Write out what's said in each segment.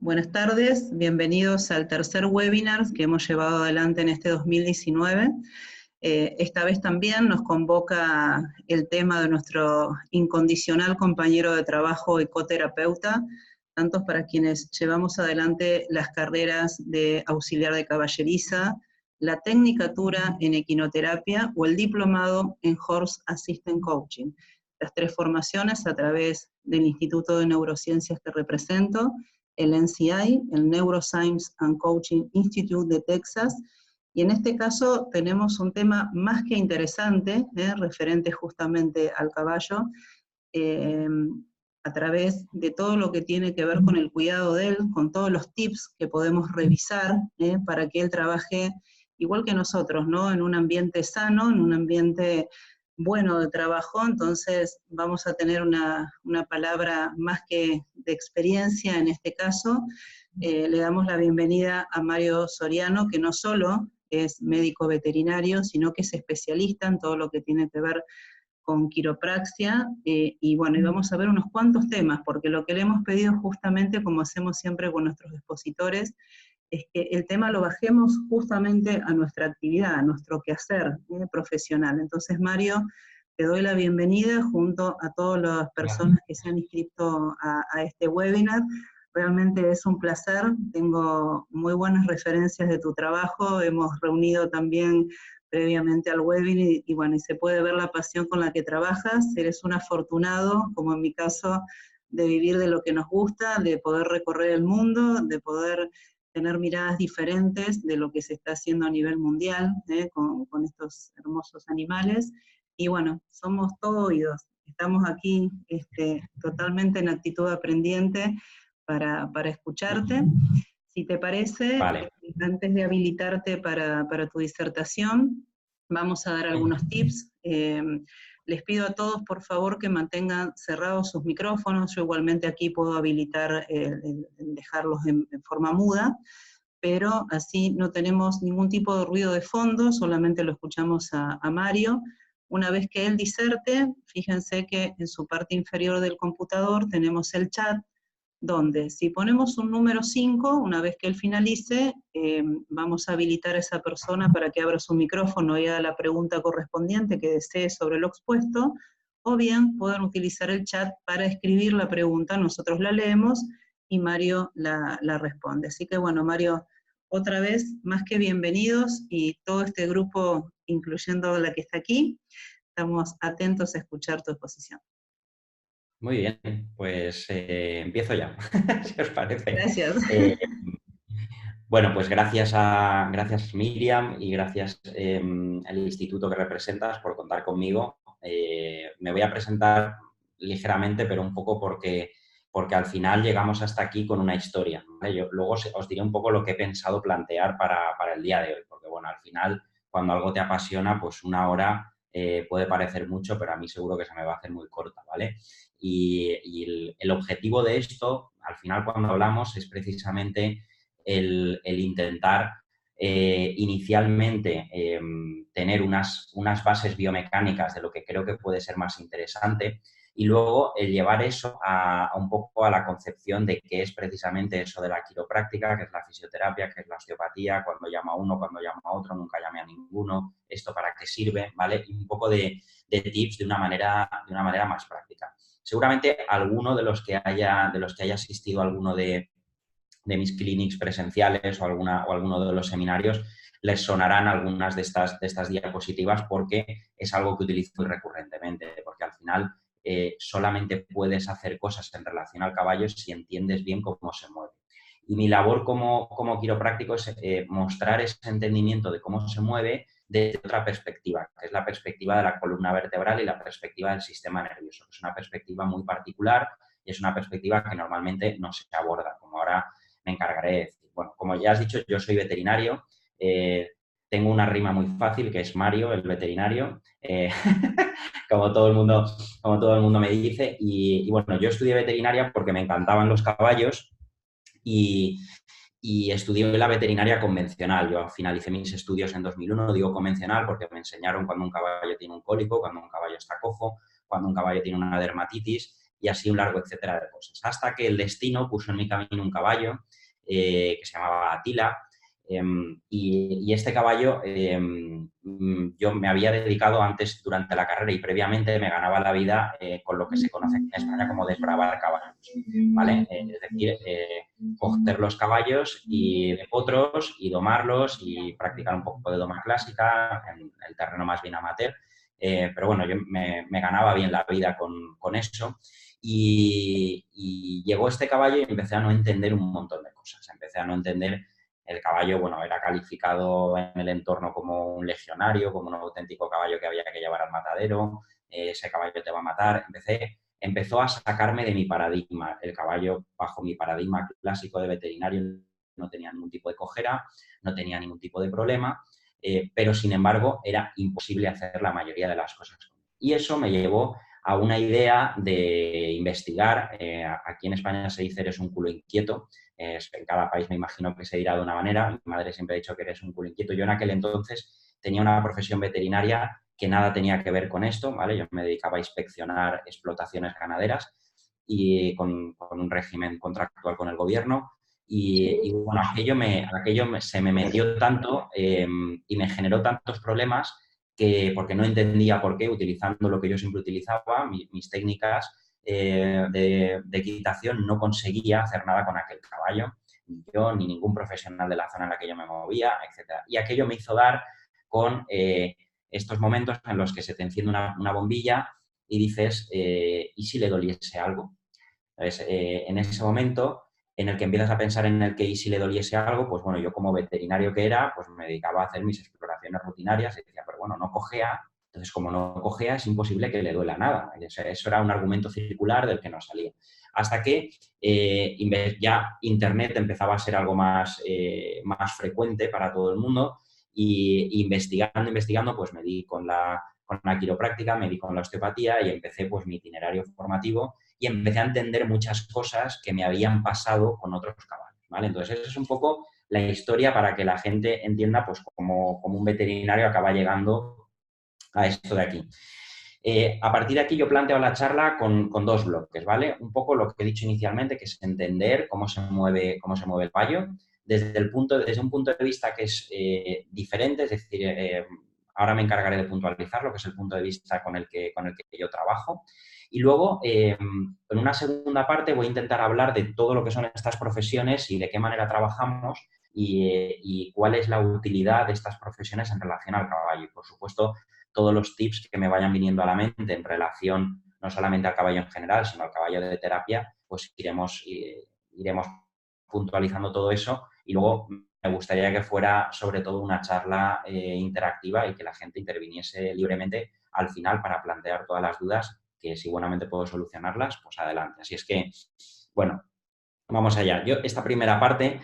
Buenas tardes, bienvenidos al tercer webinar que hemos llevado adelante en este 2019. Esta vez también nos convoca el tema de nuestro incondicional compañero de trabajo ecoterapeuta, tanto para quienes llevamos adelante las carreras de auxiliar de caballeriza, la tecnicatura en equinoterapia o el diplomado en Horse Assistant Coaching. Las tres formaciones a través del Instituto de Neurociencias que represento, el NCI, el Neuroscience and Coaching Institute de Texas, y en este caso tenemos un tema más que interesante, referente justamente al caballo, a través de todo lo que tiene que ver con el cuidado de él, con todos los tips que podemos revisar para que él trabaje igual que nosotros, ¿no? En un ambiente sano, en un ambiente bueno de trabajo. Entonces vamos a tener una palabra más que de experiencia en este caso. Le damos la bienvenida a Mario Soriano, que no solo es médico veterinario, sino que es especialista en todo lo que tiene que ver con quiropraxia, y bueno, y vamos a ver unos cuantos temas, porque lo que le hemos pedido justamente, como hacemos siempre con nuestros expositores, es que el tema lo bajemos justamente a nuestra actividad, a nuestro quehacer profesional. Entonces, Mario, te doy la bienvenida junto a todas las personas que se han inscrito a este webinar. Realmente es un placer, tengo muy buenas referencias de tu trabajo, hemos reunido también previamente al webinar, y bueno, y se puede ver la pasión con la que trabajas. Eres un afortunado, como en mi caso, de vivir de lo que nos gusta, de poder recorrer el mundo, de poder tener miradas diferentes de lo que se está haciendo a nivel mundial, con estos hermosos animales, y bueno, somos todo oídos. Estamos aquí totalmente en actitud aprendiente para escucharte. Si te parece, vale. Antes de habilitarte para tu disertación, vamos a dar algunos tips. Les pido a todos, por favor, que mantengan cerrados sus micrófonos. Yo igualmente aquí puedo habilitar, dejarlos en forma muda, pero así no tenemos ningún tipo de ruido de fondo, solamente lo escuchamos a Mario. Una vez que él diserte, fíjense que en su parte inferior del computador tenemos el chat, donde si ponemos un número 5, una vez que él finalice, vamos a habilitar a esa persona para que abra su micrófono y haga la pregunta correspondiente que desee sobre lo expuesto, o bien pueden utilizar el chat para escribir la pregunta, nosotros la leemos y Mario la responde. Así que bueno, Mario, otra vez, más que bienvenidos, y todo este grupo, incluyendo la que está aquí, estamos atentos a escuchar tu exposición. Muy bien, pues empiezo ya, si os parece. Gracias. Bueno, pues gracias Miriam y gracias al instituto que representas por contar conmigo. Me voy a presentar ligeramente, pero un poco porque al final llegamos hasta aquí con una historia, ¿vale? Yo luego os diré un poco lo que he pensado plantear para el día de hoy, porque bueno, al final cuando algo te apasiona, pues una hora puede parecer mucho, pero a mí seguro que se me va a hacer muy corta, ¿vale? Y el objetivo de esto, al final cuando hablamos, es precisamente el intentar inicialmente tener unas bases biomecánicas de lo que creo que puede ser más interesante, y luego el llevar eso a un poco a la concepción de qué es precisamente eso de la quiropráctica, qué es la fisioterapia, qué es la osteopatía, cuando llama a uno, cuando llama a otro, nunca llame a ninguno, esto para qué sirve, ¿vale? Y un poco de tips de una manera más práctica. Seguramente alguno de los que haya asistido a alguno de mis clinics presenciales o alguno de los seminarios, les sonarán algunas de estas diapositivas, porque es algo que utilizo muy recurrentemente, porque al final solamente puedes hacer cosas en relación al caballo si entiendes bien cómo se mueve. Y mi labor como quiropráctico es mostrar ese entendimiento de cómo se mueve desde otra perspectiva, que es la perspectiva de la columna vertebral y la perspectiva del sistema nervioso, que es una perspectiva muy particular y es una perspectiva que normalmente no se aborda, como ahora me encargaré de decir. Bueno, como ya has dicho, yo soy veterinario, tengo una rima muy fácil que es Mario, el veterinario, como todo el mundo me dice, y bueno, yo estudié veterinaria porque me encantaban los caballos y estudié la veterinaria convencional. Yo finalicé mis estudios en 2001, digo convencional porque me enseñaron cuando un caballo tiene un cólico, cuando un caballo está cojo, cuando un caballo tiene una dermatitis, y así un largo etcétera de cosas. Hasta que el destino puso en mi camino un caballo que se llamaba Atila, y este caballo yo me había dedicado antes durante la carrera y previamente me ganaba la vida con lo que se conoce en España como desbravar caballos, ¿vale? Es decir, coger los caballos y de potros y domarlos y practicar un poco de doma clásica en el terreno más bien amateur. Pero bueno, yo me ganaba bien la vida con eso y llegó este caballo y empecé a no entender un montón de cosas. Empecé a no entender el caballo, bueno, era calificado en el entorno como un legionario, como un auténtico caballo que había que llevar al matadero, ese caballo te va a matar. Empezó a sacarme de mi paradigma. El caballo, bajo mi paradigma clásico de veterinario, no tenía ningún tipo de cojera, no tenía ningún tipo de problema, pero sin embargo era imposible hacer la mayoría de las cosas. Y eso me llevó a una idea de investigar. Aquí en España se dice eres un culo inquieto. En cada país me imagino que se dirá de una manera. Mi madre siempre ha dicho que eres un culo inquieto. Yo en aquel entonces tenía una profesión veterinaria que nada tenía que ver con esto, ¿vale? Yo me dedicaba a inspeccionar explotaciones ganaderas y con un régimen contractual con el gobierno. Y bueno, se me metió tanto y me generó tantos problemas porque no entendía por qué, utilizando lo que yo siempre utilizaba, mis técnicas de equitación, no conseguía hacer nada con aquel caballo, ni yo, ni ningún profesional de la zona en la que yo me movía, etc. Y aquello me hizo dar con estos momentos en los que se te enciende una bombilla y dices, ¿y si le doliese algo? Entonces, en ese momento en el que empiezas a pensar en el que y si le doliese algo, pues bueno, yo como veterinario que era, pues me dedicaba a hacer mis exploraciones rutinarias y decía, pero bueno, no cojea, entonces como no cojea es imposible que le duela nada. Eso era un argumento circular del que no salía. Hasta que ya Internet empezaba a ser algo más frecuente para todo el mundo y investigando, pues me di con la quiropráctica, me di con la osteopatía y empecé pues mi itinerario formativo y empecé a entender muchas cosas que me habían pasado con otros caballos, ¿vale? Entonces, esa es un poco la historia para que la gente entienda pues cómo un veterinario acaba llegando a esto de aquí. A partir de aquí yo planteo la charla con dos bloques, ¿vale? Un poco lo que he dicho inicialmente, que es entender cómo se mueve el caballo desde un punto de vista que es diferente, es decir, ahora me encargaré de puntualizar lo que es el punto de vista con el que yo trabajo. Y luego, en una segunda parte, voy a intentar hablar de todo lo que son estas profesiones y de qué manera trabajamos y cuál es la utilidad de estas profesiones en relación al caballo. Y, por supuesto, todos los tips que me vayan viniendo a la mente en relación no solamente al caballo en general, sino al caballo de terapia, pues iremos puntualizando todo eso y luego me gustaría que fuera sobre todo una charla interactiva y que la gente interviniese libremente al final para plantear todas las dudas que si buenamente puedo solucionarlas, pues adelante. Así es que, bueno, vamos allá. Yo, esta primera parte,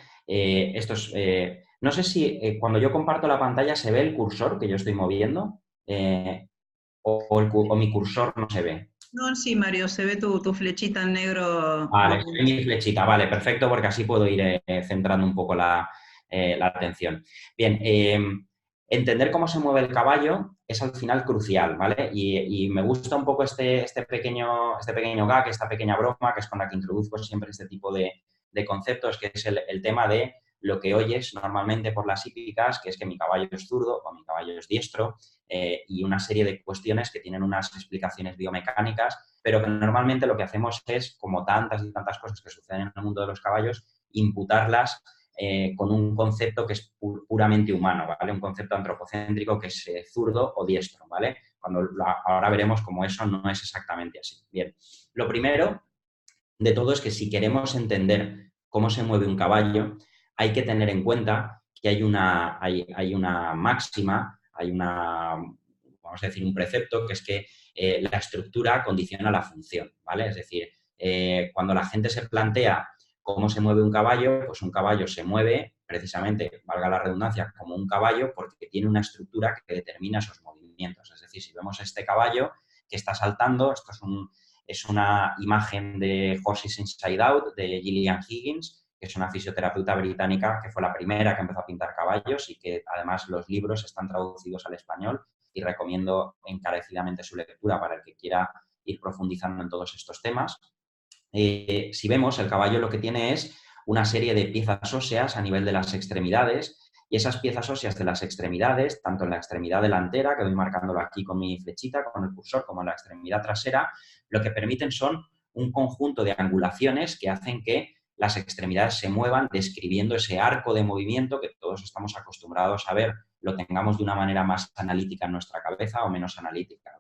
no sé si cuando yo comparto la pantalla se ve el cursor que yo estoy moviendo o mi cursor no se ve. No, sí, Mario, se ve tu flechita en negro. Vale, se ve mi flechita, vale, perfecto, porque así puedo ir centrando un poco la atención. Bien, entender cómo se mueve el caballo es al final crucial, ¿vale? Y me gusta un poco este pequeño gag, esta pequeña broma, que es con la que introduzco siempre este tipo de conceptos, que es el tema de lo que oyes normalmente por las hípicas, que es que mi caballo es zurdo o mi caballo es diestro, y una serie de cuestiones que tienen unas explicaciones biomecánicas, pero que normalmente lo que hacemos es, como tantas y tantas cosas que suceden en el mundo de los caballos, imputarlas con un concepto que es puramente humano, ¿vale? Un concepto antropocéntrico que es zurdo o diestro, ¿vale? Ahora veremos cómo eso no es exactamente así. Bien, lo primero de todo es que si queremos entender cómo se mueve un caballo, hay que tener en cuenta que hay una máxima, vamos a decir, un precepto, que es que la estructura condiciona la función, ¿vale? Es decir, cuando la gente se plantea cómo se mueve un caballo, pues un caballo se mueve precisamente, valga la redundancia, como un caballo porque tiene una estructura que determina esos movimientos. Es decir, si vemos este caballo que está saltando, esto es una imagen de Horses Inside Out de Gillian Higgins, que es una fisioterapeuta británica que fue la primera que empezó a pintar caballos y que además los libros están traducidos al español y recomiendo encarecidamente su lectura para el que quiera ir profundizando en todos estos temas. Si vemos, el caballo lo que tiene es una serie de piezas óseas a nivel de las extremidades, y esas piezas óseas de las extremidades, tanto en la extremidad delantera, que voy marcándolo aquí con mi flechita, con el cursor, como en la extremidad trasera, lo que permiten son un conjunto de angulaciones que hacen que las extremidades se muevan, describiendo ese arco de movimiento que todos estamos acostumbrados a ver, lo tengamos de una manera más analítica en nuestra cabeza o menos analítica.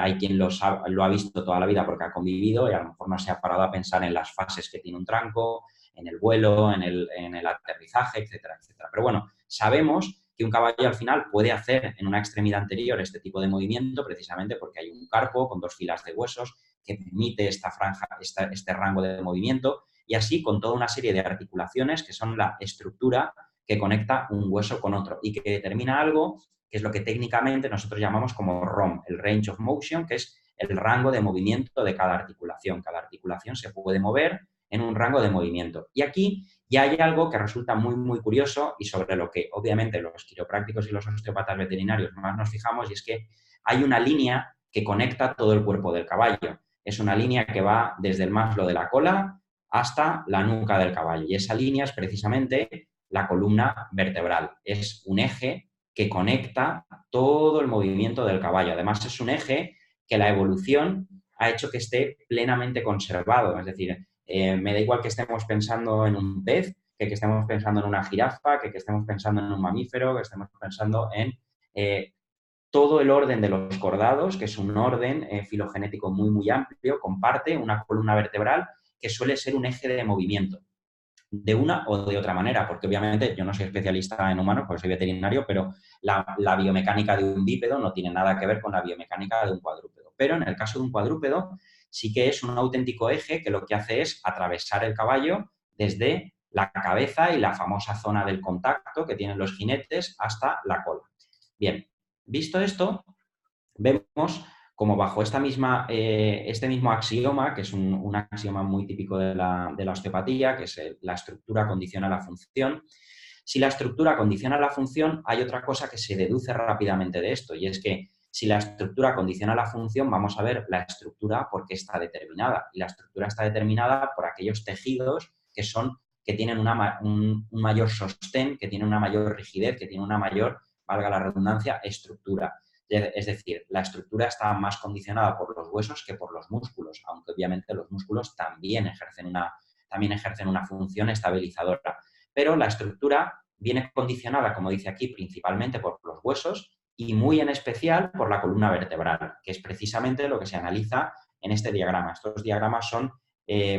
Hay quien lo ha visto toda la vida porque ha convivido y a lo mejor no se ha parado a pensar en las fases que tiene un tranco, en el vuelo, en el aterrizaje, etcétera, etcétera. Pero bueno, sabemos que un caballo al final puede hacer en una extremidad anterior este tipo de movimiento precisamente porque hay un carpo con 2 filas de huesos que permite esta franja, este rango de movimiento, y así con toda una serie de articulaciones que son la estructura que conecta un hueso con otro y que determina algo que es lo que técnicamente nosotros llamamos como ROM, el Range of Motion, que es el rango de movimiento de cada articulación. Cada articulación se puede mover en un rango de movimiento. Y aquí ya hay algo que resulta muy, muy curioso y sobre lo que obviamente los quiroprácticos y los osteópatas veterinarios más nos fijamos, y es que hay una línea que conecta todo el cuerpo del caballo. Es una línea que va desde el maslo de la cola hasta la nuca del caballo, y esa línea es precisamente la columna vertebral. Es un eje que conecta todo el movimiento del caballo. Además, es un eje que la evolución ha hecho que esté plenamente conservado. Es decir, me da igual que estemos pensando en un pez, que estemos pensando en una jirafa, que estemos pensando en un mamífero, que estemos pensando en todo el orden de los cordados, que es un orden filogenético muy, muy amplio, comparte una columna vertebral que suele ser un eje de movimiento, de una o de otra manera, porque obviamente yo no soy especialista en humanos, porque soy veterinario, pero la biomecánica de un bípedo no tiene nada que ver con la biomecánica de un cuadrúpedo. Pero en el caso de un cuadrúpedo sí que es un auténtico eje que lo que hace es atravesar el caballo desde la cabeza y la famosa zona del contacto que tienen los jinetes hasta la cola. Bien, visto esto, vemos como bajo este mismo axioma, que es un axioma muy típico de la osteopatía, que es la estructura condiciona la función. Si la estructura condiciona la función, hay otra cosa que se deduce rápidamente de esto, y es que si la estructura condiciona la función, vamos a ver la estructura por qué está determinada. Y la estructura está determinada por aquellos tejidos que tienen un mayor sostén, que tienen una mayor rigidez, que tienen una mayor, valga la redundancia, estructura. Es decir, la estructura está más condicionada por los huesos que por los músculos, aunque obviamente los músculos también ejercen una función estabilizadora. Pero la estructura viene condicionada, como dice aquí, principalmente por los huesos y muy en especial por la columna vertebral, que es precisamente lo que se analiza en este diagrama. Estos diagramas son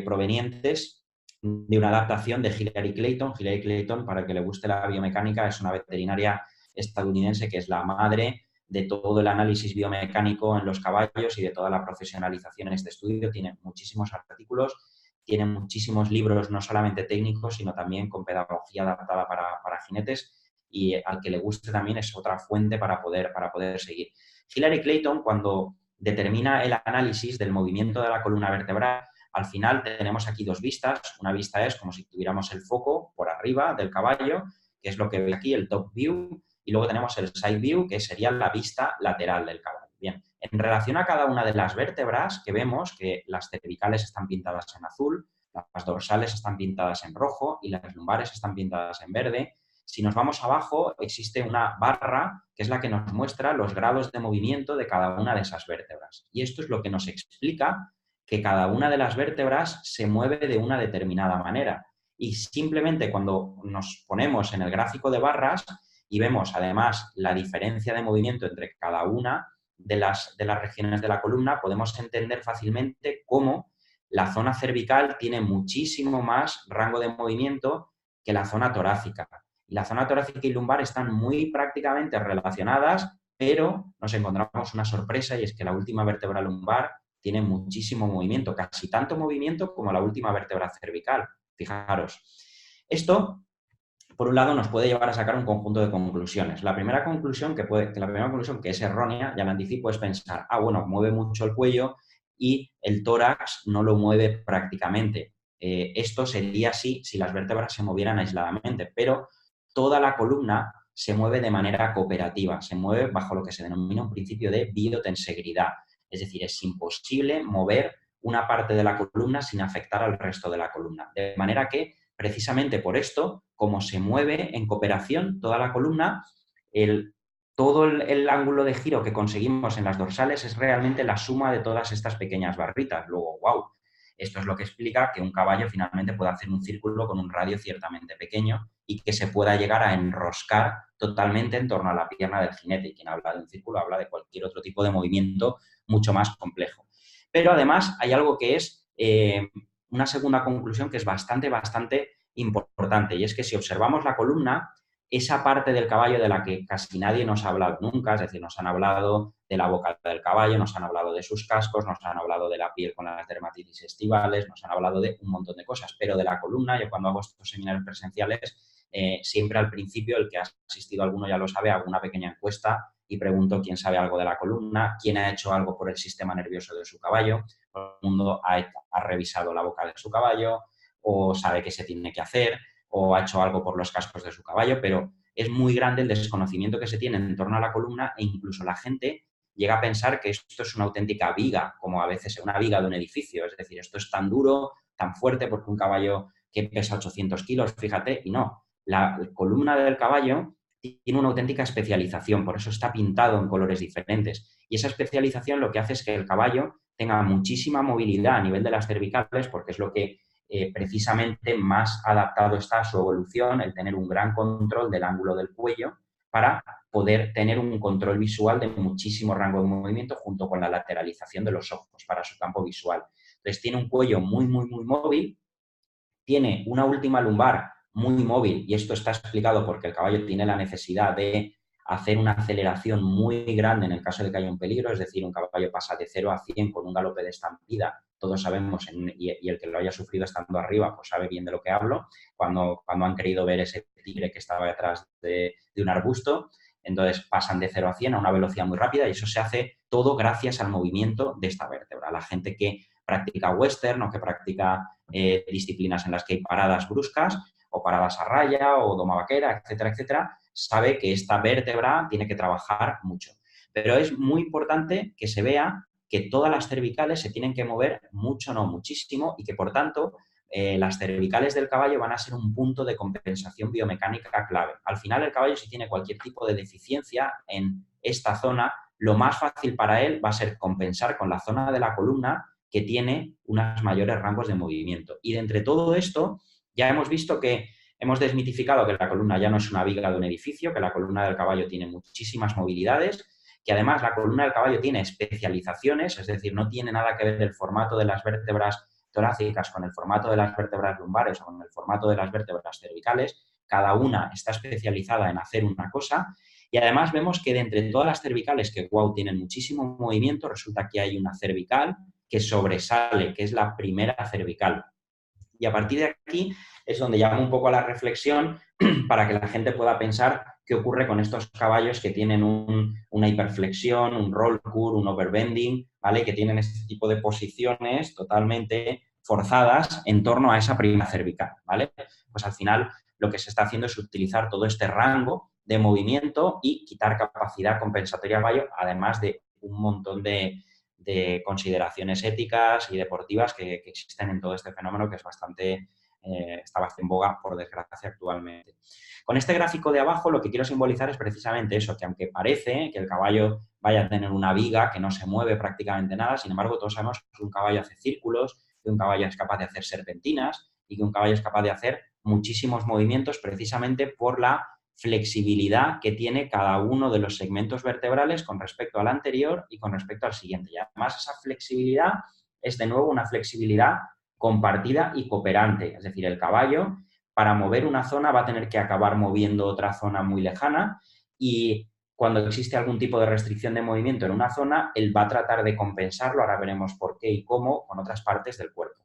provenientes de una adaptación de Hilary Clayton. Hilary Clayton, para el que le guste la biomecánica, es una veterinaria estadounidense que es la madre de todo el análisis biomecánico en los caballos y de toda la profesionalización en este estudio. Tiene muchísimos artículos, tiene muchísimos libros, no solamente técnicos, sino también con pedagogía adaptada para jinetes, y al que le guste también es otra fuente para poder seguir. Hilary Clayton, cuando determina el análisis del movimiento de la columna vertebral, al final tenemos aquí 2 vistas. Una vista es como si tuviéramos el foco por arriba del caballo, que es lo que ve aquí, el top view, y luego tenemos el side view, que sería la vista lateral del caballo. Bien, en relación a cada una de las vértebras, que vemos que las cervicales están pintadas en azul, las dorsales están pintadas en rojo y las lumbares están pintadas en verde. Si nos vamos abajo, existe una barra que es la que nos muestra los grados de movimiento de cada una de esas vértebras. Y esto es lo que nos explica que cada una de las vértebras se mueve de una determinada manera. Y simplemente cuando nos ponemos en el gráfico de barras y vemos además la diferencia de movimiento entre cada una de las regiones de la columna, podemos entender fácilmente cómo la zona cervical tiene muchísimo más rango de movimiento que la zona torácica. Y la zona torácica y lumbar están muy prácticamente relacionadas, pero nos encontramos una sorpresa, y es que la última vértebra lumbar tiene muchísimo movimiento, casi tanto movimiento como la última vértebra cervical. Fijaros. Esto, por un lado, nos puede llevar a sacar un conjunto de conclusiones. La primera conclusión que es errónea, ya la anticipo, es pensar, bueno, mueve mucho el cuello y el tórax no lo mueve prácticamente. Esto sería así si las vértebras se movieran aisladamente, pero toda la columna se mueve de manera cooperativa, se mueve bajo lo que se denomina un principio de biotensegridad. Es decir, es imposible mover una parte de la columna sin afectar al resto de la columna. De manera que, precisamente por esto, como se mueve en cooperación toda la columna, todo el ángulo de giro que conseguimos en las dorsales es realmente la suma de todas estas pequeñas barritas. Luego, wow, esto es lo que explica que un caballo finalmente pueda hacer un círculo con un radio ciertamente pequeño y que se pueda llegar a enroscar totalmente en torno a la pierna del jinete. Y quien habla de un círculo habla de cualquier otro tipo de movimiento mucho más complejo. Pero además hay algo que es una segunda conclusión que es bastante importante, y es que si observamos la columna, esa parte del caballo de la que casi nadie nos ha hablado nunca, es decir, nos han hablado de la boca del caballo, nos han hablado de sus cascos, nos han hablado de la piel con las dermatitis estivales, nos han hablado de un montón de cosas, pero de la columna, yo cuando hago estos seminarios presenciales, siempre al principio, el que ha asistido a alguno ya lo sabe, hago una pequeña encuesta y pregunto quién sabe algo de la columna, quién ha hecho algo por el sistema nervioso de su caballo. Todo el mundo ha revisado la boca de su caballo o sabe qué se tiene que hacer o ha hecho algo por los cascos de su caballo, pero es muy grande el desconocimiento que se tiene en torno a la columna e incluso la gente llega a pensar que esto es una auténtica viga, como a veces es una viga de un edificio. Es decir, esto es tan duro, tan fuerte, porque un caballo que pesa 800 kilos, fíjate, y no. La columna del caballo tiene una auténtica especialización, por eso está pintado en colores diferentes. Y esa especialización lo que hace es que el caballo tenga muchísima movilidad a nivel de las cervicales, porque es lo que precisamente más adaptado está a su evolución, el tener un gran control del ángulo del cuello para poder tener un control visual de muchísimo rango de movimiento junto con la lateralización de los ojos para su campo visual. Entonces tiene un cuello muy móvil, tiene una última lumbar muy móvil, y esto está explicado porque el caballo tiene la necesidad de hacer una aceleración muy grande en el caso de que haya un peligro, es decir, un caballo pasa de 0 a 100 con un galope de estampida. Todos sabemos, y el que lo haya sufrido estando arriba, pues sabe bien de lo que hablo, cuando han querido ver ese tigre que estaba detrás de un arbusto. Entonces pasan de 0 a 100 a una velocidad muy rápida y eso se hace todo gracias al movimiento de esta vértebra. La gente que practica western o que practica disciplinas en las que hay paradas bruscas o paradas a raya o doma vaquera, etcétera, etcétera, sabe que esta vértebra tiene que trabajar mucho. Pero es muy importante que se vea que todas las cervicales se tienen que mover mucho, no muchísimo, y que, por tanto, las cervicales del caballo van a ser un punto de compensación biomecánica clave. Al final, el caballo, si tiene cualquier tipo de deficiencia en esta zona, lo más fácil para él va a ser compensar con la zona de la columna que tiene unos mayores rangos de movimiento. Y de entre todo esto, ya hemos visto que hemos desmitificado que la columna ya no es una viga de un edificio, que la columna del caballo tiene muchísimas movilidades, que además la columna del caballo tiene especializaciones, es decir, no tiene nada que ver el formato de las vértebras torácicas con el formato de las vértebras lumbares o con el formato de las vértebras cervicales. Cada una está especializada en hacer una cosa. Y además vemos que de entre todas las cervicales que, wow, tienen muchísimo movimiento, resulta que hay una cervical que sobresale, que es la primera cervical. Y a partir de aquí es donde llamo un poco a la reflexión para que la gente pueda pensar qué ocurre con estos caballos que tienen una hiperflexión, un roll curl, un overbending, ¿vale? Que tienen este tipo de posiciones totalmente forzadas en torno a esa primera cervical, ¿vale? Pues al final lo que se está haciendo es utilizar todo este rango de movimiento y quitar capacidad compensatoria al caballo, además de un montón de consideraciones éticas y deportivas que existen en todo este fenómeno que es está bastante en boga, por desgracia, actualmente. Con este gráfico de abajo lo que quiero simbolizar es precisamente eso, que aunque parece que el caballo vaya a tener una viga que no se mueve prácticamente nada, sin embargo todos sabemos que un caballo hace círculos, que un caballo es capaz de hacer serpentinas y que un caballo es capaz de hacer muchísimos movimientos precisamente por la flexibilidad que tiene cada uno de los segmentos vertebrales con respecto al anterior y con respecto al siguiente. Y además esa flexibilidad es de nuevo una flexibilidad compartida y cooperante. Es decir, el caballo para mover una zona va a tener que acabar moviendo otra zona muy lejana y cuando existe algún tipo de restricción de movimiento en una zona, él va a tratar de compensarlo, ahora veremos por qué y cómo, con otras partes del cuerpo.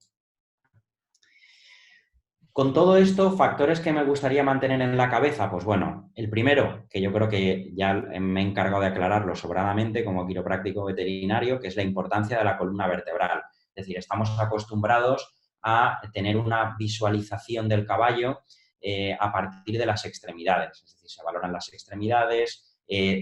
Con todo esto, factores que me gustaría mantener en la cabeza, pues bueno, el primero, que yo creo que ya me he encargado de aclararlo sobradamente como quiropráctico veterinario, que es la importancia de la columna vertebral. Es decir, estamos acostumbrados a tener una visualización del caballo a partir de las extremidades. Es decir, se valoran las extremidades,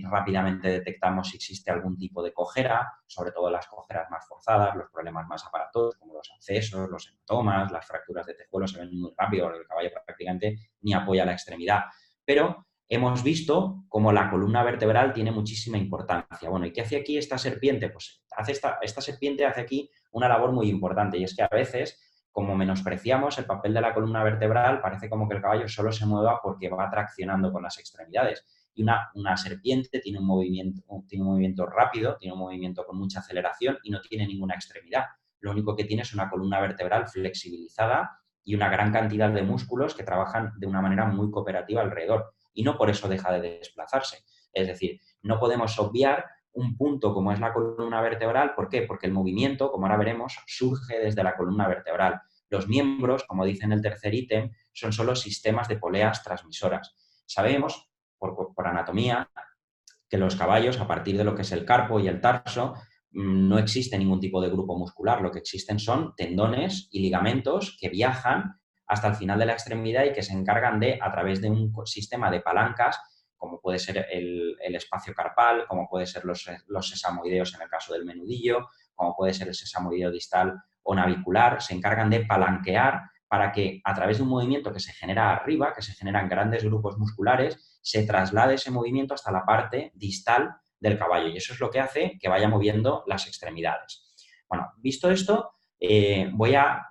rápidamente detectamos si existe algún tipo de cojera, sobre todo las cojeras más forzadas, los problemas más aparatosos como los abscesos, los hematomas, las fracturas de tejuelo se ven muy rápido porque el caballo prácticamente ni apoya la extremidad. Pero hemos visto cómo la columna vertebral tiene muchísima importancia. Bueno, ¿y qué hace aquí esta serpiente? Pues esta serpiente hace aquí una labor muy importante y es que a veces, como menospreciamos el papel de la columna vertebral, parece como que el caballo solo se mueva porque va traccionando con las extremidades. Y una serpiente tiene un movimiento rápido, tiene un movimiento con mucha aceleración y no tiene ninguna extremidad. Lo único que tiene es una columna vertebral flexibilizada y una gran cantidad de músculos que trabajan de una manera muy cooperativa alrededor. Y no por eso deja de desplazarse. Es decir, no podemos obviar un punto como es la columna vertebral. ¿Por qué? Porque el movimiento, como ahora veremos, surge desde la columna vertebral. Los miembros, como dice en el tercer ítem, son solo sistemas de poleas transmisoras. Sabemos, por anatomía, que los caballos, a partir de lo que es el carpo y el tarso, no existe ningún tipo de grupo muscular. Lo que existen son tendones y ligamentos que viajan hasta el final de la extremidad y que se encargan de, a través de un sistema de palancas, como puede ser el espacio carpal, como puede ser los sesamoideos en el caso del menudillo, como puede ser el sesamoideo distal o navicular, se encargan de palanquear para que a través de un movimiento que se genera arriba, que se generan grandes grupos musculares, se traslade ese movimiento hasta la parte distal del caballo y eso es lo que hace que vaya moviendo las extremidades. Bueno, visto esto, voy a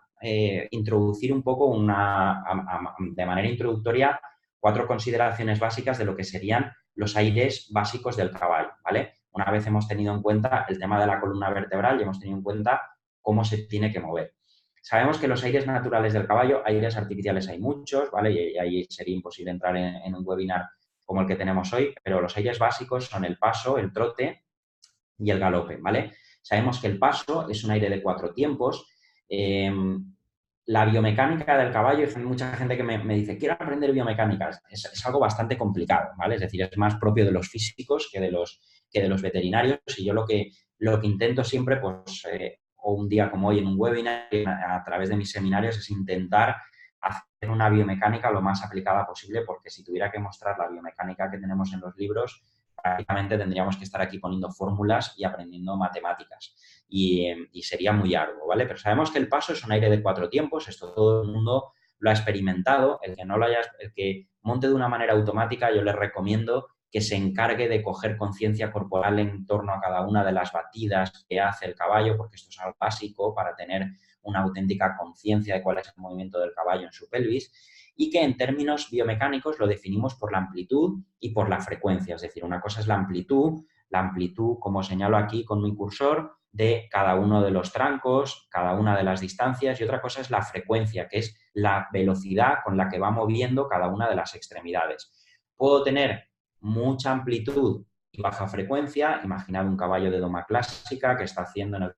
introducir un poco de manera introductoria 4 consideraciones básicas de lo que serían los aires básicos del caballo, ¿vale? Una vez hemos tenido en cuenta el tema de la columna vertebral y hemos tenido en cuenta cómo se tiene que mover. Sabemos que los aires naturales del caballo, aires artificiales hay muchos, ¿vale? Y ahí sería imposible entrar en un webinar como el que tenemos hoy, pero los aires básicos son el paso, el trote y el galope, ¿vale? Sabemos que el paso es un aire de 4 tiempos. La biomecánica del caballo, hay mucha gente que me dice, quiero aprender biomecánica, es algo bastante complicado, ¿vale? Es decir, es más propio de los físicos que de los veterinarios y yo lo que intento siempre, pues, o un día como hoy en un webinar, a través de mis seminarios, es intentar hacer una biomecánica lo más aplicada posible, porque si tuviera que mostrar la biomecánica que tenemos en los libros, prácticamente tendríamos que estar aquí poniendo fórmulas y aprendiendo matemáticas y sería muy arduo, ¿vale? Pero sabemos que el paso es un aire de 4 tiempos, esto todo el mundo lo ha experimentado, el que monte de una manera automática, yo les recomiendo que se encargue de coger conciencia corporal en torno a cada una de las batidas que hace el caballo, porque esto es algo básico para tener una auténtica conciencia de cuál es el movimiento del caballo en su pelvis, y que en términos biomecánicos lo definimos por la amplitud y por la frecuencia. Es decir, una cosa es la amplitud, como señalo aquí con mi cursor, de cada uno de los trancos, cada una de las distancias, y otra cosa es la frecuencia, que es la velocidad con la que va moviendo cada una de las extremidades. Puedo tener mucha amplitud y baja frecuencia. Imaginad un caballo de doma clásica que está haciendo en el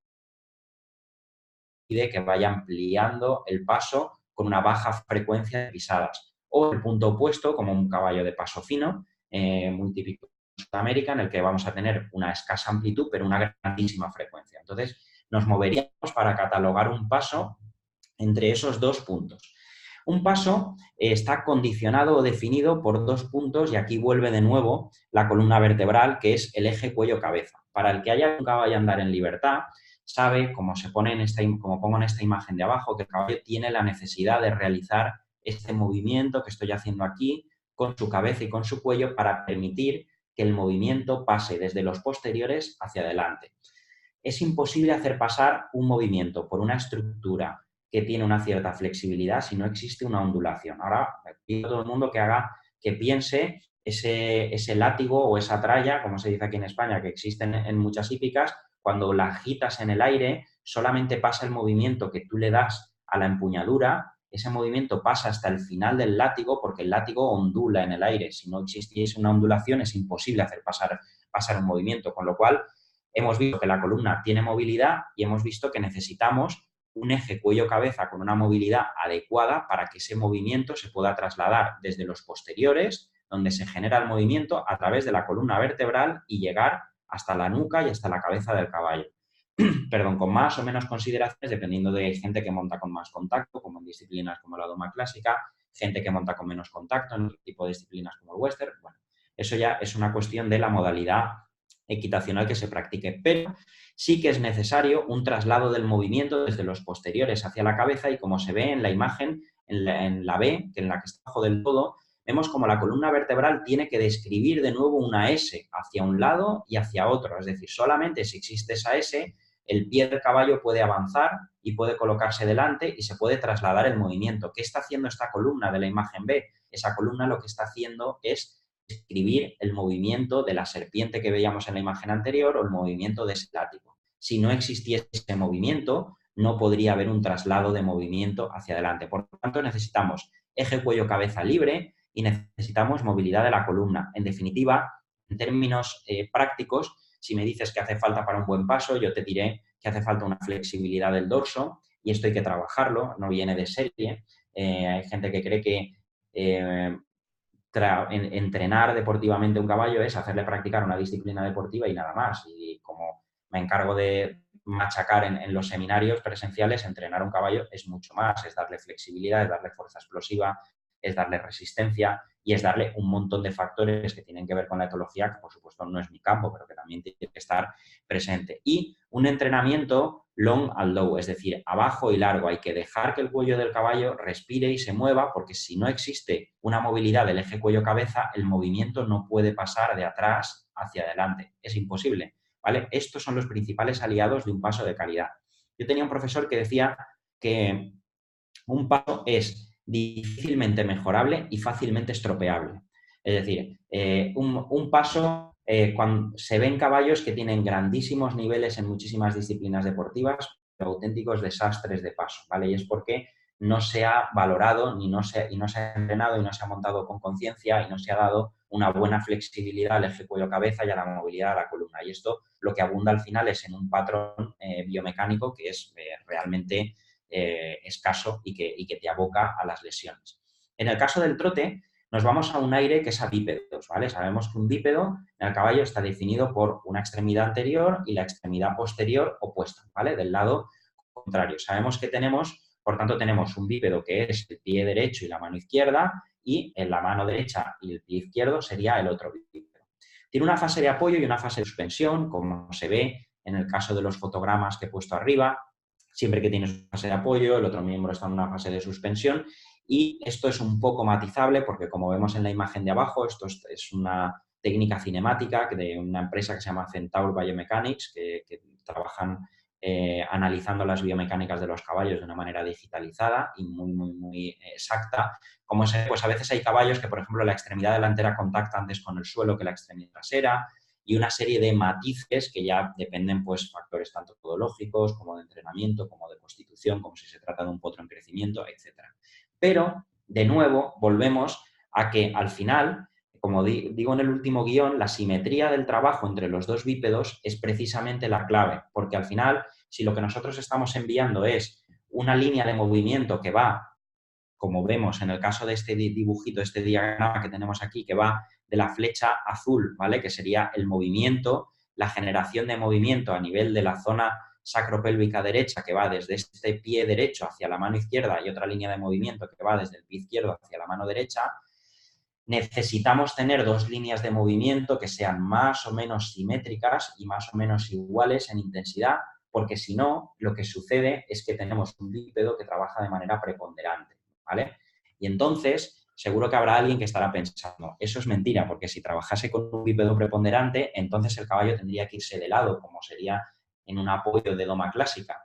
que vaya ampliando el paso con una baja frecuencia de pisadas. O el punto opuesto, como un caballo de paso fino, muy típico de Sudamérica, en el que vamos a tener una escasa amplitud, pero una grandísima frecuencia. Entonces, nos moveríamos para catalogar un paso entre esos 2 puntos. Un paso está condicionado o definido por 2 puntos y aquí vuelve de nuevo la columna vertebral, que es el eje cuello-cabeza. Para el que haya un caballo a andar en libertad, sabe, como pongo en esta imagen de abajo, que el caballo tiene la necesidad de realizar este movimiento que estoy haciendo aquí con su cabeza y con su cuello para permitir que el movimiento pase desde los posteriores hacia adelante. Es imposible hacer pasar un movimiento por una estructura que tiene una cierta flexibilidad si no existe una ondulación. Ahora pido a todo el mundo que piense ese látigo o esa tralla, como se dice aquí en España, que existen en muchas hípicas, cuando la agitas en el aire, solamente pasa el movimiento que tú le das a la empuñadura, ese movimiento pasa hasta el final del látigo porque el látigo ondula en el aire. Si no existiese una ondulación es imposible hacer pasar un movimiento, con lo cual hemos visto que la columna tiene movilidad y hemos visto que necesitamos un eje cuello-cabeza con una movilidad adecuada para que ese movimiento se pueda trasladar desde los posteriores, donde se genera el movimiento, a través de la columna vertebral y llegar hasta la nuca y hasta la cabeza del caballo. Perdón, con más o menos consideraciones, dependiendo de gente que monta con más contacto, como en disciplinas como la doma clásica, gente que monta con menos contacto en otro tipo de disciplinas como el western. Bueno, eso ya es una cuestión de la modalidad equitacional que se practique. Pero sí que es necesario un traslado del movimiento desde los posteriores hacia la cabeza y como se ve en la imagen, en la B, que en la que está abajo del todo, vemos como la columna vertebral tiene que describir de nuevo una S hacia un lado y hacia otro. Es decir, solamente si existe esa S, el pie del caballo puede avanzar y puede colocarse delante y se puede trasladar el movimiento. ¿Qué está haciendo esta columna de la imagen B? Esa columna lo que está haciendo es describir el movimiento de la serpiente que veíamos en la imagen anterior o el movimiento de ese látigo. Si no existiese ese movimiento, no podría haber un traslado de movimiento hacia adelante. Por lo tanto, necesitamos eje cuello-cabeza libre y necesitamos movilidad de la columna. En definitiva, en términos prácticos, si me dices que hace falta para un buen paso, yo te diré que hace falta una flexibilidad del dorso y esto hay que trabajarlo, no viene de serie. Hay gente que cree que entrenar deportivamente un caballo es hacerle practicar una disciplina deportiva y nada más. Y como me encargo de machacar en los seminarios presenciales, entrenar un caballo es mucho más, es darle flexibilidad, es darle fuerza explosiva, es darle resistencia y es darle un montón de factores que tienen que ver con la etología, que por supuesto no es mi campo, pero que también tiene que estar presente. Y un entrenamiento long and low, es decir, abajo y largo. Hay que dejar que el cuello del caballo respire y se mueva, porque si no existe una movilidad del eje cuello-cabeza, el movimiento no puede pasar de atrás hacia adelante. Es imposible, ¿vale? Estos son los principales aliados de un paso de calidad. Yo tenía un profesor que decía que un paso es difícilmente mejorable y fácilmente estropeable. Es decir, un paso, cuando se ven caballos que tienen grandísimos niveles en muchísimas disciplinas deportivas, pero auténticos desastres de paso, ¿vale? Y es porque no se ha valorado y no se ha entrenado y no se ha montado con conciencia y no se ha dado una buena flexibilidad al eje cuello-cabeza y a la movilidad de la columna. Y esto lo que abunda al final es en un patrón biomecánico que es realmente escaso y que te aboca a las lesiones. En el caso del trote, nos vamos a un aire que es a bípedos, ¿vale? Sabemos que un bípedo en el caballo está definido por una extremidad anterior y la extremidad posterior opuesta, ¿vale? Del lado contrario. Sabemos que por tanto, tenemos un bípedo que es el pie derecho y la mano izquierda y en la mano derecha y el pie izquierdo sería el otro bípedo. Tiene una fase de apoyo y una fase de suspensión, como se ve en el caso de los fotogramas que he puesto arriba. Siempre que tienes una fase de apoyo, el otro miembro está en una fase de suspensión y esto es un poco matizable porque, como vemos en la imagen de abajo, esto es una técnica cinemática de una empresa que se llama Centaur Biomechanics, que trabajan analizando las biomecánicas de los caballos de una manera digitalizada y muy exacta. Como pues a veces hay caballos que, por ejemplo, la extremidad delantera contacta antes con el suelo que la extremidad trasera, y una serie de matices que ya dependen, pues, factores tanto podológicos como de entrenamiento, como de constitución, como si se trata de un potro en crecimiento, etc. Pero, de nuevo, volvemos a que al final, como digo en el último guión, la simetría del trabajo entre los dos bípedos es precisamente la clave, porque al final, si lo que nosotros estamos enviando es una línea de movimiento que va, como vemos en el caso de este dibujito, este diagrama que tenemos aquí, que va de la flecha azul, ¿vale? Que sería el movimiento, la generación de movimiento a nivel de la zona sacropélvica derecha, que va desde este pie derecho hacia la mano izquierda, y otra línea de movimiento que va desde el pie izquierdo hacia la mano derecha. Necesitamos tener dos líneas de movimiento que sean más o menos simétricas y más o menos iguales en intensidad, porque si no, lo que sucede es que tenemos un bípedo que trabaja de manera preponderante, ¿vale? Y entonces, seguro que habrá alguien que estará pensando, eso es mentira, porque si trabajase con un bípedo preponderante, entonces el caballo tendría que irse de lado, como sería en un apoyo de doma clásica.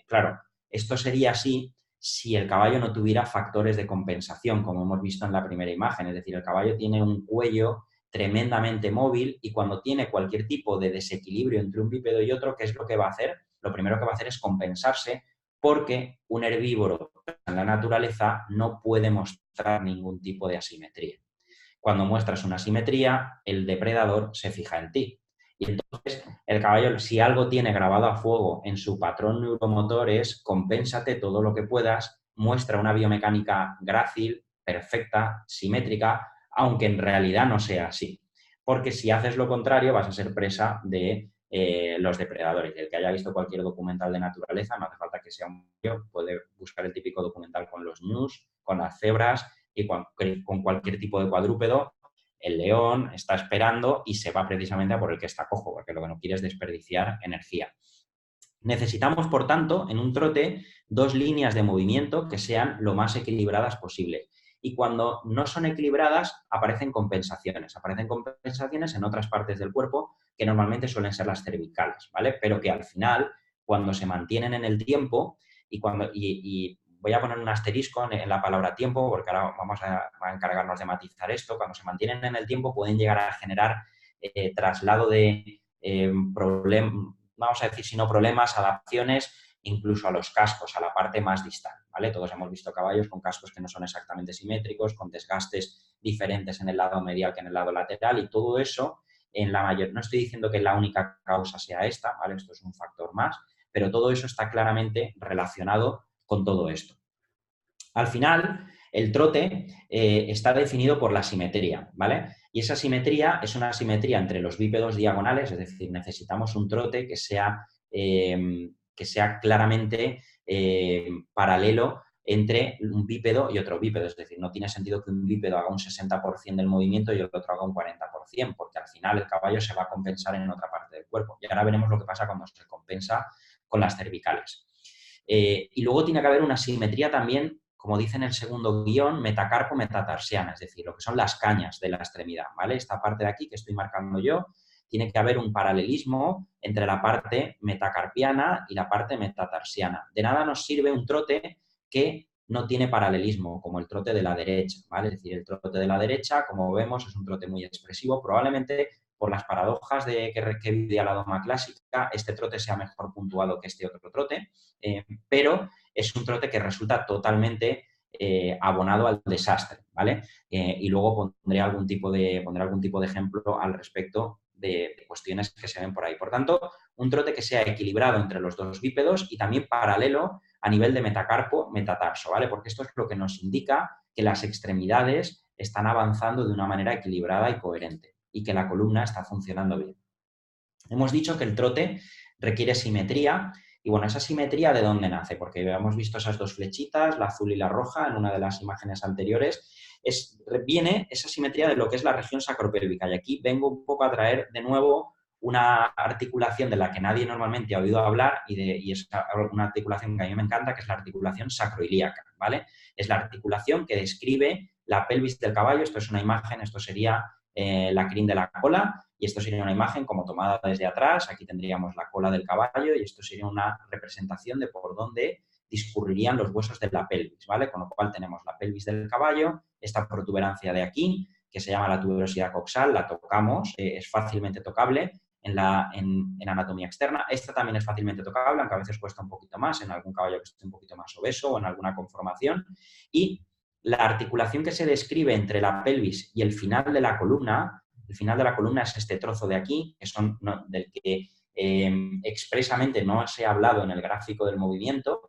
Claro, esto sería así si el caballo no tuviera factores de compensación, como hemos visto en la primera imagen. Es decir, el caballo tiene un cuello tremendamente móvil y cuando tiene cualquier tipo de desequilibrio entre un bípedo y otro, ¿qué es lo que va a hacer? Lo primero que va a hacer es compensarse, porque un herbívoro en la naturaleza no puede mostrar ningún tipo de asimetría. Cuando muestras una asimetría, el depredador se fija en ti. Y entonces el caballo, si algo tiene grabado a fuego en su patrón neuromotor, es compénsate todo lo que puedas, muestra una biomecánica grácil, perfecta, simétrica, aunque en realidad no sea así. Porque si haces lo contrario vas a ser presa de los depredadores. El que haya visto cualquier documental de naturaleza, no hace falta que sea un vídeo, puede buscar el típico documental con los ñus, con las cebras y con cualquier tipo de cuadrúpedo. el león está esperando y se va precisamente a por el que está cojo, porque lo que no quiere es desperdiciar energía. Necesitamos, por tanto, en un trote, 2 líneas de movimiento que sean lo más equilibradas posible. Y cuando no son equilibradas, aparecen compensaciones. Aparecen compensaciones en otras partes del cuerpo que normalmente suelen ser las cervicales, ¿vale? Pero que al final, cuando se mantienen en el tiempo y voy a poner un asterisco en la palabra tiempo, porque ahora vamos a encargarnos de matizar esto, cuando se mantienen en el tiempo pueden llegar a generar traslado de problemas, vamos a decir, si no problemas, adaptaciones, incluso a los cascos, a la parte más distal, ¿vale? Todos hemos visto caballos con cascos que no son exactamente simétricos, con desgastes diferentes en el lado medial que en el lado lateral, y todo eso, no estoy diciendo que la única causa sea esta, ¿vale? Esto es un factor más, pero todo eso está claramente relacionado con todo esto. Al final, el trote está definido por la simetría, ¿vale? Y esa simetría es una simetría entre los bípedos diagonales, es decir, necesitamos un trote que sea claramente paralelo entre un bípedo y otro bípedo. Es decir, no tiene sentido que un bípedo haga un 60% del movimiento y el otro haga un 40%, porque al final el caballo se va a compensar en otra parte del cuerpo. Y ahora veremos lo que pasa cuando se compensa con las cervicales. Y luego tiene que haber una simetría también, como dice en el segundo guión, metacarpo-metatarsiana, es decir, lo que son las cañas de la extremidad, ¿vale? Esta parte de aquí que estoy marcando yo, tiene que haber un paralelismo entre la parte metacarpiana y la parte metatarsiana. De nada nos sirve un trote que no tiene paralelismo, como el trote de la derecha, ¿vale? Es decir, el trote de la derecha, como vemos, es un trote muy expresivo, probablemente por las paradojas que vi a la doma clásica, este trote sea mejor puntuado que este otro trote, pero es un trote que resulta totalmente abonado al desastre, ¿vale? Y luego pondré algún tipo de ejemplo al respecto de cuestiones que se ven por ahí. Por tanto, un trote que sea equilibrado entre los dos bípedos y también paralelo a nivel de metacarpo-metatarso, ¿vale? Porque esto es lo que nos indica que las extremidades están avanzando de una manera equilibrada y coherente y que la columna está funcionando bien. Hemos dicho que el trote requiere simetría y, bueno, ¿esa simetría de dónde nace? Porque hemos visto esas dos flechitas, la azul y la roja, en una de las imágenes anteriores. Viene esa simetría de lo que es la región sacropélvica y aquí vengo un poco a traer de nuevo una articulación de la que nadie normalmente ha oído hablar y es una articulación que a mí me encanta, que es la articulación sacroilíaca, ¿vale? Es la articulación que describe la pelvis del caballo. Esto es una imagen, esto sería la crin de la cola y esto sería una imagen como tomada desde atrás. Aquí tendríamos la cola del caballo y esto sería una representación de por dónde discurrirían los huesos de la pelvis, ¿vale? Con lo cual tenemos la pelvis del caballo, esta protuberancia de aquí, que se llama la tuberosidad coxal, la tocamos, es fácilmente tocable en anatomía externa. Esta también es fácilmente tocable, aunque a veces cuesta un poquito más en algún caballo que esté un poquito más obeso o en alguna conformación. Y la articulación que se describe entre la pelvis y el final de la columna es este trozo de aquí, del que expresamente no se ha hablado en el gráfico del movimiento.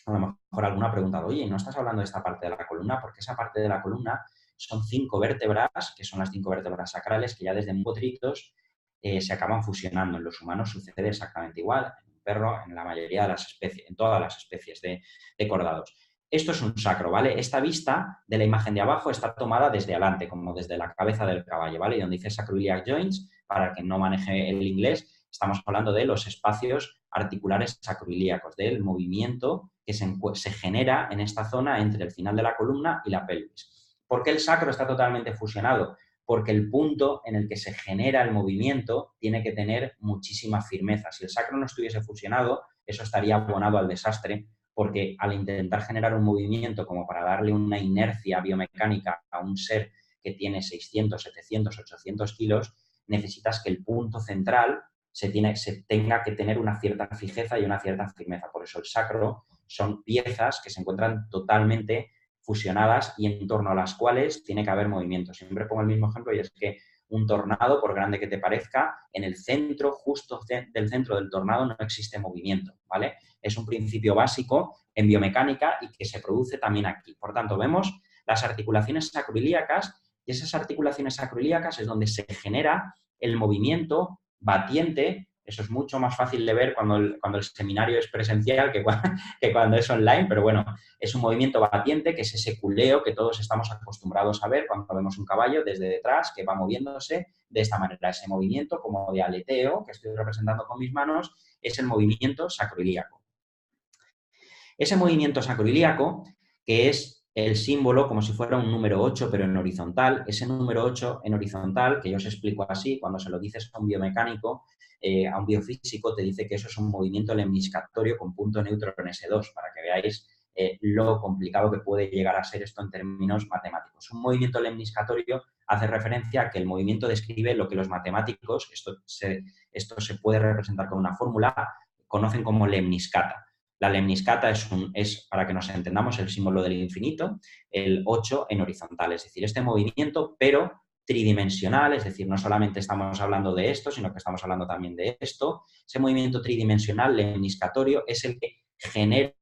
A lo mejor alguno ha preguntado, oye, ¿no estás hablando de esta parte de la columna? Porque esa parte de la columna son 5 vértebras, que son las 5 vértebras sacrales, que ya desde muy potritos se acaban fusionando. En los humanos sucede exactamente igual, en un perro, en la mayoría de las especies, en todas las especies de cordados. Esto es un sacro, ¿vale? Esta vista de la imagen de abajo está tomada desde adelante, como desde la cabeza del caballo, ¿vale? Y donde dice sacroiliac joints, para el que no maneje el inglés, estamos hablando de los espacios articulares sacroilíacos, del movimiento que se genera en esta zona entre el final de la columna y la pelvis. ¿Por qué el sacro está totalmente fusionado? Porque el punto en el que se genera el movimiento tiene que tener muchísima firmeza. Si el sacro no estuviese fusionado, eso estaría abonado al desastre, porque al intentar generar un movimiento como para darle una inercia biomecánica a un ser que tiene 600, 700, 800 kilos, necesitas que el punto central se tenga que tener una cierta fijeza y una cierta firmeza. Por eso el sacro son piezas que se encuentran totalmente fusionadas y en torno a las cuales tiene que haber movimiento. Siempre pongo el mismo ejemplo y es que un tornado, por grande que te parezca, en el centro, justo del centro del tornado, no existe movimiento, ¿vale? Es un principio básico en biomecánica y que se produce también aquí. Por tanto, vemos las articulaciones sacroilíacas y esas articulaciones sacroilíacas es donde se genera el movimiento batiente Eso es mucho más fácil de ver cuando el seminario es presencial que cuando es online, pero bueno, es un movimiento batiente, que es ese culeo que todos estamos acostumbrados a ver cuando vemos un caballo desde detrás que va moviéndose de esta manera. Ese movimiento como de aleteo que estoy representando con mis manos es el movimiento sacroiliaco. Ese movimiento sacroiliaco, que es el símbolo como si fuera un número 8, pero en horizontal, ese número 8 en horizontal, que yo os explico así, cuando se lo dices a un biomecánico, a un biofísico, te dice que eso es un movimiento lemniscatorio con punto neutro en S2, para que veáis lo complicado que puede llegar a ser esto en términos matemáticos. Un movimiento lemniscatorio hace referencia a que el movimiento describe lo que los matemáticos, esto se puede representar con una fórmula, conocen como lemniscata. La lemniscata es, para que nos entendamos, el símbolo del infinito, el 8 en horizontal, es decir, este movimiento, pero tridimensional, es decir, no solamente estamos hablando de esto, sino que estamos hablando también de esto. Ese movimiento tridimensional lemniscatorio es el que genera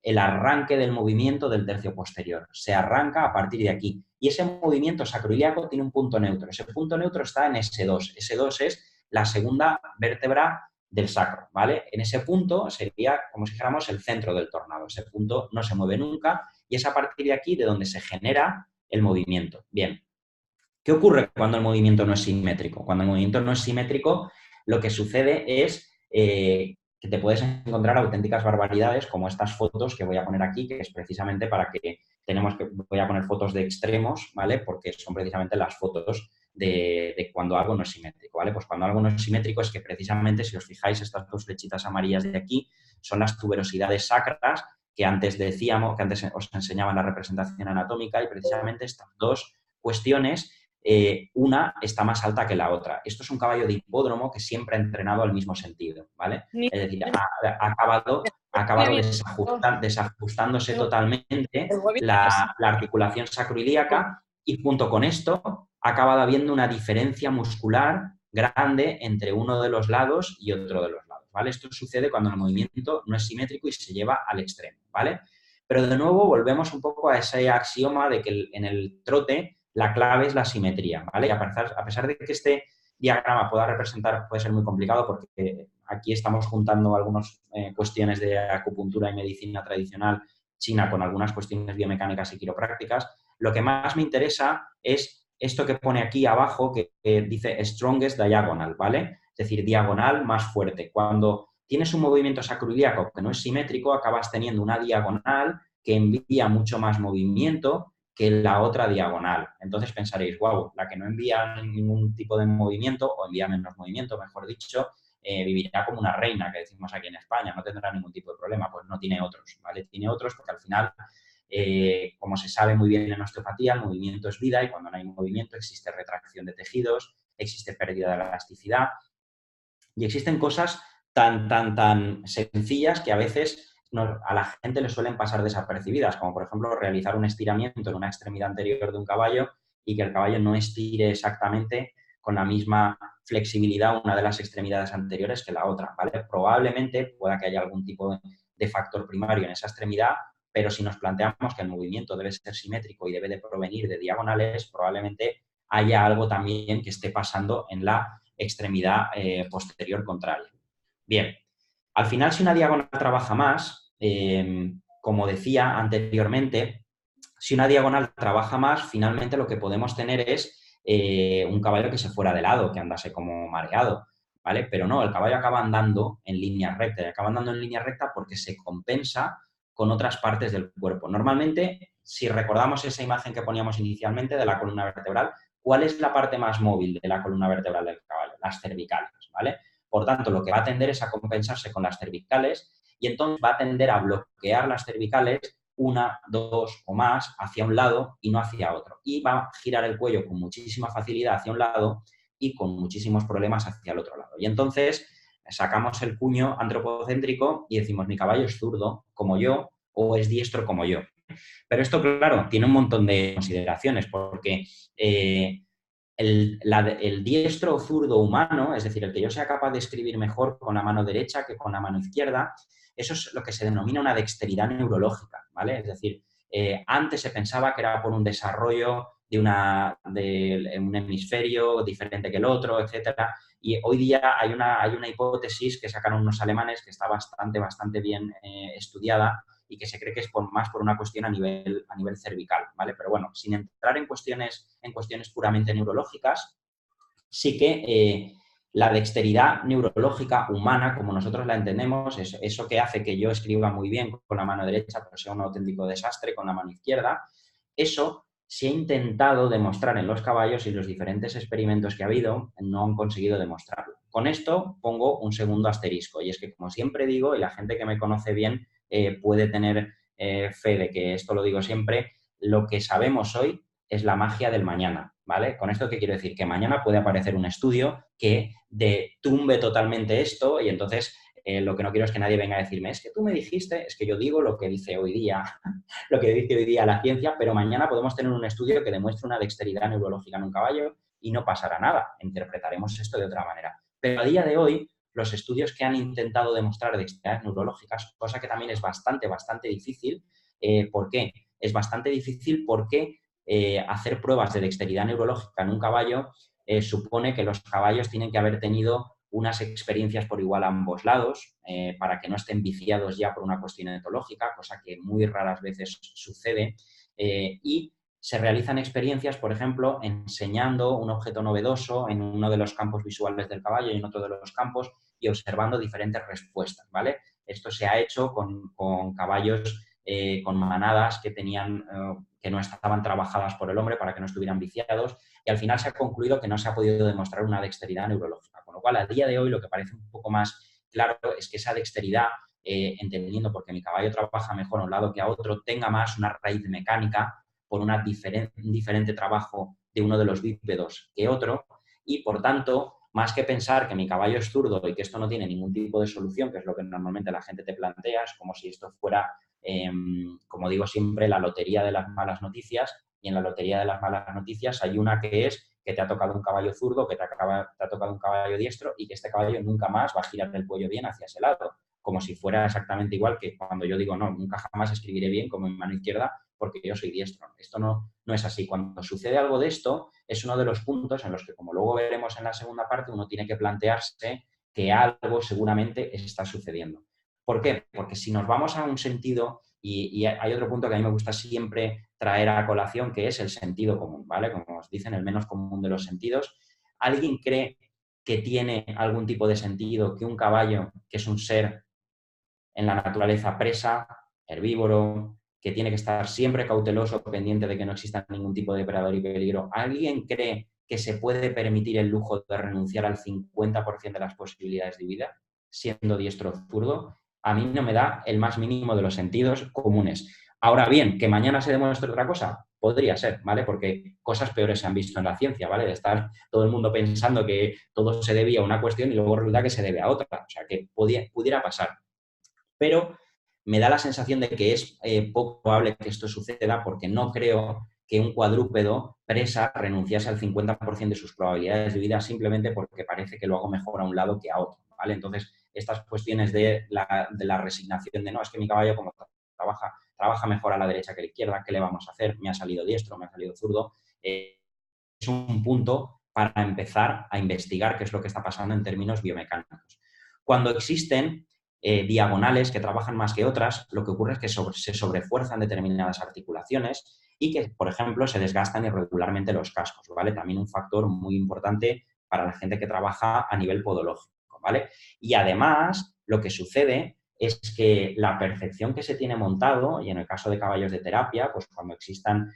el arranque del movimiento del tercio posterior. Se arranca a partir de aquí. Y ese movimiento sacroiliaco tiene un punto neutro. Ese punto neutro está en S2. S2 es la segunda vértebra del sacro, ¿vale? En ese punto sería, como si dijéramos, el centro del tornado. Ese punto no se mueve nunca y es a partir de aquí de donde se genera el movimiento. Bien, ¿qué ocurre cuando el movimiento no es simétrico? Cuando el movimiento no es simétrico, lo que sucede es que te puedes encontrar auténticas barbaridades como estas fotos que voy a poner aquí, que es precisamente para que voy a poner fotos de extremos, ¿vale? Porque son precisamente las fotos de cuando algo no es simétrico, ¿vale? Pues cuando algo no es simétrico es que precisamente, si os fijáis, estas dos flechitas amarillas de aquí son las tuberosidades sacras que antes decíamos, que antes os enseñaba en la representación anatómica, y precisamente estas dos cuestiones, una está más alta que la otra. Esto es un caballo de hipódromo que siempre ha entrenado al mismo sentido, ¿vale? Es decir, ha acabado desajustándose totalmente la articulación sacroiliaca y junto con esto ha acabado habiendo una diferencia muscular grande entre uno de los lados y otro de los lados, ¿vale? Esto sucede cuando el movimiento no es simétrico y se lleva al extremo, ¿vale? Pero de nuevo volvemos un poco a ese axioma de que en el trote la clave es la simetría, ¿vale? Y a pesar de que este diagrama puede ser muy complicado porque aquí estamos juntando algunas cuestiones de acupuntura y medicina tradicional china con algunas cuestiones biomecánicas y quiroprácticas, lo que más me interesa es esto que pone aquí abajo que dice strongest diagonal, ¿vale? Es decir, diagonal más fuerte. Cuando tienes un movimiento sacroiliaco que no es simétrico, acabas teniendo una diagonal que envía mucho más movimiento que la otra diagonal. Entonces pensaréis, wow, la que no envía ningún tipo de movimiento, o envía menos movimiento, mejor dicho, vivirá como una reina, que decimos aquí en España, no tendrá ningún tipo de problema. Pues no tiene otros, ¿vale? Tiene otros porque al final, como se sabe muy bien en osteopatía, el movimiento es vida y cuando no hay movimiento existe retracción de tejidos, existe pérdida de la elasticidad y existen cosas tan sencillas que a veces a la gente le suelen pasar desapercibidas, como por ejemplo realizar un estiramiento en una extremidad anterior de un caballo y que el caballo no estire exactamente con la misma flexibilidad una de las extremidades anteriores que la otra, ¿vale? Probablemente pueda que haya algún tipo de factor primario en esa extremidad, pero si nos planteamos que el movimiento debe ser simétrico y debe de provenir de diagonales, probablemente haya algo también que esté pasando en la extremidad posterior contraria. Bien, al final si una diagonal trabaja más, como decía anteriormente, si una diagonal trabaja más, finalmente lo que podemos tener es un caballo que se fuera de lado, que andase como mareado, ¿vale? Pero no, el caballo acaba andando en línea recta, y acaba andando en línea recta porque se compensa con otras partes del cuerpo. Normalmente, si recordamos esa imagen que poníamos inicialmente de la columna vertebral, ¿cuál es la parte más móvil de la columna vertebral del caballo? Las cervicales, ¿vale? Por tanto, lo que va a tender es a compensarse con las cervicales y entonces va a tender a bloquear las cervicales una, dos o más hacia un lado y no hacia otro. Y va a girar el cuello con muchísima facilidad hacia un lado y con muchísimos problemas hacia el otro lado. Y entonces sacamos el cuño antropocéntrico y decimos, mi caballo es zurdo como yo o es diestro como yo. Pero esto, claro, tiene un montón de consideraciones porque el diestro o zurdo humano, es decir, el que yo sea capaz de escribir mejor con la mano derecha que con la mano izquierda, eso es lo que se denomina una dexteridad neurológica, ¿vale? Es decir, antes se pensaba que era por un desarrollo de un hemisferio diferente que el otro, etcétera. Y hoy día hay una hipótesis que sacaron unos alemanes que está bastante bien estudiada y que se cree que es más por una cuestión a nivel cervical, ¿vale? Pero bueno, sin entrar en cuestiones puramente neurológicas, sí que la dexteridad neurológica humana, como nosotros la entendemos, es eso que hace que yo escriba muy bien con la mano derecha, pero sea un auténtico desastre con la mano izquierda, eso se ha intentado demostrar en los caballos y los diferentes experimentos que ha habido no han conseguido demostrarlo. Con esto pongo un segundo asterisco, y es que, como siempre digo, y la gente que me conoce bien puede tener fe de que esto lo digo siempre, lo que sabemos hoy es la magia del mañana, ¿vale? Con esto, ¿qué quiero decir? Que mañana puede aparecer un estudio que tumbe totalmente esto y entonces lo que no quiero es que nadie venga a decirme, es que tú me dijiste, es que yo digo lo que dice hoy día, lo que dice hoy día la ciencia, pero mañana podemos tener un estudio que demuestre una dexteridad neurológica en un caballo y no pasará nada, interpretaremos esto de otra manera. Pero a día de hoy, los estudios que han intentado demostrar dexteridades neurológicas, cosa que también es bastante difícil, ¿por qué? Es bastante difícil porque hacer pruebas de dexteridad neurológica en un caballo supone que los caballos tienen que haber tenido unas experiencias por igual a ambos lados para que no estén viciados ya por una cuestión etológica, cosa que muy raras veces sucede, y se realizan experiencias, por ejemplo, enseñando un objeto novedoso en uno de los campos visuales del caballo y en otro de los campos y observando diferentes respuestas, ¿vale? Esto se ha hecho con caballos con manadas que que no estaban trabajadas por el hombre para que no estuvieran viciados, y al final se ha concluido que no se ha podido demostrar una dexteridad neurológica. Con lo cual, a día de hoy, lo que parece un poco más claro es que esa dexteridad, entendiendo porque mi caballo trabaja mejor a un lado que a otro, tenga más una raíz mecánica por un diferente trabajo de uno de los bípedos que otro, y por tanto, más que pensar que mi caballo es zurdo y que esto no tiene ningún tipo de solución, que es lo que normalmente la gente te plantea, es como si esto fuera, como digo siempre, la lotería de las malas noticias, y en la lotería de las malas noticias hay una que es que te ha tocado un caballo zurdo, que te ha tocado un caballo diestro y que este caballo nunca más va a girar el cuello bien hacia ese lado, como si fuera exactamente igual que cuando yo digo, no, nunca jamás escribiré bien como mi mano izquierda porque yo soy diestro. Esto no es así. Cuando sucede algo de esto, es uno de los puntos en los que, como luego veremos en la segunda parte, uno tiene que plantearse que algo seguramente está sucediendo. ¿Por qué? Porque si nos vamos a un sentido, y hay otro punto que a mí me gusta siempre traer a colación, que es el sentido común, ¿vale? Como os dicen, el menos común de los sentidos. ¿Alguien cree que tiene algún tipo de sentido que un caballo, que es un ser en la naturaleza presa, herbívoro, que tiene que estar siempre cauteloso, pendiente de que no exista ningún tipo de depredador y peligro? ¿Alguien cree que se puede permitir el lujo de renunciar al 50% de las posibilidades de vida siendo diestro o zurdo? A mí no me da el más mínimo de los sentidos comunes. Ahora bien, que mañana se demuestre otra cosa, podría ser, ¿vale? Porque cosas peores se han visto en la ciencia, ¿vale? De estar todo el mundo pensando que todo se debía a una cuestión y luego resulta que se debe a otra. O sea, que pudiera pasar. Pero me da la sensación de que es poco probable que esto suceda, porque no creo que un cuadrúpedo presa renunciase al 50% de sus probabilidades de vida simplemente porque parece que lo hago mejor a un lado que a otro, ¿vale? Entonces, estas cuestiones de la resignación de no, es que mi caballo como trabaja mejor a la derecha que a la izquierda, ¿qué le vamos a hacer? Me ha salido diestro, me ha salido zurdo. Es un punto para empezar a investigar qué es lo que está pasando en términos biomecánicos. Cuando existen diagonales que trabajan más que otras, lo que ocurre es que se sobrefuerzan determinadas articulaciones y que, por ejemplo, se desgastan irregularmente los cascos, ¿vale? También un factor muy importante para la gente que trabaja a nivel podológico, ¿vale? Y además, lo que sucede es que la percepción que se tiene montado, y en el caso de caballos de terapia, pues cuando existan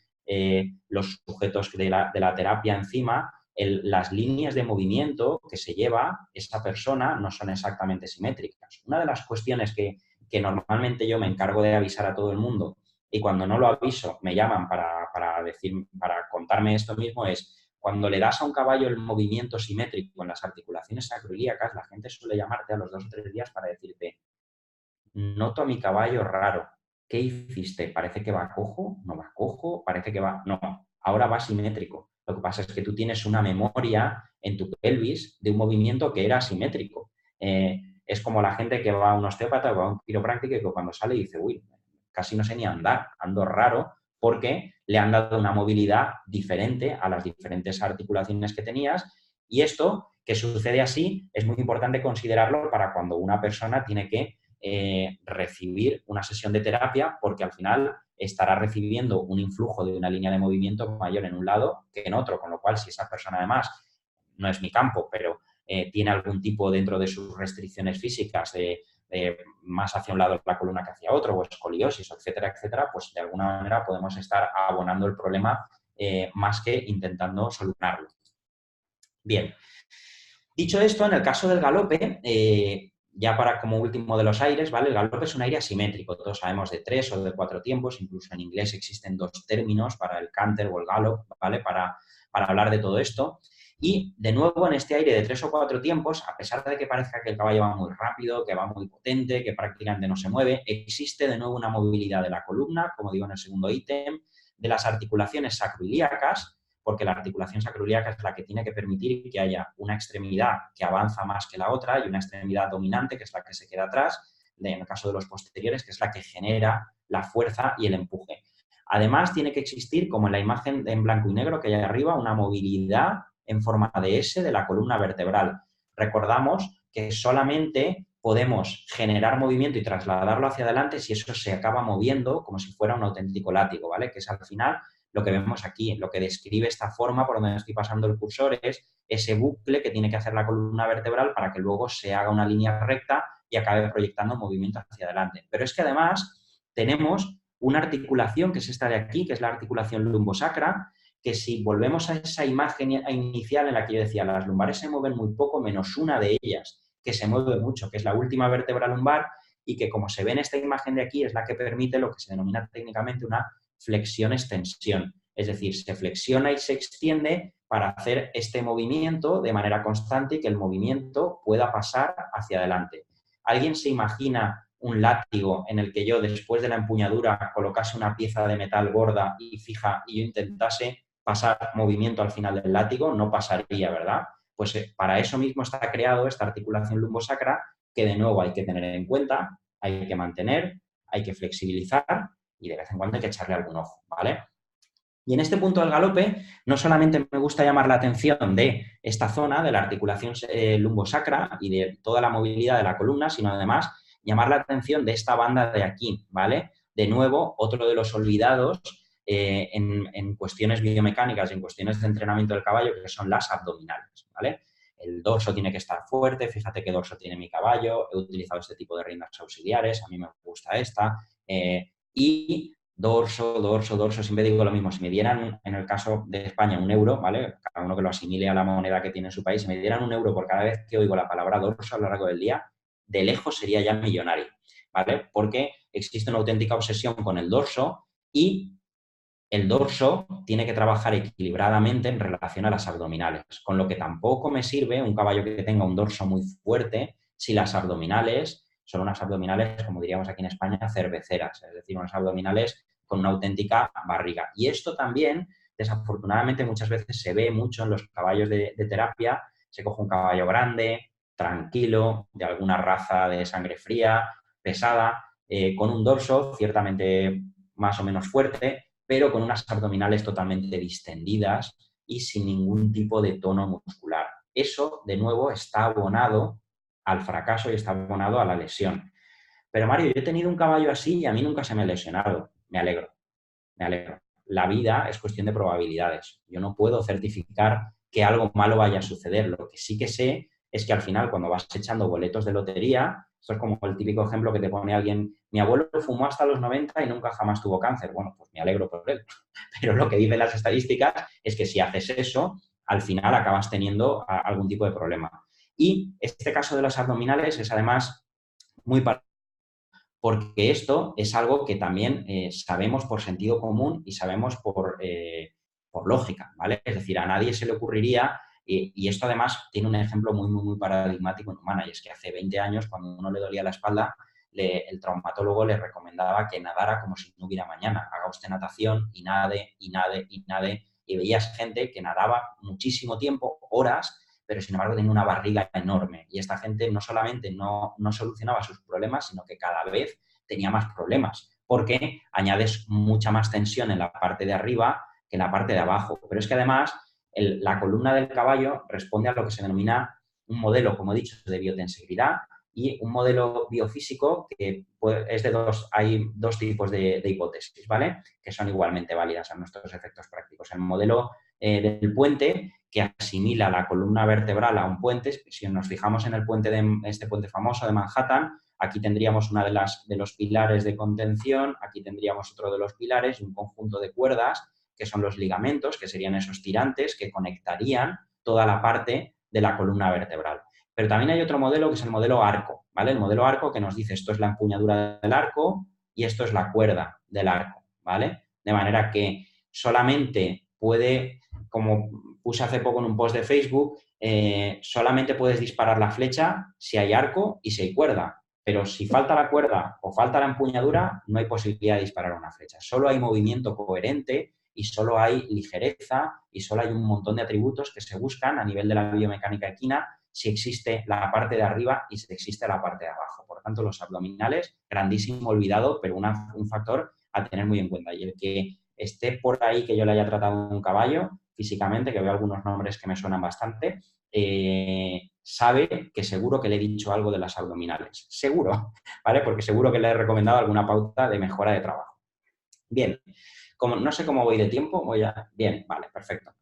los sujetos de la terapia encima, las líneas de movimiento que se lleva esa persona no son exactamente simétricas. Una de las cuestiones que normalmente yo me encargo de avisar a todo el mundo, y cuando no lo aviso me llaman para contarme esto mismo, es cuando le das a un caballo el movimiento simétrico en las articulaciones sacroiliacas, la gente suele llamarte a los 2 o 3 días para decirte: noto a mi caballo raro. ¿Qué hiciste? ¿Parece que va cojo? ¿No va cojo? ¿Parece que va...? No, ahora va simétrico. Lo que pasa es que tú tienes una memoria en tu pelvis de un movimiento que era asimétrico. Es como la gente que va a un osteópata o va a un quiropráctico y que cuando sale dice: uy, casi no sé ni andar, ando raro porque le han dado una movilidad diferente a las diferentes articulaciones que tenías. Y esto, que sucede así, es muy importante considerarlo para cuando una persona tiene que recibir una sesión de terapia, porque al final estará recibiendo un influjo de una línea de movimiento mayor en un lado que en otro, con lo cual si esa persona además, no es mi campo, pero tiene algún tipo dentro de sus restricciones físicas de más hacia un lado de la columna que hacia otro, o escoliosis, etcétera, etcétera, pues de alguna manera podemos estar abonando el problema más que intentando solucionarlo. Bien, dicho esto, en el caso del galope, ya para como último de los aires, ¿vale? El galope es un aire asimétrico, todos sabemos de 3 o de 4 tiempos, incluso en inglés existen 2 términos para el canter o el gallop, ¿vale? Para hablar de todo esto. Y, de nuevo, en este aire de 3 o 4 tiempos, a pesar de que parezca que el caballo va muy rápido, que va muy potente, que prácticamente no se mueve, existe de nuevo una movilidad de la columna, como digo en el segundo ítem, de las articulaciones sacroiliacas, porque la articulación sacroiliaca es la que tiene que permitir que haya una extremidad que avanza más que la otra y una extremidad dominante, que es la que se queda atrás, en el caso de los posteriores, que es la que genera la fuerza y el empuje. Además, tiene que existir, como en la imagen en blanco y negro que hay arriba, una movilidad en forma de S de la columna vertebral. Recordamos que solamente podemos generar movimiento y trasladarlo hacia adelante si eso se acaba moviendo como si fuera un auténtico látigo, ¿vale? Que es al final lo que vemos aquí, lo que describe esta forma por donde estoy pasando el cursor es ese bucle que tiene que hacer la columna vertebral para que luego se haga una línea recta y acabe proyectando movimiento hacia adelante. Pero es que además tenemos una articulación, que es esta de aquí, que es la articulación lumbosacra, que si volvemos a esa imagen inicial en la que yo decía, las lumbares se mueven muy poco, menos una de ellas, que se mueve mucho, que es la última vértebra lumbar, y que como se ve en esta imagen de aquí, es la que permite lo que se denomina técnicamente una flexión-extensión. Es decir, se flexiona y se extiende para hacer este movimiento de manera constante y que el movimiento pueda pasar hacia adelante. ¿Alguien se imagina un látigo en el que yo, después de la empuñadura, colocase una pieza de metal gorda y fija y yo intentase pasar movimiento al final del látigo? No pasaría, ¿verdad? Pues para eso mismo está creado esta articulación lumbosacra que de nuevo hay que tener en cuenta, hay que mantener, hay que flexibilizar y de vez en cuando hay que echarle algún ojo, ¿vale? Y en este punto del galope, no solamente me gusta llamar la atención de esta zona, de la articulación lumbosacra y de toda la movilidad de la columna, sino además llamar la atención de esta banda de aquí, ¿vale? De nuevo, otro de los olvidados en cuestiones biomecánicas y en cuestiones de entrenamiento del caballo, que son las abdominales, ¿vale? El dorso tiene que estar fuerte, fíjate qué dorso tiene mi caballo, he utilizado este tipo de riendas auxiliares, a mí me gusta esta, y dorso, dorso, dorso, siempre digo lo mismo, si me dieran, en el caso de España, 1 euro, ¿vale? Cada uno que lo asimile a la moneda que tiene en su país, si me dieran 1 euro por cada vez que oigo la palabra dorso a lo largo del día, de lejos sería ya millonario, ¿vale? Porque existe una auténtica obsesión con el dorso y el dorso tiene que trabajar equilibradamente en relación a las abdominales, con lo que tampoco me sirve un caballo que tenga un dorso muy fuerte si las abdominales son unas abdominales, como diríamos aquí en España, cerveceras, es decir, unas abdominales con una auténtica barriga. Y esto también, desafortunadamente, muchas veces se ve mucho en los caballos de terapia. Se coge un caballo grande, tranquilo, de alguna raza de sangre fría, pesada, con un dorso ciertamente más o menos fuerte, pero con unas abdominales totalmente distendidas y sin ningún tipo de tono muscular. Eso, de nuevo, está abonado al fracaso y está abonado a la lesión. Pero Mario, yo he tenido un caballo así y a mí nunca se me ha lesionado. Me alegro, me alegro. La vida es cuestión de probabilidades. Yo no puedo certificar que algo malo vaya a suceder. Lo que sí que sé es que al final, cuando vas echando boletos de lotería, esto es como el típico ejemplo que te pone alguien, mi abuelo fumó hasta los 90 y nunca jamás tuvo cáncer. Bueno, pues me alegro por él. Pero lo que dicen las estadísticas es que si haces eso, al final acabas teniendo algún tipo de problema. Y este caso de las abdominales es además muy porque esto es algo que también sabemos por sentido común y sabemos por lógica, ¿vale? Es decir, a nadie se le ocurriría, y esto además tiene un ejemplo muy, muy, muy paradigmático en humana, y es que hace 20 años, cuando uno le dolía la espalda, el traumatólogo le recomendaba que nadara como si no hubiera mañana. Haga usted natación y nade, y nade, y nade, y veías gente que nadaba muchísimo tiempo, horas, pero sin embargo tenía una barriga enorme. Y esta gente no solamente no solucionaba sus problemas, sino que cada vez tenía más problemas. porque añades mucha más tensión en la parte de arriba que en la parte de abajo. Pero es que además la columna del caballo responde a lo que se denomina un modelo, como he dicho, de biotensibilidad y un modelo biofísico que es de hay dos tipos de hipótesis, ¿vale? Que son igualmente válidas a nuestros efectos prácticos. El modelo del puente, que asimila la columna vertebral a un puente. Si nos fijamos en el puente este puente famoso de Manhattan, aquí tendríamos una de los pilares de contención, aquí tendríamos otro de los pilares y un conjunto de cuerdas, que son los ligamentos, que serían esos tirantes que conectarían toda la parte de la columna vertebral. Pero también hay otro modelo que es el modelo arco, ¿vale? El modelo arco que nos dice esto es la empuñadura del arco y esto es la cuerda del arco, ¿vale? De manera que solamente puede, como puse hace poco en un post de Facebook, solamente puedes disparar la flecha si hay arco y si hay cuerda. Pero si falta la cuerda o falta la empuñadura, no hay posibilidad de disparar una flecha. Solo hay movimiento coherente y solo hay ligereza y solo hay un montón de atributos que se buscan a nivel de la biomecánica equina si existe la parte de arriba y si existe la parte de abajo. Por tanto, los abdominales, grandísimo olvidado, pero un factor a tener muy en cuenta. Y el que esté por ahí que yo le haya tratado un caballo, físicamente, que veo algunos nombres que me suenan bastante, sabe que seguro que le he dicho algo de las abdominales. Seguro, ¿vale? Porque seguro que le he recomendado alguna pauta de mejora de trabajo. Bien, no sé cómo voy de tiempo, bien, vale, perfecto.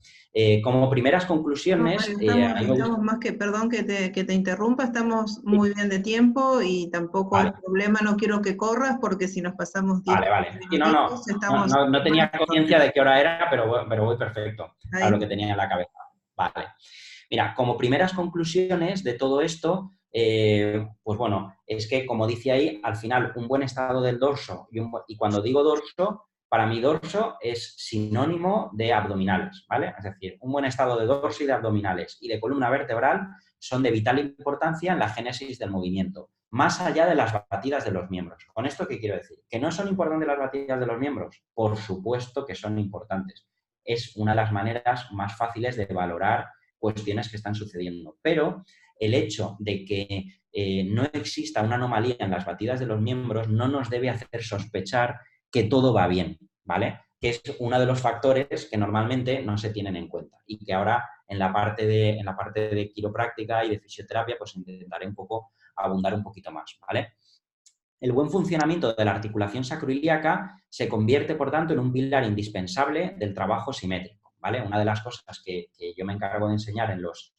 Como primeras No, conclusiones, Mario, a mí me estamos gusta... más que, perdón que te interrumpa, estamos muy bien de tiempo y tampoco hay Vale, problema, no quiero que corras porque si nos pasamos 10 vale. Sí, minutitos estamos... no tenía conciencia de qué hora era, pero voy perfecto a Ahí. lo que tenía en la cabeza. Vale. Mira, como primeras conclusiones de todo esto, pues bueno, es que, como dice ahí, al final un buen estado del dorso, y cuando digo dorso, para mí dorso es sinónimo de abdominales, ¿vale? Es decir, un buen estado de dorso y de abdominales y de columna vertebral son de vital importancia en la génesis del movimiento, más allá de las batidas de los miembros. ¿Con esto qué quiero decir? ¿Que no son importantes las batidas de los miembros? Por supuesto que son importantes. Es una de las maneras más fáciles de valorar cuestiones que están sucediendo. Pero el hecho de que no exista una anomalía en las batidas de los miembros no nos debe hacer sospechar que todo va bien, ¿vale? Que es uno de los factores que normalmente no se tienen en cuenta y que ahora en la parte de quiropráctica y de fisioterapia pues intentaré un poco abundar un poquito más, ¿vale? El buen funcionamiento de la articulación sacroiliaca se convierte, por tanto, en un pilar indispensable del trabajo simétrico, ¿vale? Una de las cosas que yo me encargo de enseñar en los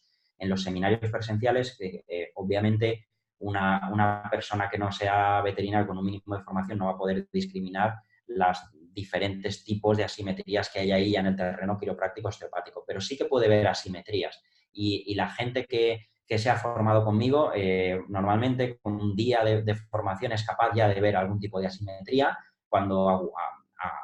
seminarios presenciales, que obviamente una persona que no sea veterinaria con un mínimo de formación no va a poder discriminar los diferentes tipos de asimetrías que hay ahí ya en el terreno quiropráctico osteopático, pero sí que puede ver asimetrías. Y la gente que se ha formado conmigo, normalmente con un día de formación es capaz ya de ver algún tipo de asimetría cuando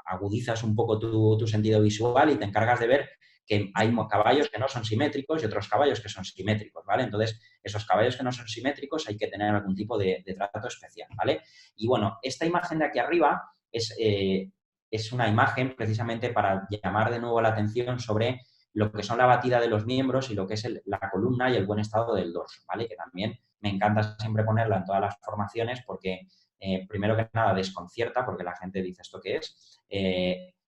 agudizas un poco tu sentido visual y te encargas de ver que hay caballos que no son simétricos y otros caballos que son simétricos, ¿vale? Entonces, esos caballos que no son simétricos hay que tener algún tipo de trato especial, ¿vale? Y bueno, esta imagen de aquí arriba es una imagen precisamente para llamar de nuevo la atención sobre lo que son la batida de los miembros y lo que es la columna y el buen estado del dorso, ¿vale? Que también me encanta siempre ponerla en todas las formaciones porque, primero que nada, desconcierta porque la gente dice, ¿esto qué es?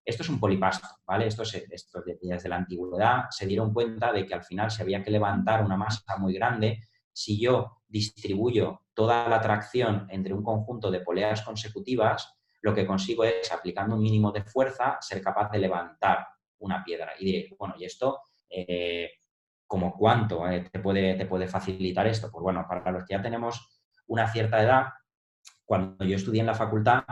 Esto es un polipasto, ¿vale? Esto desde la antigüedad se dieron cuenta de que al final se había que levantar una masa muy grande. Si yo distribuyo toda la tracción entre un conjunto de poleas consecutivas, lo que consigo es, aplicando un mínimo de fuerza, ser capaz de levantar una piedra. Y diréis, bueno, ¿y esto como cuánto te puede facilitar esto? Pues bueno, para los que ya tenemos una cierta edad, cuando yo estudié en la facultad,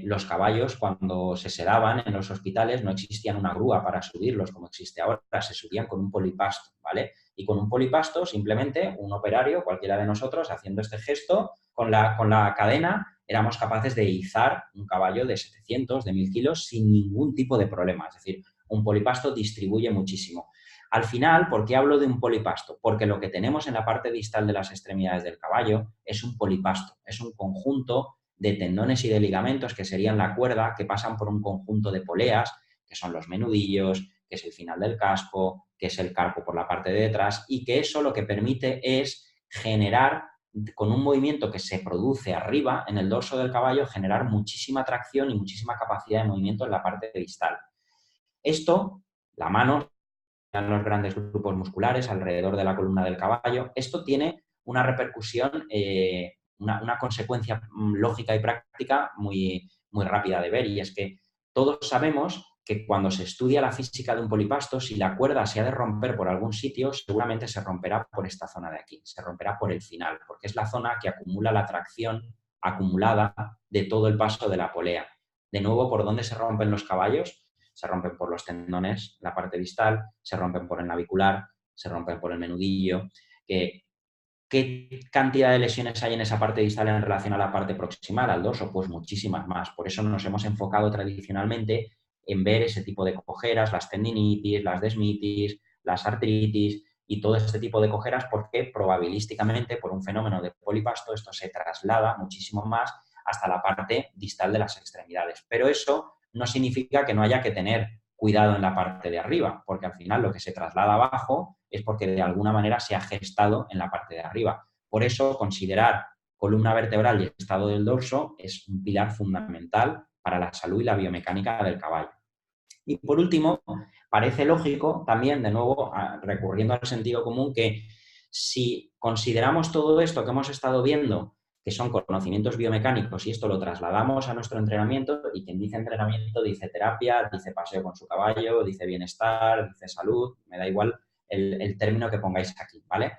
los caballos, cuando se sedaban en los hospitales, no existían una grúa para subirlos como existe ahora, se subían con un polipasto, ¿vale? Y con un polipasto, simplemente, un operario, cualquiera de nosotros, haciendo este gesto, con la cadena, éramos capaces de izar un caballo de 700, de 1000 kilos sin ningún tipo de problema. Es decir, un polipasto distribuye muchísimo. Al final, ¿por qué hablo de un polipasto? Porque lo que tenemos en la parte distal de las extremidades del caballo es un polipasto, es un conjunto de tendones y de ligamentos que serían la cuerda, que pasan por un conjunto de poleas, que son los menudillos, que es el final del casco, que es el carpo por la parte de detrás, y que eso lo que permite es generar con un movimiento que se produce arriba, en el dorso del caballo, generar muchísima tracción y muchísima capacidad de movimiento en la parte distal. Esto, la mano, los grandes grupos musculares alrededor de la columna del caballo, esto tiene una repercusión, una consecuencia lógica y práctica muy, muy rápida de ver, y es que todos sabemos que cuando se estudia la física de un polipasto, si la cuerda se ha de romper por algún sitio, seguramente se romperá por esta zona de aquí, se romperá por el final, porque es la zona que acumula la tracción acumulada de todo el paso de la polea. De nuevo, ¿por dónde se rompen los caballos? Se rompen por los tendones, la parte distal, se rompen por el navicular, se rompen por el menudillo. ¿Qué cantidad de lesiones hay en esa parte distal en relación a la parte proximal, al dorso? Pues muchísimas más. Por eso nos hemos enfocado tradicionalmente en ver ese tipo de cojeras, las tendinitis, las desmitis, las artritis y todo este tipo de cojeras, porque probabilísticamente, por un fenómeno de polipasto, esto se traslada muchísimo más hasta la parte distal de las extremidades. Pero eso no significa que no haya que tener cuidado en la parte de arriba, porque al final lo que se traslada abajo es porque de alguna manera se ha gestado en la parte de arriba. Por eso, considerar columna vertebral y estado del dorso es un pilar fundamental para la salud y la biomecánica del caballo. Y por último, parece lógico también, de nuevo, recurriendo al sentido común, que si consideramos todo esto que hemos estado viendo, que son conocimientos biomecánicos, y esto lo trasladamos a nuestro entrenamiento, y quien dice entrenamiento dice terapia, dice paseo con su caballo, dice bienestar, dice salud, me da igual el término que pongáis aquí, ¿vale?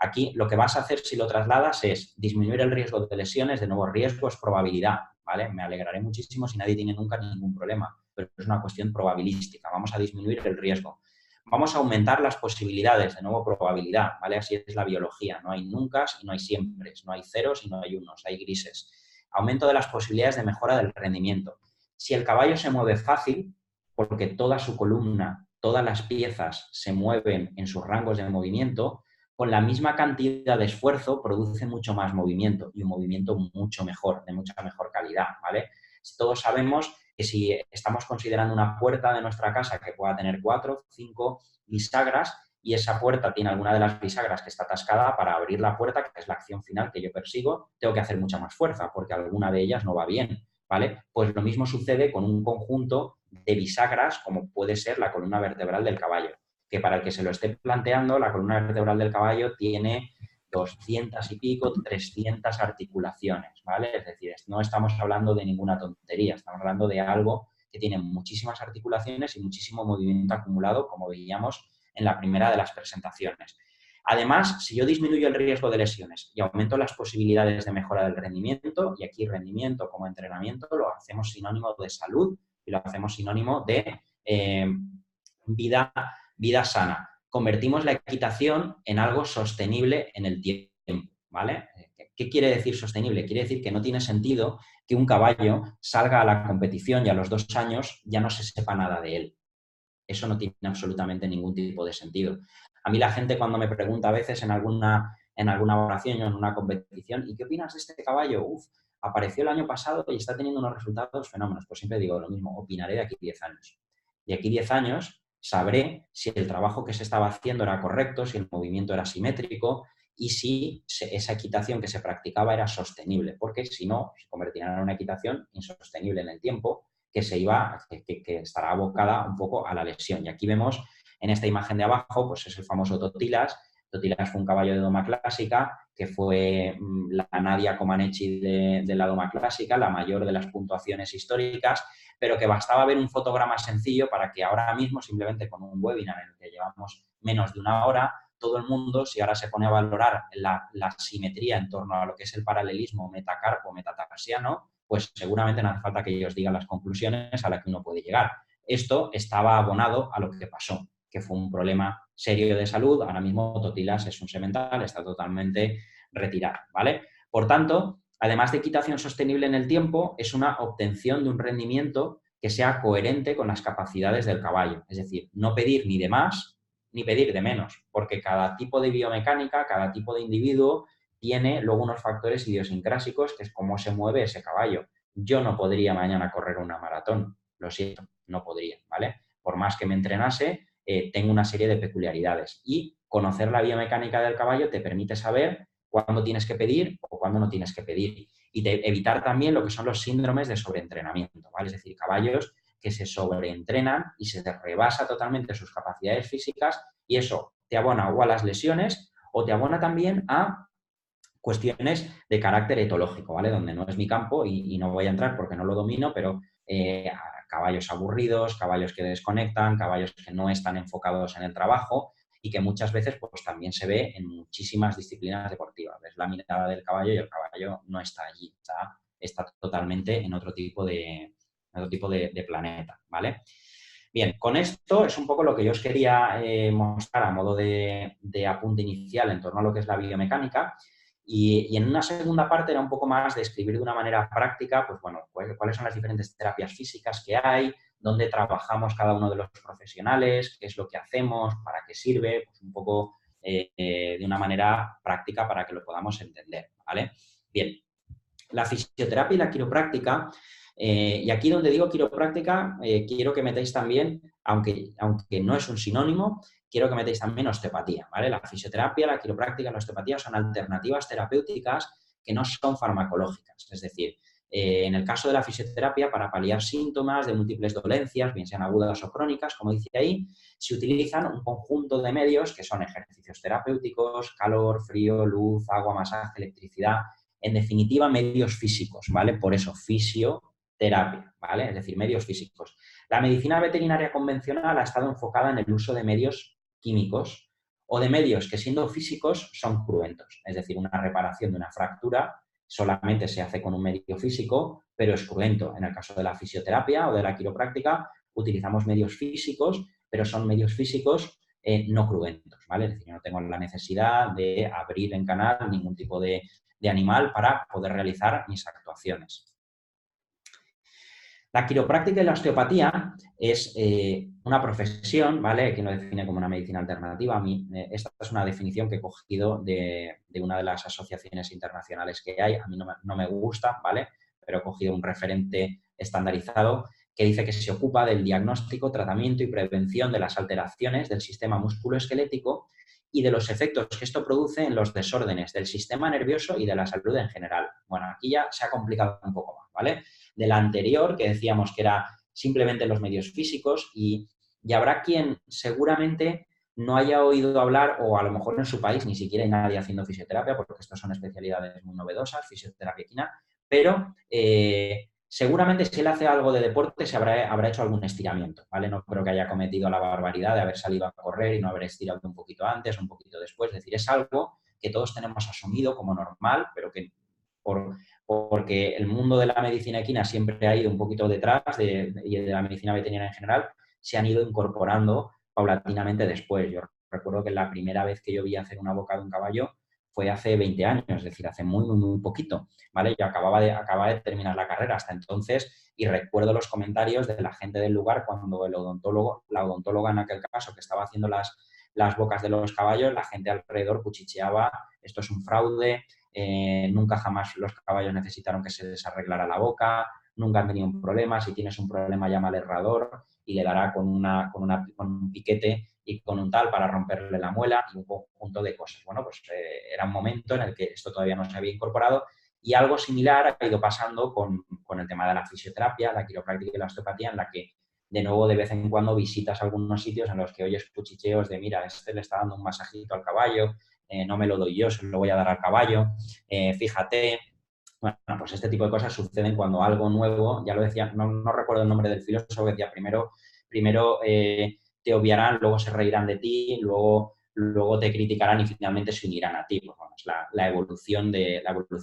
Aquí lo que vas a hacer si lo trasladas es disminuir el riesgo de lesiones, de nuevo riesgo es probabilidad, ¿vale? Me alegraré muchísimo si nadie tiene nunca ningún problema, pero es una cuestión probabilística, vamos a disminuir el riesgo. Vamos a aumentar las posibilidades, de nuevo probabilidad, ¿vale? Así es la biología, no hay nunca y no hay siempre, no hay ceros y no hay unos, hay grises. Aumento de las posibilidades de mejora del rendimiento. Si el caballo se mueve fácil, porque toda su columna, todas las piezas se mueven en sus rangos de movimiento, con la misma cantidad de esfuerzo produce mucho más movimiento y un movimiento mucho mejor, de mucha mejor calidad, ¿vale? Todos sabemos que si estamos considerando una puerta de nuestra casa que pueda tener 4 o 5 bisagras y esa puerta tiene alguna de las bisagras que está atascada, para abrir la puerta, que es la acción final que yo persigo, tengo que hacer mucha más fuerza porque alguna de ellas no va bien, ¿vale? Pues lo mismo sucede con un conjunto de bisagras como puede ser la columna vertebral del caballo, que para el que se lo esté planteando, la columna vertebral del caballo tiene 200 y pico, 300 articulaciones, ¿vale? Es decir, no estamos hablando de ninguna tontería, estamos hablando de algo que tiene muchísimas articulaciones y muchísimo movimiento acumulado, como veíamos en la primera de las presentaciones. Además, si yo disminuyo el riesgo de lesiones y aumento las posibilidades de mejora del rendimiento, y aquí rendimiento como entrenamiento lo hacemos sinónimo de salud y lo hacemos sinónimo de vida sana. Convertimos la equitación en algo sostenible en el tiempo, ¿vale? ¿Qué quiere decir sostenible? Quiere decir que no tiene sentido que un caballo salga a la competición y a los 2 años ya no se sepa nada de él. Eso no tiene absolutamente ningún tipo de sentido. A mí la gente cuando me pregunta a veces en alguna evaluación o en una competición, ¿y qué opinas de este caballo? Apareció el año pasado y está teniendo unos resultados fenómenos. Pues siempre digo lo mismo, opinaré de aquí 10 años. De aquí 10 años sabré si el trabajo que se estaba haciendo era correcto, si el movimiento era simétrico y si esa equitación que se practicaba era sostenible, porque si no, se convertirá en una equitación insostenible en el tiempo, que estará abocada un poco a la lesión. Y aquí vemos en esta imagen de abajo, pues es el famoso Totilas. Totilas fue un caballo de doma clásica, que fue la Nadia Comaneci de la doma clásica, la mayor de las puntuaciones históricas, pero que bastaba ver un fotograma sencillo para que ahora mismo, simplemente con un webinar en el que llevamos menos de una hora, todo el mundo, si ahora se pone a valorar la simetría en torno a lo que es el paralelismo metacarpo-metatarsiano, pues seguramente no hace falta que yo os diga las conclusiones a las que uno puede llegar. Esto estaba abonado a lo que pasó, que fue un problema serio de salud. Ahora mismo Totilas es un semental, está totalmente retirado, ¿vale? Por tanto, además de equitación sostenible en el tiempo, es una obtención de un rendimiento que sea coherente con las capacidades del caballo. Es decir, no pedir ni de más ni pedir de menos, porque cada tipo de biomecánica, cada tipo de individuo tiene luego unos factores idiosincrásicos, que es cómo se mueve ese caballo. Yo no podría mañana correr una maratón, lo siento, no podría, ¿vale? Por más que me entrenase, tengo una serie de peculiaridades. Y conocer la biomecánica del caballo te permite saber cuándo tienes que pedir o cuándo no tienes que pedir. Y evitar también lo que son los síndromes de sobreentrenamiento, ¿vale? Es decir, caballos que se sobreentrenan y se rebasa totalmente sus capacidades físicas y eso te abona o a las lesiones o te abona también a cuestiones de carácter etológico, ¿vale? Donde no es mi campo y no voy a entrar porque no lo domino, pero caballos aburridos, caballos que desconectan, caballos que no están enfocados en el trabajo y que muchas veces pues también se ve en muchísimas disciplinas deportivas. Ves la mirada del caballo y el caballo no está allí, está totalmente en otro tipo de planeta, ¿vale? Bien, con esto es un poco lo que yo os quería mostrar a modo de apunte inicial en torno a lo que es la biomecánica. Y en una segunda parte era un poco más de escribir de una manera práctica, pues bueno, cuáles son las diferentes terapias físicas que hay, dónde trabajamos cada uno de los profesionales, qué es lo que hacemos, para qué sirve, pues un poco de una manera práctica para que lo podamos entender, ¿vale? Bien, la fisioterapia y la quiropráctica, y aquí donde digo quiropráctica, quiero que metáis también, aunque no es un sinónimo, quiero que metáis también osteopatía, ¿vale? La fisioterapia, la quiropráctica y la osteopatía son alternativas terapéuticas que no son farmacológicas. Es decir, en el caso de la fisioterapia, para paliar síntomas de múltiples dolencias, bien sean agudas o crónicas, como dice ahí, se utilizan un conjunto de medios que son ejercicios terapéuticos, calor, frío, luz, agua, masaje, electricidad, en definitiva, medios físicos, ¿vale? Por eso, fisioterapia, ¿vale? Es decir, medios físicos. La medicina veterinaria convencional ha estado enfocada en el uso de medios químicos o de medios que, siendo físicos, son cruentos. Es decir, una reparación de una fractura solamente se hace con un medio físico, pero es cruento. En el caso de la fisioterapia o de la quiropráctica, utilizamos medios físicos, pero son medios físicos no cruentos, ¿vale? Es decir, yo no tengo la necesidad de abrir en canal ningún tipo de animal para poder realizar mis actuaciones. La quiropráctica y la osteopatía es una profesión, ¿vale? Que lo define como una medicina alternativa. A mí, esta es una definición que he cogido de una de las asociaciones internacionales que hay. A mí no me gusta, ¿vale? Pero he cogido un referente estandarizado que dice que se ocupa del diagnóstico, tratamiento y prevención de las alteraciones del sistema musculoesquelético y de los efectos que esto produce en los desórdenes del sistema nervioso y de la salud en general. Bueno, aquí ya se ha complicado un poco más, ¿vale? De la anterior, que decíamos que era simplemente los medios físicos, y habrá quien seguramente no haya oído hablar, o a lo mejor en su país ni siquiera hay nadie haciendo fisioterapia, porque estas son especialidades muy novedosas, fisioterapia equina, pero seguramente si él hace algo de deporte se habrá hecho algún estiramiento, ¿vale? No creo que haya cometido la barbaridad de haber salido a correr y no haber estirado un poquito antes o un poquito después. Es decir, es algo que todos tenemos asumido como normal, pero que porque el mundo de la medicina equina siempre ha ido un poquito detrás y de la medicina veterinaria en general, se han ido incorporando paulatinamente después. Yo recuerdo que la primera vez que yo vi hacer una boca de un caballo fue hace 20 años, es decir, hace muy, muy, muy poquito, ¿vale? Yo acababa de terminar la carrera hasta entonces y recuerdo los comentarios de la gente del lugar cuando la odontóloga en aquel caso que estaba haciendo las bocas de los caballos, la gente alrededor cuchicheaba, esto es un fraude, nunca jamás los caballos necesitaron que se les arreglara la boca, nunca han tenido un problema, si tienes un problema llama al herrador y le dará con un piquete y con un tal para romperle la muela y un conjunto de cosas. Bueno, pues era un momento en el que esto todavía no se había incorporado y algo similar ha ido pasando con el tema de la fisioterapia, la quiropráctica y la osteopatía, en la que de nuevo de vez en cuando visitas algunos sitios en los que oyes cuchicheos de mira, este le está dando un masajito al caballo, no me lo doy yo, se lo voy a dar al caballo, fíjate. Bueno, pues este tipo de cosas suceden cuando algo nuevo, ya lo decía, no recuerdo el nombre del filósofo, que decía primero te obviarán, luego se reirán de ti, luego te criticarán y finalmente se unirán a ti. Pues bueno, es la evolución de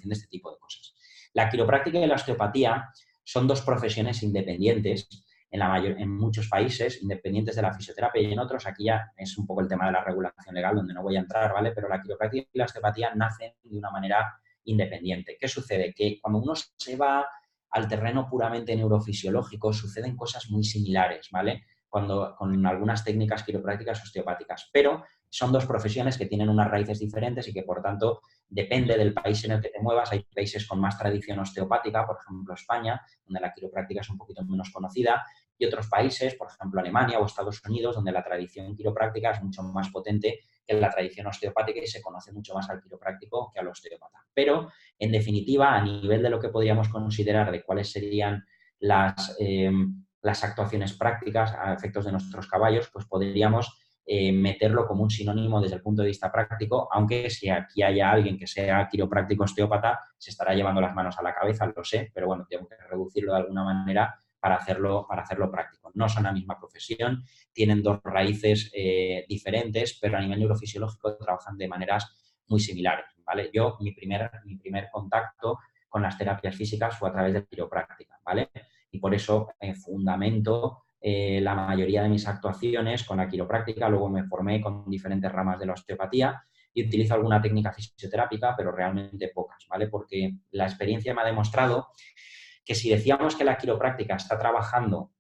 este tipo de cosas. La quiropráctica y la osteopatía son dos profesiones independientes en muchos países, independientes de la fisioterapia, y en otros, aquí ya es un poco el tema de la regulación legal, donde no voy a entrar, ¿vale? Pero la quiropráctica y la osteopatía nacen de una manera independiente. ¿Qué sucede? Que cuando uno se va al terreno puramente neurofisiológico, suceden cosas muy similares, ¿vale? con algunas técnicas quiroprácticas osteopáticas, pero son dos profesiones que tienen unas raíces diferentes y que, por tanto, depende del país en el que te muevas. Hay países con más tradición osteopática, por ejemplo, España, donde la quiropráctica es un poquito menos conocida, y otros países, por ejemplo, Alemania o Estados Unidos, donde la tradición quiropráctica es mucho más potente que la tradición osteopática y se conoce mucho más al quiropráctico que al osteópata. Pero, en definitiva, a nivel de lo que podríamos considerar de cuáles serían las actuaciones prácticas a efectos de nuestros caballos, pues podríamos meterlo como un sinónimo desde el punto de vista práctico, aunque si aquí haya alguien que sea quiropráctico osteópata, se estará llevando las manos a la cabeza, lo sé, pero bueno, tengo que reducirlo de alguna manera para hacerlo práctico. No son la misma profesión, tienen dos raíces diferentes, pero a nivel neurofisiológico trabajan de maneras muy similares, ¿vale? Yo, mi primer contacto con las terapias físicas fue a través de quiropráctica, ¿vale? Y por eso fundamento la mayoría de mis actuaciones con la quiropráctica. Luego me formé con diferentes ramas de la osteopatía y utilizo alguna técnica fisioterápica, pero realmente pocas, ¿vale? Porque la experiencia me ha demostrado que si decíamos que la quiropráctica está trabajando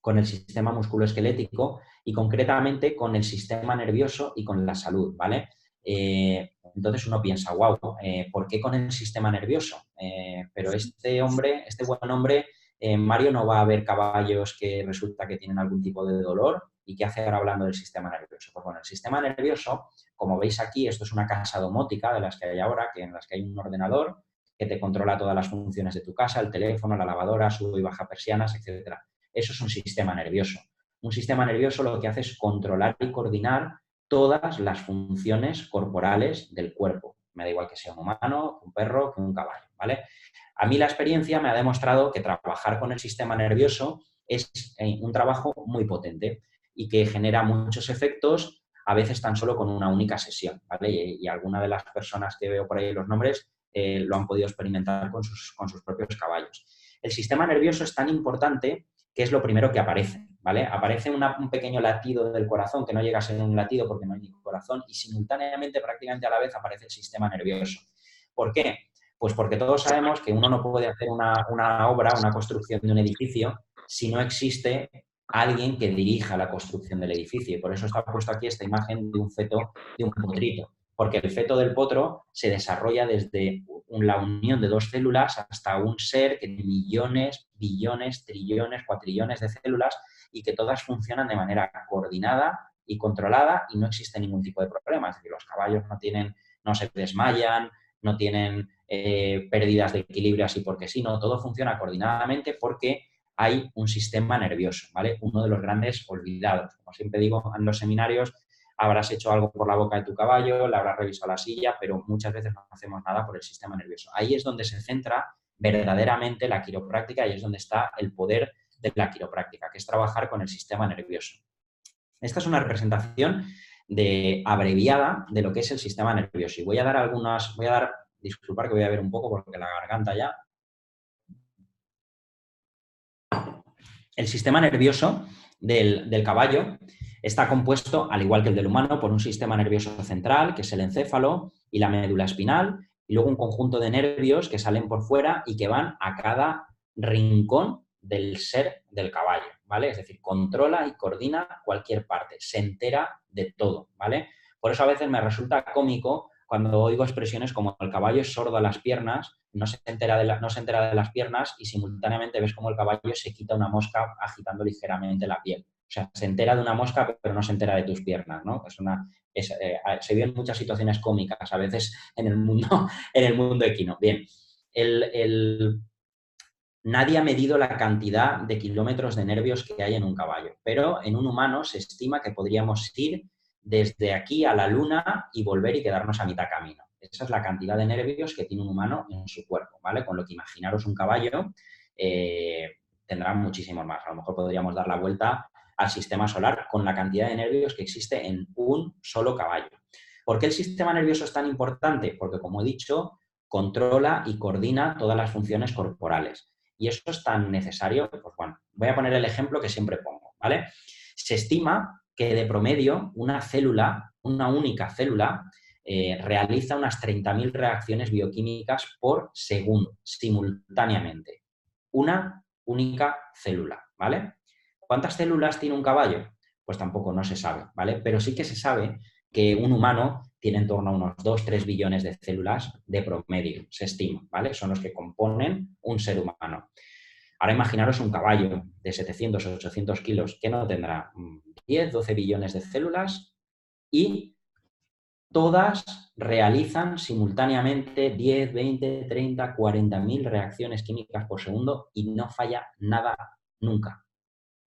con el sistema musculoesquelético y concretamente con el sistema nervioso y con la salud, ¿vale? Entonces uno piensa, wow, ¿por qué con el sistema nervioso? Pero este buen hombre, Mario, no va a ver caballos que resulta que tienen algún tipo de dolor. ¿Y qué hace ahora hablando del sistema nervioso? Pues bueno, el sistema nervioso, como veis aquí, esto es una casa domótica de las que hay ahora, en las que hay un ordenador que te controla todas las funciones de tu casa, el teléfono, la lavadora, sube y baja persianas, etcétera. Eso es un sistema nervioso. Un sistema nervioso lo que hace es controlar y coordinar todas las funciones corporales del cuerpo. Me da igual que sea un humano, que un perro, que un caballo, ¿vale? A mí la experiencia me ha demostrado que trabajar con el sistema nervioso es un trabajo muy potente y que genera muchos efectos, a veces tan solo con una única sesión, ¿vale? Y alguna de las personas que veo por ahí los nombres lo han podido experimentar con sus propios caballos. El sistema nervioso es tan importante que es lo primero que aparece, ¿vale? Aparece un pequeño latido del corazón, que no llega a ser un latido porque no hay ni corazón, y simultáneamente, prácticamente a la vez, aparece el sistema nervioso. ¿Por qué? Pues porque todos sabemos que uno no puede hacer una obra, una construcción de un edificio, si no existe alguien que dirija la construcción del edificio. Y por eso está puesto aquí esta imagen de un feto, de un potrito. Porque el feto del potro se desarrolla desde la unión de dos células hasta un ser que tiene millones, billones, trillones, cuatrillones de células y que todas funcionan de manera coordinada y controlada y no existe ningún tipo de problema. Es decir, los caballos no se desmayan, no tienen pérdidas de equilibrio así porque sí, no, todo funciona coordinadamente porque hay un sistema nervioso, ¿vale? Uno de los grandes olvidados. Como siempre digo en los seminarios, habrás hecho algo por la boca de tu caballo, le habrás revisado la silla, pero muchas veces no hacemos nada por el sistema nervioso. Ahí es donde se centra verdaderamente la quiropráctica y es donde está el poder de la quiropráctica, que es trabajar con el sistema nervioso. Esta es una representación abreviada de lo que es el sistema nervioso. Y disculpar que voy a ver un poco porque la garganta ya. El sistema nervioso del caballo está compuesto, al igual que el del humano, por un sistema nervioso central, que es el encéfalo, y la médula espinal, y luego un conjunto de nervios que salen por fuera y que van a cada rincón del ser del caballo, ¿vale? Es decir, controla y coordina cualquier parte, se entera de todo, ¿vale? Por eso a veces me resulta cómico cuando oigo expresiones como el caballo es sordo a las piernas, no se entera de las piernas y simultáneamente ves como el caballo se quita una mosca agitando ligeramente la piel. O sea, se entera de una mosca, pero no se entera de tus piernas, ¿no? Se vio en muchas situaciones cómicas a veces en el mundo equino. Bien, nadie ha medido la cantidad de kilómetros de nervios que hay en un caballo, pero en un humano se estima que podríamos ir desde aquí a la luna y volver y quedarnos a mitad camino. Esa es la cantidad de nervios que tiene un humano en su cuerpo, ¿vale? Con lo que imaginaros un caballo tendrá muchísimos más. A lo mejor podríamos dar la vuelta al sistema solar con la cantidad de nervios que existe en un solo caballo. ¿Por qué el sistema nervioso es tan importante? Porque, como he dicho, controla y coordina todas las funciones corporales. Y eso es tan necesario, pues bueno, voy a poner el ejemplo que siempre pongo, ¿vale? Se estima que de promedio una única célula, realiza unas 30.000 reacciones bioquímicas por segundo, simultáneamente. Una única célula, ¿vale? ¿Cuántas células tiene un caballo? Pues tampoco no se sabe, ¿vale? Pero sí que se sabe que un humano tiene en torno a unos 2-3 billones de células de promedio, se estima, ¿vale? Son los que componen un ser humano. Ahora imaginaros un caballo de 700 o 800 kilos que no tendrá 10-12 billones de células y todas realizan simultáneamente 10, 20, 30, 40.000 reacciones químicas por segundo y no falla nada nunca,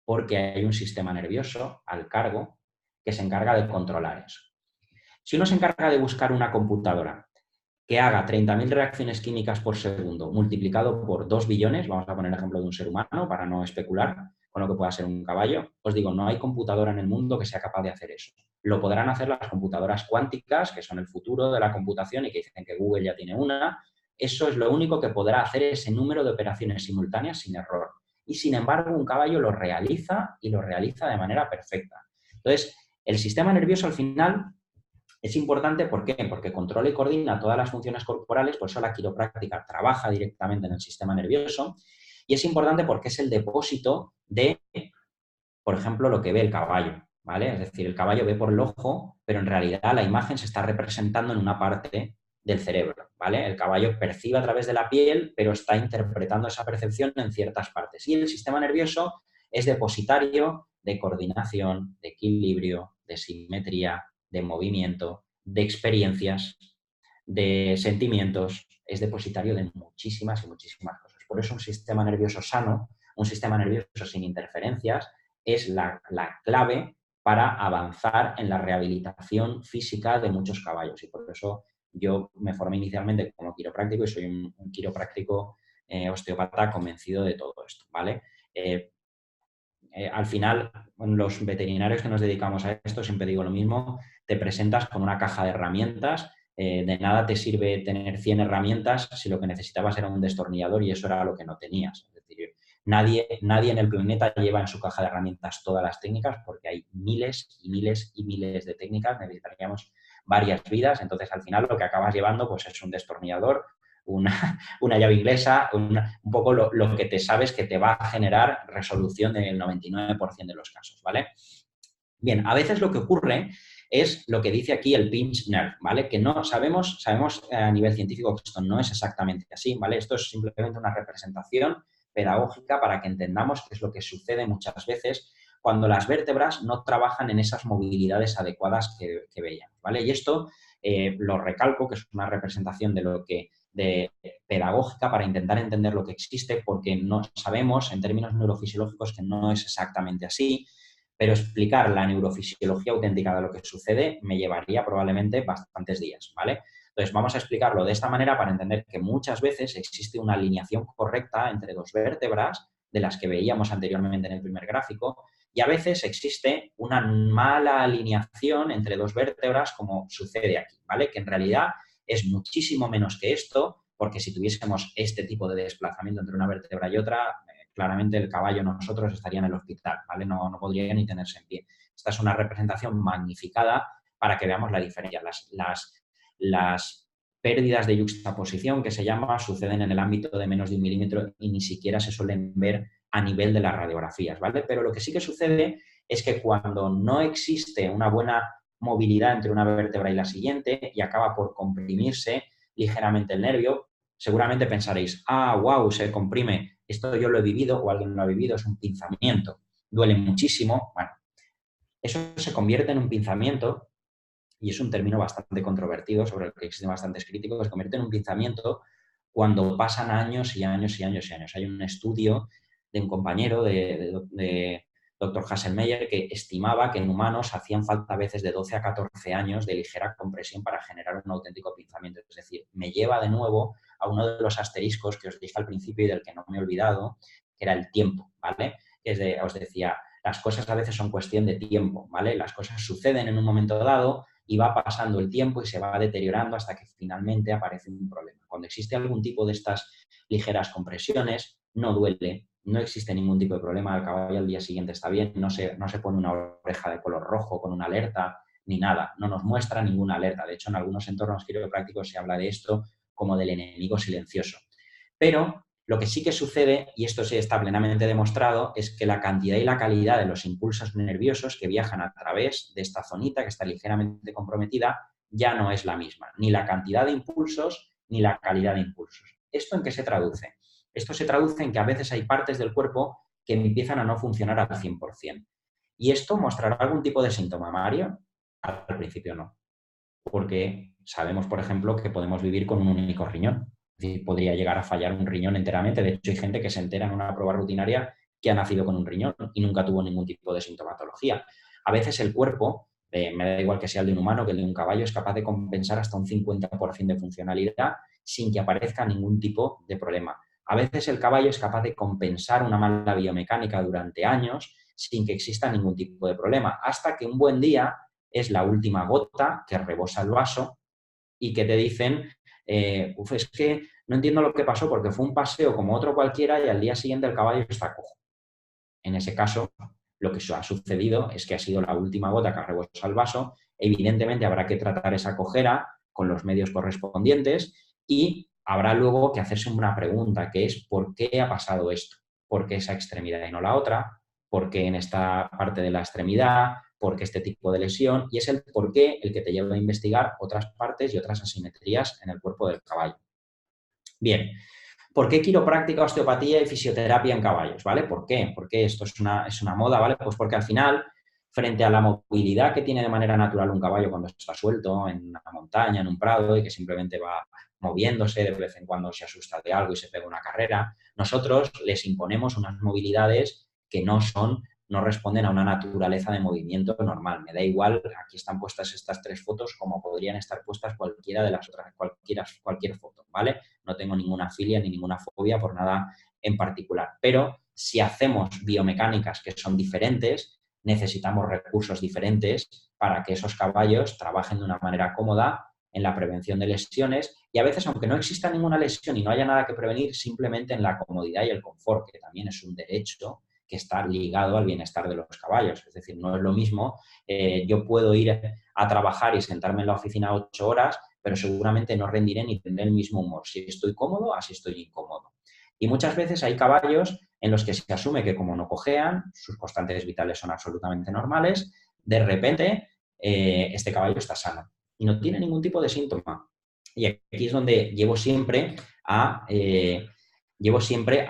porque hay un sistema nervioso al cargo que se encarga de controlar eso. Si uno se encarga de buscar una computadora que haga 30.000 reacciones químicas por segundo multiplicado por 2 billones, vamos a poner el ejemplo de un ser humano para no especular con lo que pueda ser un caballo, os digo, no hay computadora en el mundo que sea capaz de hacer eso. Lo podrán hacer las computadoras cuánticas, que son el futuro de la computación y que dicen que Google ya tiene una. Eso es lo único que podrá hacer ese número de operaciones simultáneas sin error. Y sin embargo, un caballo lo realiza y lo realiza de manera perfecta. Entonces, el sistema nervioso al final es importante, ¿por qué? Porque controla y coordina todas las funciones corporales, por eso la quiropráctica trabaja directamente en el sistema nervioso, y es importante porque es el depósito de, por ejemplo, lo que ve el caballo, ¿vale? Es decir, el caballo ve por el ojo, pero en realidad la imagen se está representando en una parte del cerebro, ¿vale? El caballo percibe a través de la piel, pero está interpretando esa percepción en ciertas partes. Y el sistema nervioso es depositario de coordinación, de equilibrio, de simetría, de movimiento, de experiencias, de sentimientos, es depositario de muchísimas y muchísimas cosas. Por eso un sistema nervioso sano, un sistema nervioso sin interferencias, es la clave para avanzar en la rehabilitación física de muchos caballos. Y por eso yo me formé inicialmente como quiropráctico y soy un quiropráctico osteópata convencido de todo esto, ¿vale? Al final, los veterinarios que nos dedicamos a esto, siempre digo lo mismo, te presentas con una caja de herramientas, de nada te sirve tener 100 herramientas si lo que necesitabas era un destornillador y eso era lo que no tenías. Es decir, nadie en el planeta lleva en su caja de herramientas todas las técnicas porque hay miles y miles y miles de técnicas, necesitaríamos varias vidas, entonces al final lo que acabas llevando pues es un destornillador, una llave inglesa, un poco lo que te sabes que te va a generar resolución del 99% de los casos, ¿vale? Bien, a veces lo que ocurre es lo que dice aquí el pinch nerve, ¿vale? Que no sabemos a nivel científico que esto no es exactamente así, ¿vale? Esto es simplemente una representación pedagógica para que entendamos qué es lo que sucede muchas veces cuando las vértebras no trabajan en esas movilidades adecuadas que veíamos, ¿vale? Y esto lo recalco, que es una representación de pedagógica para intentar entender lo que existe, porque no sabemos en términos neurofisiológicos que no es exactamente así, pero explicar la neurofisiología auténtica de lo que sucede me llevaría probablemente bastantes días, ¿vale? Entonces, vamos a explicarlo de esta manera para entender que muchas veces existe una alineación correcta entre dos vértebras, de las que veíamos anteriormente en el primer gráfico, y a veces existe una mala alineación entre dos vértebras, como sucede aquí, ¿vale? Que en realidad es muchísimo menos que esto, porque si tuviésemos este tipo de desplazamiento entre una vértebra y otra, claramente el caballo nosotros estaría en el hospital, ¿vale? No podría ni tenerse en pie. Esta es una representación magnificada para que veamos la diferencia. Las pérdidas de yuxtaposición, que se llama, suceden en el ámbito de menos de 1 milímetro y ni siquiera se suelen ver a nivel de las radiografías, ¿vale? Pero lo que sí que sucede es que cuando no existe una buena movilidad entre una vértebra y la siguiente y acaba por comprimirse ligeramente el nervio, seguramente pensaréis, wow, se comprime, esto yo lo he vivido o alguien lo ha vivido, es un pinzamiento, duele muchísimo. Bueno, eso se convierte en un pinzamiento y es un término bastante controvertido sobre el que existen bastantes críticos, se convierte en un pinzamiento cuando pasan años y años y años y años. Hay un estudio de un compañero de Dr. Hasselmeyer que estimaba que en humanos hacían falta a veces de 12 a 14 años de ligera compresión para generar un auténtico pinzamiento. Es decir, me lleva de nuevo a uno de los asteriscos que os dije al principio y del que no me he olvidado, que era el tiempo, ¿vale? Os decía, las cosas a veces son cuestión de tiempo, ¿vale? Las cosas suceden en un momento dado y va pasando el tiempo y se va deteriorando hasta que finalmente aparece un problema. Cuando existe algún tipo de estas ligeras compresiones, no duele, no existe ningún tipo de problema, el caballo al día siguiente está bien, no se pone una oreja de color rojo con una alerta ni nada, no nos muestra ninguna alerta. De hecho, en algunos entornos quiroprácticos se habla de esto como del enemigo silencioso. Pero Lo que sí que sucede, y esto sí está plenamente demostrado, es que la cantidad y la calidad de los impulsos nerviosos que viajan a través de esta zonita, que está ligeramente comprometida, ya no es la misma. Ni la cantidad de impulsos, ni la calidad de impulsos. ¿Esto en qué se traduce? Esto se traduce en que a veces hay partes del cuerpo que empiezan a no funcionar al 100%. ¿Y esto mostrará algún tipo de síntoma, Mario? Al principio no. Porque sabemos, por ejemplo, que podemos vivir con un único riñón. Es decir, podría llegar a fallar un riñón enteramente. De hecho, hay gente que se entera en una prueba rutinaria que ha nacido con un riñón y nunca tuvo ningún tipo de sintomatología. A veces el cuerpo, me da igual que sea el de un humano que el de un caballo, es capaz de compensar hasta un 50% de funcionalidad sin que aparezca ningún tipo de problema. A veces el caballo es capaz de compensar una mala biomecánica durante años sin que exista ningún tipo de problema, hasta que un buen día es la última gota que rebosa el vaso y que te dicen, es que no entiendo lo que pasó porque fue un paseo como otro cualquiera y al día siguiente el caballo está cojo. En ese caso, lo que ha sucedido es que ha sido la última gota que ha rebosado el vaso. Evidentemente habrá que tratar esa cojera con los medios correspondientes y habrá luego que hacerse una pregunta, que es ¿por qué ha pasado esto? ¿Por qué esa extremidad y no la otra? ¿Por qué en esta parte de la extremidad? ¿Por qué este tipo de lesión? Y es el por qué el que te lleva a investigar otras partes y otras asimetrías en el cuerpo del caballo. Bien, ¿por qué quiropráctica, osteopatía y fisioterapia en caballos? ¿Vale? ¿Por qué? Porque esto es una moda, ¿vale? Pues porque al final, frente a la movilidad que tiene de manera natural un caballo cuando está suelto en una montaña, en un prado y que simplemente va moviéndose, de vez en cuando se asusta de algo y se pega una carrera, nosotros les imponemos unas movilidades que no responden a una naturaleza de movimiento normal. Me da igual, aquí están puestas estas 3 fotos como podrían estar puestas cualquiera de las otras, cualquier foto, ¿vale? No tengo ninguna filia ni ninguna fobia por nada en particular. Pero si hacemos biomecánicas que son diferentes, necesitamos recursos diferentes para que esos caballos trabajen de una manera cómoda en la prevención de lesiones y a veces, aunque no exista ninguna lesión y no haya nada que prevenir, simplemente en la comodidad y el confort, que también es un derecho que está ligado al bienestar de los caballos. Es decir, no es lo mismo, yo puedo ir a trabajar y sentarme en la oficina 8 horas, pero seguramente no rendiré ni tendré el mismo humor. Si estoy cómodo, así estoy incómodo. Y muchas veces hay caballos en los que se asume que como no cojean, sus constantes vitales son absolutamente normales, de repente este caballo está sano y no tiene ningún tipo de síntoma. Y aquí es donde llevo siempre a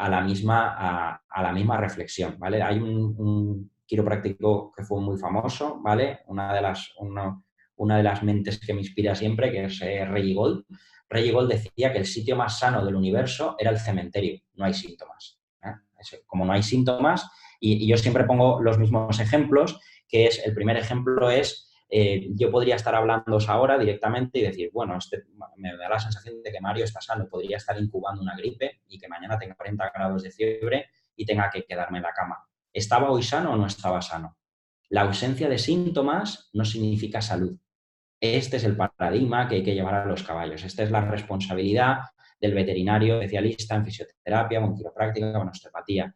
la misma reflexión, ¿vale? Hay un quiropráctico que fue muy famoso, ¿vale? Una de las mentes que me inspira siempre, que es Reggie Gold. Reggie Gold decía que el sitio más sano del universo era el cementerio, no hay síntomas. Como no hay síntomas, y yo siempre pongo los mismos ejemplos, que es, el primer ejemplo es, yo podría estar hablándoos ahora directamente y decir, bueno, me da la sensación de que Mario está sano, podría estar incubando una gripe y que mañana tenga 40 grados de fiebre y tenga que quedarme en la cama. ¿Estaba hoy sano o no estaba sano? La ausencia de síntomas no significa salud. Este es el paradigma que hay que llevar a los caballos. Esta es la responsabilidad del veterinario especialista en fisioterapia, en quiropráctica, en osteopatía.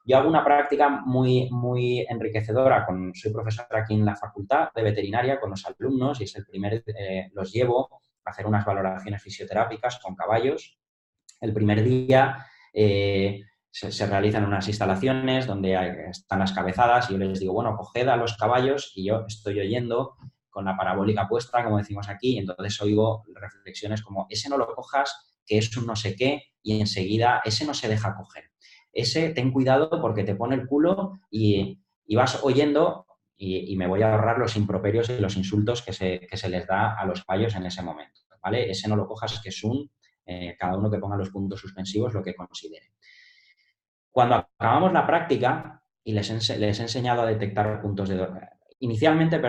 Yo hago una práctica muy, muy enriquecedora. Soy profesor aquí en la Facultad de Veterinaria con los alumnos y los llevo a hacer unas valoraciones fisioterápicas con caballos. El primer día se realizan unas instalaciones donde están las cabezadas y yo les digo, bueno, coged a los caballos y yo estoy oyendo con la parabólica puesta, como decimos aquí, y entonces oigo reflexiones como, ese no lo cojas, que es un no sé qué, y enseguida, ese no se deja coger. Ese, ten cuidado porque te pone el culo y vas oyendo y me voy a ahorrar los improperios y los insultos que se les da a los caballos en ese momento, ¿vale? Ese no lo cojas, que es cada uno que ponga los puntos suspensivos lo que considere. Cuando acabamos la práctica y les he enseñado a detectar puntos de dolor, inicialmente,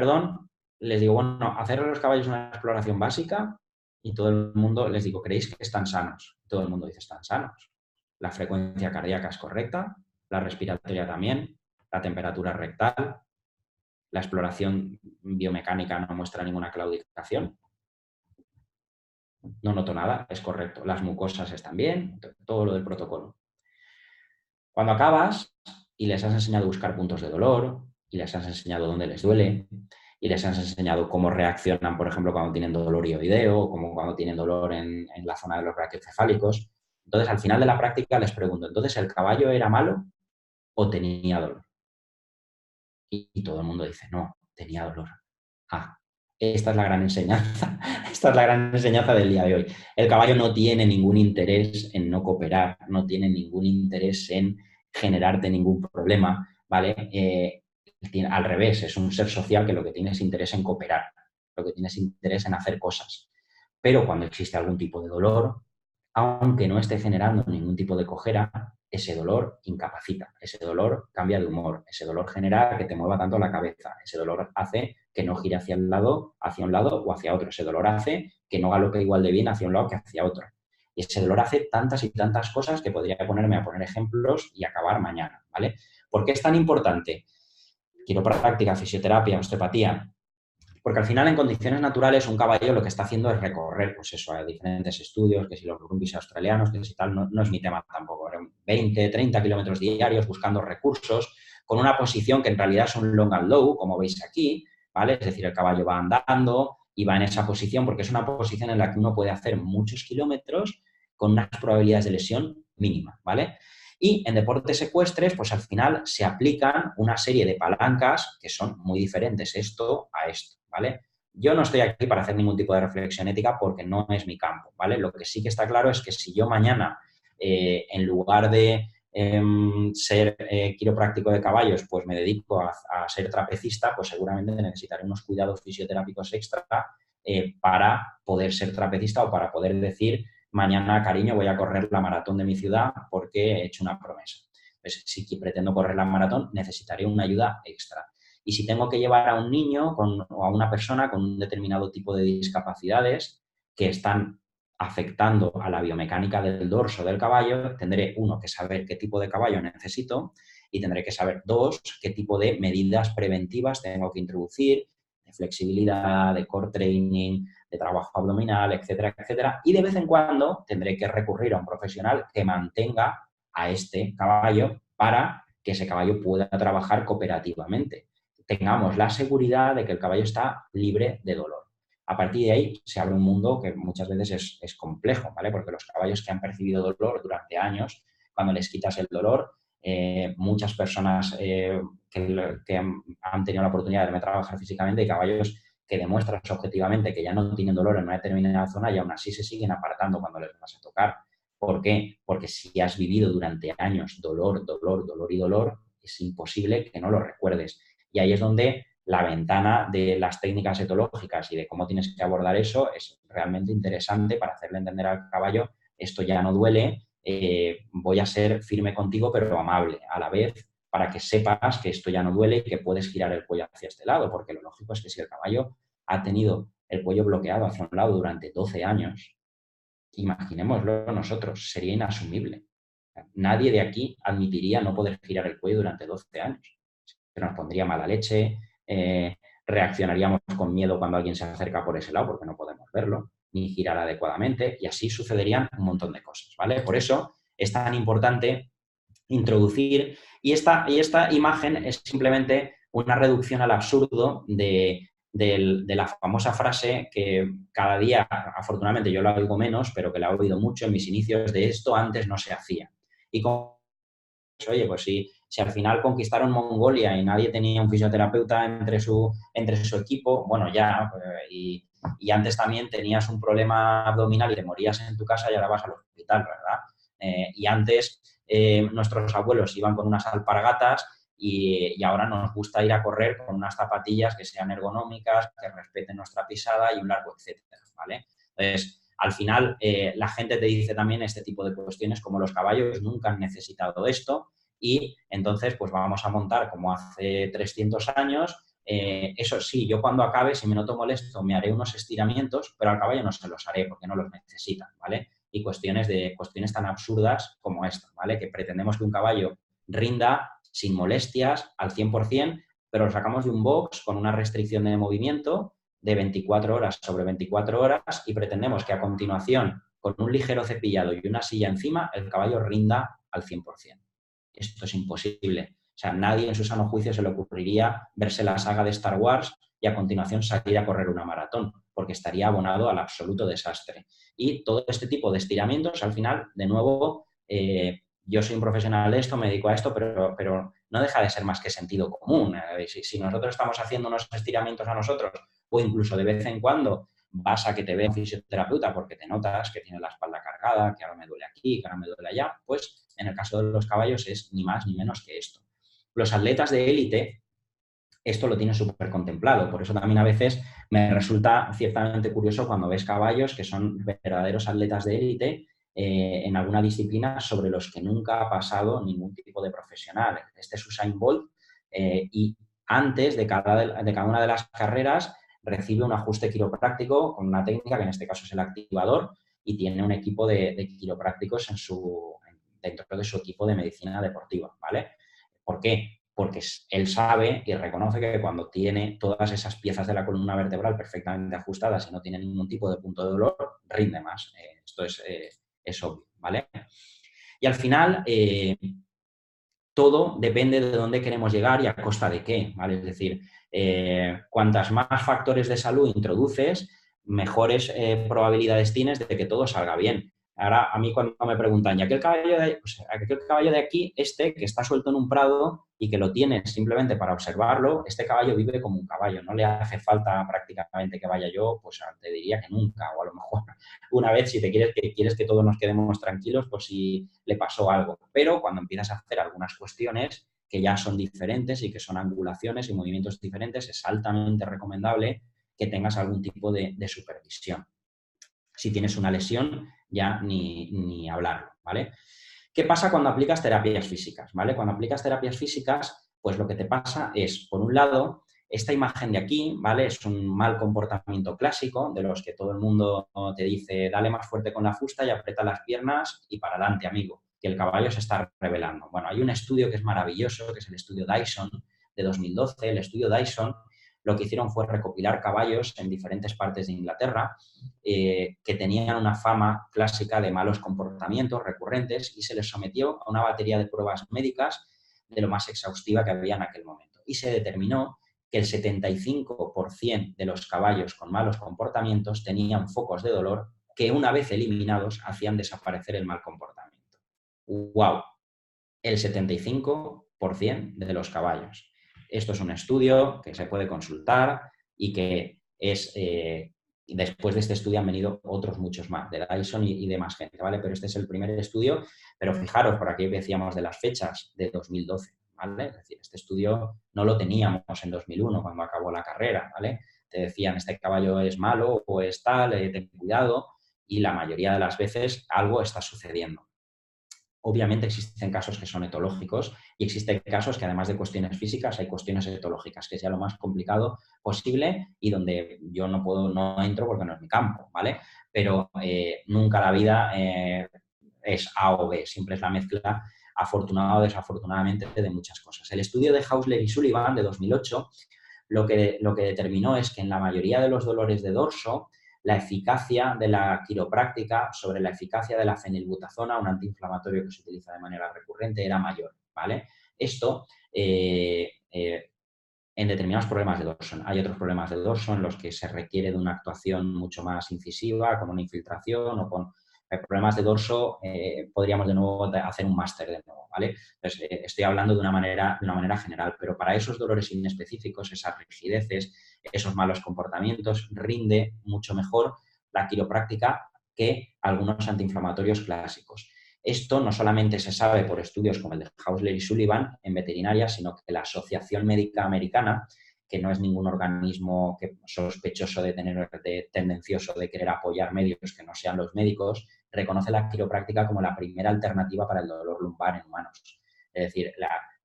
les digo, bueno, hacer a los caballos una exploración básica y todo el mundo les digo, ¿creéis que están sanos? Todo el mundo dice, están sanos. La frecuencia cardíaca es correcta, la respiratoria también, la temperatura rectal, la exploración biomecánica no muestra ninguna claudicación. No noto nada, es correcto. Las mucosas están bien, todo lo del protocolo. Cuando acabas y les has enseñado a buscar puntos de dolor y les has enseñado dónde les duele y les has enseñado cómo reaccionan, por ejemplo, cuando tienen dolor ioideo o como cuando tienen dolor en la zona de los brachiocefálicos, Entonces, al final de la práctica les pregunto, ¿entonces el caballo era malo o tenía dolor? Y todo el mundo dice, no, tenía dolor. Ah, esta es la gran enseñanza. Esta es la gran enseñanza del día de hoy. El caballo no tiene ningún interés en no cooperar, no tiene ningún interés en generarte ningún problema, ¿vale? Al revés, es un ser social que lo que tiene es interés en cooperar, lo que tiene es interés en hacer cosas. Pero cuando existe algún tipo de dolor, aunque no esté generando ningún tipo de cojera, ese dolor incapacita, ese dolor cambia de humor, ese dolor genera que te mueva tanto la cabeza, ese dolor hace que no gire hacia un lado o hacia otro, ese dolor hace que no galope igual de bien hacia un lado que hacia otro. Y ese dolor hace tantas y tantas cosas que podría ponerme a poner ejemplos y acabar mañana, ¿vale? ¿Por qué es tan importante? Quiropráctica, fisioterapia, osteopatía, porque al final, en condiciones naturales, un caballo lo que está haciendo es recorrer, pues eso, a diferentes estudios, que si los rumbis australianos, que si tal, no es mi tema tampoco. 20, 30 kilómetros diarios buscando recursos, con una posición que en realidad es un long and low, como veis aquí, ¿vale? Es decir, el caballo va andando y va en esa posición porque es una posición en la que uno puede hacer muchos kilómetros con unas probabilidades de lesión mínimas, ¿vale? Y en deportes ecuestres, pues al final se aplican una serie de palancas que son muy diferentes esto a esto, ¿vale? Yo no estoy aquí para hacer ningún tipo de reflexión ética porque no es mi campo, ¿vale? Lo que sí que está claro es que si yo mañana, en lugar de ser quiropráctico de caballos, pues me dedico a ser trapecista, pues seguramente necesitaré unos cuidados fisioterápicos extra para poder ser trapecista o para poder decir mañana, cariño, voy a correr la maratón de mi ciudad porque he hecho una promesa. Pues si pretendo correr la maratón, necesitaré una ayuda extra. Y si tengo que llevar a un niño o a una persona con un determinado tipo de discapacidades que están afectando a la biomecánica del dorso del caballo, tendré, uno, que saber qué tipo de caballo necesito y tendré que saber, dos, qué tipo de medidas preventivas tengo que introducir, de flexibilidad, de core training, de trabajo abdominal, etcétera, etcétera. Y de vez en cuando tendré que recurrir a un profesional que mantenga a este caballo para que ese caballo pueda trabajar cooperativamente. Tengamos la seguridad de que el caballo está libre de dolor. A partir de ahí se abre un mundo que muchas veces es complejo, ¿vale? Porque los caballos que han percibido dolor durante años, cuando les quitas el dolor, muchas personas que han tenido la oportunidad de verme trabajar físicamente y caballos que demuestran objetivamente que ya no tienen dolor en una determinada zona y aún así se siguen apartando cuando les vas a tocar. ¿Por qué? Porque si has vivido durante años dolor, dolor, dolor y dolor, es imposible que no lo recuerdes. Y ahí es donde la ventana de las técnicas etológicas y de cómo tienes que abordar eso es realmente interesante para hacerle entender al caballo, esto ya no duele, voy a ser firme contigo pero amable a la vez, para que sepas que esto ya no duele y que puedes girar el cuello hacia este lado, porque lo lógico es que si el caballo ha tenido el cuello bloqueado hacia un lado durante 12 años, imaginémoslo nosotros, sería inasumible. Nadie de aquí admitiría no poder girar el cuello durante 12 años. Se nos pondría mala leche, reaccionaríamos con miedo cuando alguien se acerca por ese lado porque no podemos verlo, ni girar adecuadamente, y así sucederían un montón de cosas, ¿vale? Por eso es tan importante introducir, y esta imagen es simplemente una reducción al absurdo de la famosa frase que cada día, afortunadamente yo la oigo menos, pero que la he oído mucho en mis inicios, de esto antes no se hacía. Y como, oye, pues si al final conquistaron Mongolia y nadie tenía un fisioterapeuta entre su equipo, bueno, ya, y antes también tenías un problema abdominal y te morías en tu casa y ahora vas al hospital, ¿verdad? Y antes nuestros abuelos iban con unas alpargatas y ahora nos gusta ir a correr con unas zapatillas que sean ergonómicas, que respeten nuestra pisada y un largo etcétera, ¿vale? Entonces, al final, la gente te dice también este tipo de cuestiones como los caballos nunca han necesitado esto y entonces pues vamos a montar como hace 300 años. Eso sí, yo cuando acabe, si me noto molesto, me haré unos estiramientos, pero al caballo no se los haré porque no los necesitan, ¿vale? Y cuestiones tan absurdas como esta, ¿vale? Que pretendemos que un caballo rinda sin molestias al 100%, pero lo sacamos de un box con una restricción de movimiento de 24 horas sobre 24 horas y pretendemos que a continuación, con un ligero cepillado y una silla encima, el caballo rinda al 100%. Esto es imposible. O sea, nadie en su sano juicio se le ocurriría verse la saga de Star Wars y a continuación salir a correr una maratón, porque estaría abonado al absoluto desastre. Y todo este tipo de estiramientos, al final, de nuevo, yo soy un profesional de esto, me dedico a esto, pero no deja de ser más que sentido común. Si nosotros estamos haciendo unos estiramientos a nosotros, o incluso de vez en cuando vas a que te vea un fisioterapeuta porque te notas que tienes la espalda cargada, que ahora me duele aquí, que ahora me duele allá, pues en el caso de los caballos es ni más ni menos que esto. Los atletas de élite esto lo tienen súper contemplado, por eso también a veces me resulta ciertamente curioso cuando ves caballos que son verdaderos atletas de élite en alguna disciplina sobre los que nunca ha pasado ningún tipo de profesional. Este es Usain Bolt y antes de cada una de las carreras recibe un ajuste quiropráctico con una técnica que en este caso es el activador y tiene un equipo de quiroprácticos dentro de su equipo de medicina deportiva, ¿vale? ¿Por qué? Porque él sabe y reconoce que cuando tiene todas esas piezas de la columna vertebral perfectamente ajustadas y no tiene ningún tipo de punto de dolor, rinde más. Esto es obvio, ¿vale? Y al final, todo depende de dónde queremos llegar y a costa de qué, ¿vale? Es decir, cuantas más factores de salud introduces, mejores probabilidades tienes de que todo salga bien. Ahora, a mí cuando me preguntan, ¿y aquel caballo de aquí, este que está suelto en un prado y que lo tienes simplemente para observarlo, este caballo vive como un caballo, no le hace falta prácticamente que vaya yo, pues te diría que nunca, o a lo mejor una vez si quieres que todos nos quedemos tranquilos, pues si le pasó algo. Pero cuando empiezas a hacer algunas cuestiones que ya son diferentes y que son angulaciones y movimientos diferentes, es altamente recomendable que tengas algún tipo de supervisión. Si tienes una lesión, ya ni hablarlo, ¿vale? ¿Qué pasa cuando aplicas terapias físicas? ¿Vale? Cuando aplicas terapias físicas, pues lo que te pasa es, por un lado, esta imagen de aquí, ¿vale? Es un mal comportamiento clásico de los que todo el mundo te dice, dale más fuerte con la fusta y aprieta las piernas y para adelante, amigo, que el caballo se está revelando. Bueno, hay un estudio que es maravilloso, que es el estudio Dyson de 2012. El estudio Dyson lo que hicieron fue recopilar caballos en diferentes partes de Inglaterra que tenían una fama clásica de malos comportamientos recurrentes y se les sometió a una batería de pruebas médicas de lo más exhaustiva que había en aquel momento. Y se determinó que el 75% de los caballos con malos comportamientos tenían focos de dolor que una vez eliminados hacían desaparecer el mal comportamiento. ¡Wow! El 75% de los caballos. Esto es un estudio que se puede consultar y que es... después de este estudio han venido otros muchos más, de Dyson y de más gente, ¿vale? Pero este es el primer estudio, pero fijaros, por aquí decíamos de las fechas de 2012, ¿vale? Es decir, este estudio no lo teníamos en 2001 cuando acabó la carrera, ¿vale? Te decían, este caballo es malo o es tal, ten cuidado, y la mayoría de las veces algo está sucediendo. Obviamente existen casos que son etológicos y existen casos que además de cuestiones físicas hay cuestiones etológicas, que es ya lo más complicado posible y donde yo no entro porque no es mi campo, ¿vale? Pero nunca la vida es A o B, siempre es la mezcla, afortunada o desafortunadamente, de muchas cosas. El estudio de Hausler y Sullivan de 2008 lo que determinó es que en la mayoría de los dolores de dorso la eficacia de la quiropráctica sobre la eficacia de la fenilbutazona, un antiinflamatorio que se utiliza de manera recurrente, era mayor, ¿vale? Esto en determinados problemas de dorso. Hay otros problemas de dorso en los que se requiere de una actuación mucho más incisiva, con una infiltración o con problemas de dorso, podríamos de nuevo hacer un máster de nuevo, ¿vale? Entonces, estoy hablando de una manera general, pero para esos dolores inespecíficos, esas rigideces, esos malos comportamientos, rinde mucho mejor la quiropráctica que algunos antiinflamatorios clásicos. Esto no solamente se sabe por estudios como el de Hausler y Sullivan en veterinaria, sino que la Asociación Médica Americana, que no es ningún organismo sospechoso de tendencioso de querer apoyar médicos que no sean los médicos, reconoce la quiropráctica como la primera alternativa para el dolor lumbar en humanos. Es decir,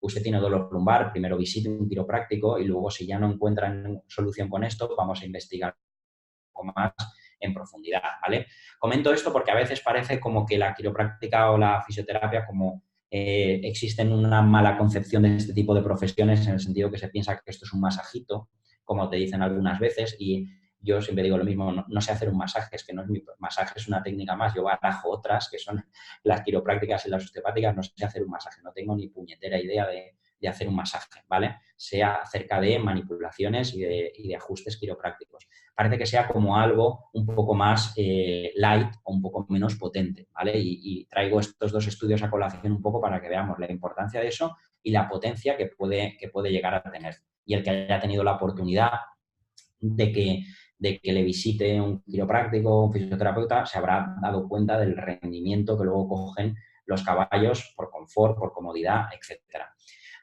usted tiene dolor lumbar, primero visite un quiropráctico y luego, si ya no encuentran solución con esto, vamos a investigar un poco más en profundidad, ¿vale? Comento esto porque a veces parece como que la quiropráctica o la fisioterapia como existen una mala concepción de este tipo de profesiones en el sentido que se piensa que esto es un masajito, como te dicen algunas veces, y yo siempre digo lo mismo, no sé hacer un masaje, es que no es mi masaje, es una técnica más, yo barajo otras que son las quiroprácticas y las osteopáticas, no sé hacer un masaje, no tengo ni puñetera idea de hacer un masaje, ¿vale? Sea acerca de manipulaciones y de ajustes quiroprácticos. Parece que sea como algo un poco más light o un poco menos potente, ¿vale? Y traigo estos dos estudios a colación un poco para que veamos la importancia de eso y la potencia que puede llegar a tener. Y el que haya tenido la oportunidad de que le visite un quiropráctico, un fisioterapeuta, se habrá dado cuenta del rendimiento que luego cogen los caballos por confort, por comodidad, etcétera.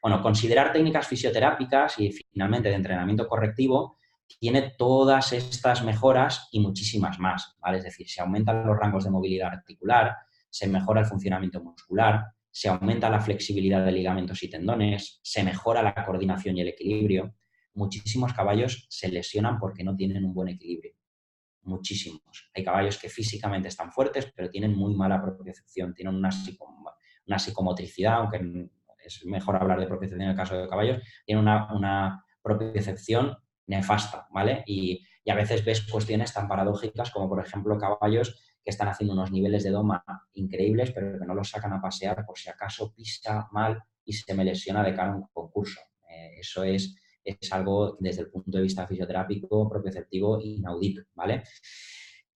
Bueno, considerar técnicas fisioterápicas y finalmente de entrenamiento correctivo tiene todas estas mejoras y muchísimas más, ¿vale? Es decir, se aumentan los rangos de movilidad articular, se mejora el funcionamiento muscular, se aumenta la flexibilidad de ligamentos y tendones, se mejora la coordinación y el equilibrio. Muchísimos caballos se lesionan porque no tienen un buen equilibrio. Muchísimos. Hay caballos que físicamente están fuertes, pero tienen muy mala propiocepción, tienen una psicomotricidad, aunque es mejor hablar de propiocepción en el caso de caballos, tienen una propiocepción nefasta, ¿vale? Y a veces ves cuestiones tan paradójicas como, por ejemplo, caballos que están haciendo unos niveles de doma increíbles, pero que no los sacan a pasear por si acaso pisa mal y se me lesiona de cara a un concurso. Eso es algo desde el punto de vista fisioterápico, propioceptivo, inaudito, ¿vale?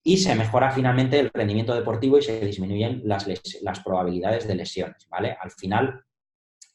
Y se mejora finalmente el rendimiento deportivo y se disminuyen las probabilidades de lesiones, ¿vale? Al final,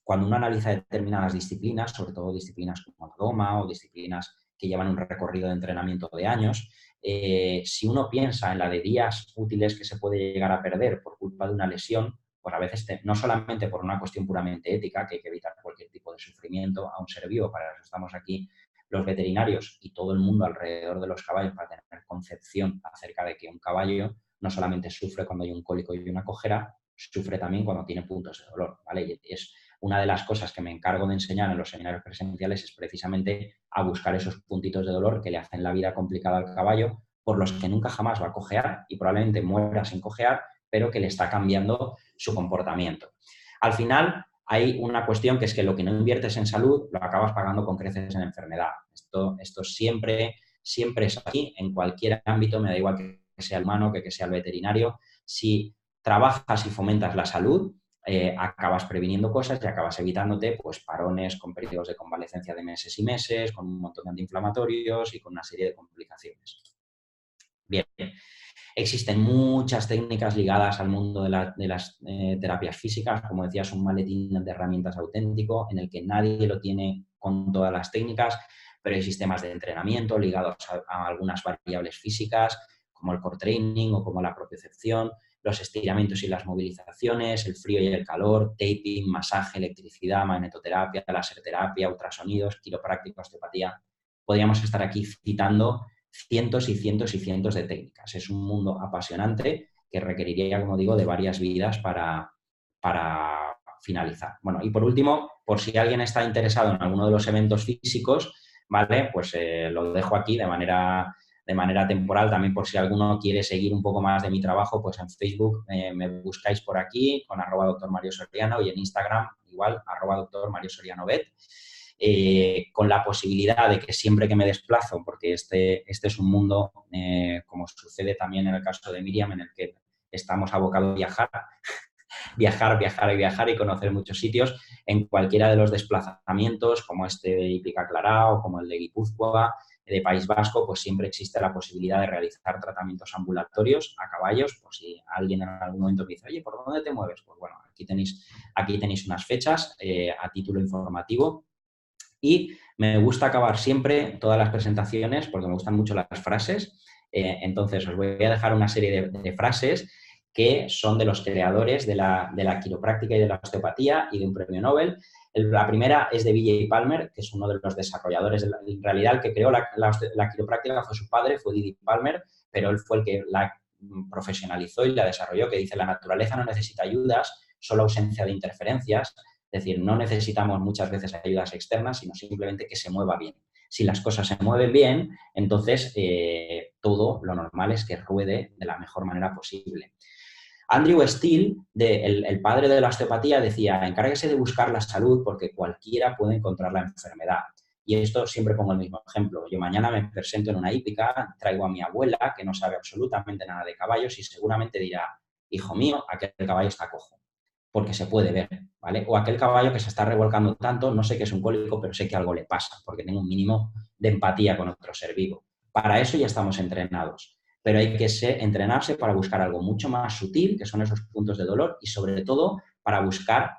cuando uno analiza determinadas disciplinas, sobre todo disciplinas como la doma o disciplinas que llevan un recorrido de entrenamiento de años, si uno piensa en la de días útiles que se puede llegar a perder por culpa de una lesión, pues a veces no solamente por una cuestión puramente ética, que hay que evitar cualquier tipo de sufrimiento a un ser vivo, para eso estamos aquí los veterinarios y todo el mundo alrededor de los caballos para tener concepción acerca de que un caballo no solamente sufre cuando hay un cólico y una cojera, sufre también cuando tiene puntos de dolor, ¿vale? Y es una de las cosas que me encargo de enseñar en los seminarios presenciales es precisamente a buscar esos puntitos de dolor que le hacen la vida complicada al caballo, por los que nunca jamás va a cojear y probablemente muera sin cojear, pero que le está cambiando su comportamiento. Al final, hay una cuestión que es que lo que no inviertes en salud lo acabas pagando con creces en enfermedad. Esto siempre es así, en cualquier ámbito, me da igual que sea el humano, que sea el veterinario. Si trabajas y fomentas la salud, acabas previniendo cosas y acabas evitándote pues, parones con periodos de convalecencia de meses y meses, con un montón de antiinflamatorios y con una serie de complicaciones. Bien, existen muchas técnicas ligadas al mundo de las terapias físicas. Como decía, es un maletín de herramientas auténtico en el que nadie lo tiene con todas las técnicas, pero hay sistemas de entrenamiento ligados a algunas variables físicas, como el core training o como la propiocepción, los estiramientos y las movilizaciones, el frío y el calor, taping, masaje, electricidad, magnetoterapia, laserterapia, ultrasonidos, quiropráctica, osteopatía. Podríamos estar aquí citando cientos y cientos y cientos de técnicas. Es un mundo apasionante que requeriría, como digo, de varias vidas para finalizar. Bueno, y por último, por si alguien está interesado en alguno de los eventos físicos, ¿vale? Pues lo dejo aquí de manera temporal, también por si alguno quiere seguir un poco más de mi trabajo, pues en Facebook me buscáis por aquí con @Dr. Mario Soriano y en Instagram igual @Dr. Mario Soriano Bet. Con la posibilidad de que siempre que me desplazo, porque este es un mundo, como sucede también en el caso de Miriam, en el que estamos abocados a viajar y conocer muchos sitios, en cualquiera de los desplazamientos, como este de Ipica Clarao, como el de Guipúzcoa, de País Vasco, pues siempre existe la posibilidad de realizar tratamientos ambulatorios a caballos, por si alguien en algún momento me dice, oye, ¿por dónde te mueves? Pues bueno, aquí tenéis unas fechas a título informativo. Y me gusta acabar siempre todas las presentaciones porque me gustan mucho las frases. Entonces, os voy a dejar una serie de frases que son de los creadores de la quiropráctica y de la osteopatía y de un premio Nobel. La primera es de B.J. Palmer, que es uno de los desarrolladores. En realidad, el que creó la quiropráctica fue su padre, fue Didi Palmer, pero él fue el que la profesionalizó y la desarrolló, que dice, la naturaleza no necesita ayudas, solo ausencia de interferencias. Es decir, no necesitamos muchas veces ayudas externas, sino simplemente que se mueva bien. Si las cosas se mueven bien, entonces todo lo normal es que ruede de la mejor manera posible. Andrew Steele, el padre de la osteopatía, decía, encárguese de buscar la salud porque cualquiera puede encontrar la enfermedad. Y esto siempre pongo el mismo ejemplo. Yo mañana me presento en una hípica, traigo a mi abuela, que no sabe absolutamente nada de caballos, y seguramente dirá, hijo mío, aquel caballo está cojo. porque se puede ver, ¿vale? O aquel caballo que se está revolcando tanto, no sé qué es un cólico, pero sé que algo le pasa, porque tengo un mínimo de empatía con otro ser vivo. Para eso ya estamos entrenados, pero hay que entrenarse para buscar algo mucho más sutil, que son esos puntos de dolor, y sobre todo para buscar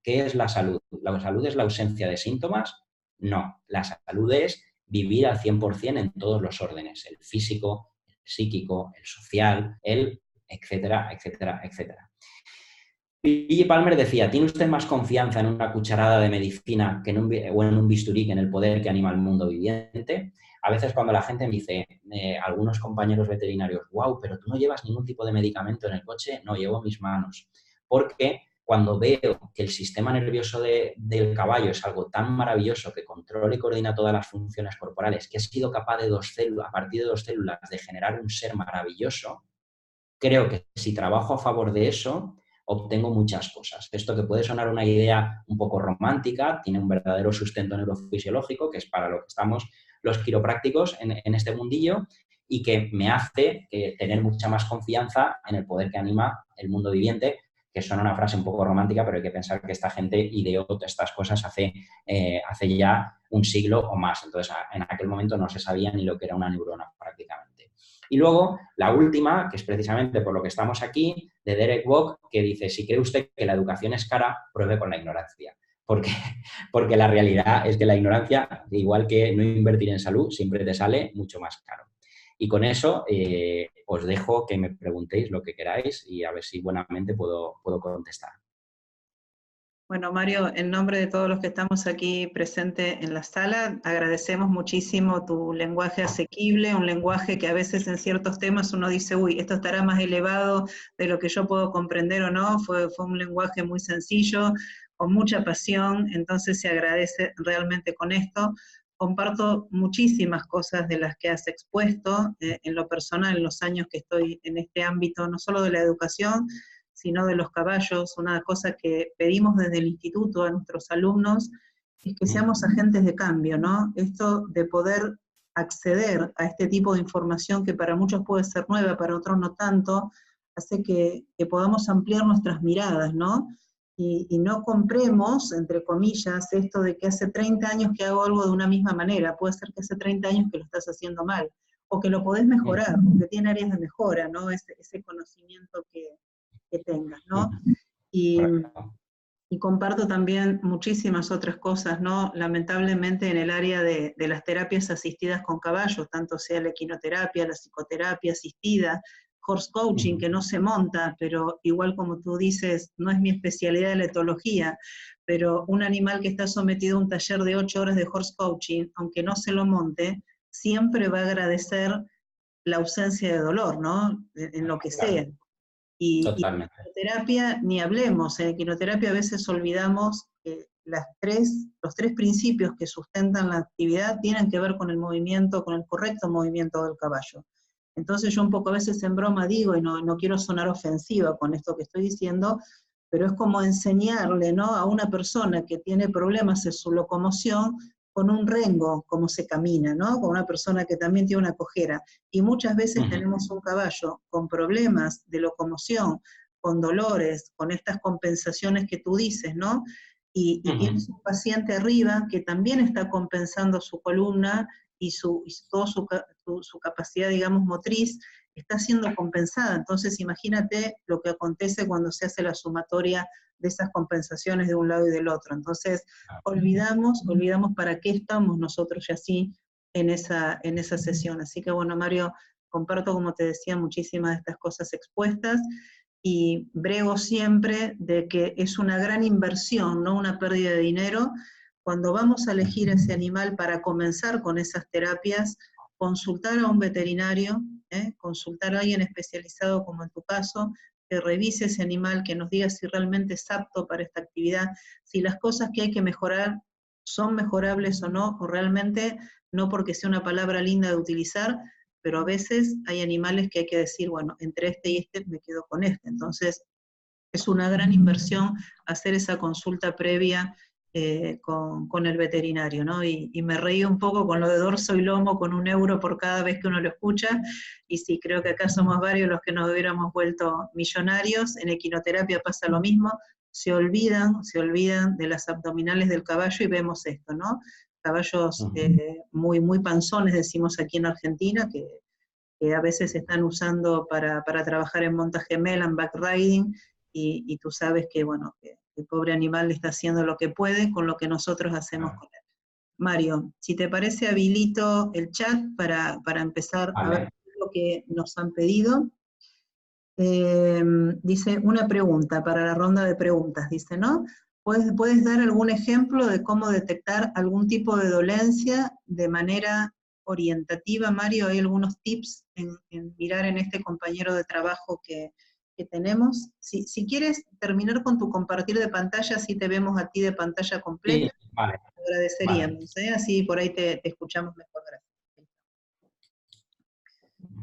qué es la salud. ¿La salud es la ausencia de síntomas? No, la salud es vivir al 100% en todos los órdenes, el físico, el psíquico, el social, el etcétera, etcétera, etcétera. P.J. Palmer decía, ¿tiene usted más confianza en una cucharada de medicina que o en un bisturí que en el poder que anima al mundo viviente? A veces cuando la gente me dice, algunos compañeros veterinarios, wow, pero tú no llevas ningún tipo de medicamento en el coche, no, llevo mis manos. Porque cuando veo que el sistema nervioso del caballo es algo tan maravilloso que controla y coordina todas las funciones corporales, que he sido capaz de a partir de 2 células, de generar un ser maravilloso, creo que si trabajo a favor de eso, obtengo muchas cosas. Esto que puede sonar una idea un poco romántica, tiene un verdadero sustento neurofisiológico, que es para lo que estamos los quiroprácticos en este mundillo, y que me hace tener mucha más confianza en el poder que anima el mundo viviente, que suena una frase un poco romántica, pero hay que pensar que esta gente ideó todas estas cosas hace ya un siglo o más. Entonces, en aquel momento no se sabía ni lo que era una neurona prácticamente. Y luego, la última, que es precisamente por lo que estamos aquí, de Derek Walk, que dice, si cree usted que la educación es cara, pruebe con la ignorancia. Porque la realidad es que la ignorancia, igual que no invertir en salud, siempre te sale mucho más caro. Y con eso os dejo que me preguntéis lo que queráis y a ver si buenamente puedo contestar. Bueno, Mario, en nombre de todos los que estamos aquí presentes en la sala, agradecemos muchísimo tu lenguaje asequible, un lenguaje que a veces en ciertos temas uno dice, uy, esto estará más elevado de lo que yo puedo comprender o no. Fue un lenguaje muy sencillo, con mucha pasión, entonces se agradece realmente con esto. Comparto muchísimas cosas de las que has expuesto en lo personal, en los años que estoy en este ámbito, no solo de la educación, sino de los caballos. Una cosa que pedimos desde el instituto a nuestros alumnos es que seamos agentes de cambio, ¿no? Esto de poder acceder a este tipo de información que para muchos puede ser nueva, para otros no tanto, hace que podamos ampliar nuestras miradas, ¿no? Y no compremos, entre comillas, esto de que hace 30 años que hago algo de una misma manera. Puede ser que hace 30 años que lo estás haciendo mal, o que lo podés mejorar, o que tiene áreas de mejora, ¿no? Ese conocimiento que tengas, ¿no? Y comparto también muchísimas otras cosas, ¿no? Lamentablemente en el área de las terapias asistidas con caballos, tanto sea la equinoterapia, la psicoterapia asistida, horse coaching, que no se monta, pero igual como tú dices, no es mi especialidad de la etología, pero un animal que está sometido a un taller de 8 horas de horse coaching, aunque no se lo monte, siempre va a agradecer la ausencia de dolor, ¿no? En lo que sea. Y en equinoterapia ni hablemos, en equinoterapia a veces olvidamos que los tres principios que sustentan la actividad tienen que ver con el movimiento, con el correcto movimiento del caballo. Entonces yo un poco a veces en broma digo, y no quiero sonar ofensiva con esto que estoy diciendo, pero es como enseñarle, ¿no?, a una persona que tiene problemas en su locomoción, con un rengo, cómo se camina, ¿no? Con una persona que también tiene una cojera. Y muchas veces tenemos un caballo con problemas de locomoción, con dolores, con estas compensaciones que tú dices, ¿no? Y tienes un paciente arriba que también está compensando su columna y toda su capacidad, digamos, motriz, está siendo compensada. Entonces imagínate lo que acontece cuando se hace la sumatoria de esas compensaciones de un lado y del otro. Entonces, olvidamos para qué estamos nosotros ya así en esa sesión. Así que bueno, Mario, comparto, como te decía, muchísimas de estas cosas expuestas, y brego siempre de que es una gran inversión, no una pérdida de dinero. Cuando vamos a elegir ese animal para comenzar con esas terapias, consultar a un veterinario, consultar a alguien especializado como en tu caso, que revise ese animal, que nos diga si realmente es apto para esta actividad, si las cosas que hay que mejorar son mejorables o no, o realmente no porque sea una palabra linda de utilizar, pero a veces hay animales que hay que decir, bueno, entre este y este me quedo con este. Entonces, es una gran inversión hacer esa consulta previa con el veterinario, ¿no? Y me reí un poco con lo de dorso y lomo con 1 euro por cada vez que uno lo escucha, y sí, creo que acá somos varios los que nos hubiéramos vuelto millonarios. En equinoterapia pasa lo mismo, se olvidan de las abdominales del caballo y vemos esto, ¿no? Caballos muy, muy panzones, decimos aquí en Argentina, que a veces se están usando para trabajar en monta gemela, en backriding, y tú sabes que, bueno, que el pobre animal está haciendo lo que puede con lo que nosotros hacemos con él. Mario, si te parece, habilito el chat para empezar a ver Vale. lo que nos han pedido. Dice una pregunta para la ronda de preguntas, dice, ¿no? ¿Puedes dar algún ejemplo de cómo detectar algún tipo de dolencia de manera orientativa, Mario? ¿Hay algunos tips en mirar en este compañero de trabajo que tenemos? Si quieres terminar con tu compartir de pantalla, así te vemos a ti de pantalla Sí, completa, vale, te agradeceríamos, ¿eh? Así por ahí te escuchamos mejor. Gracias.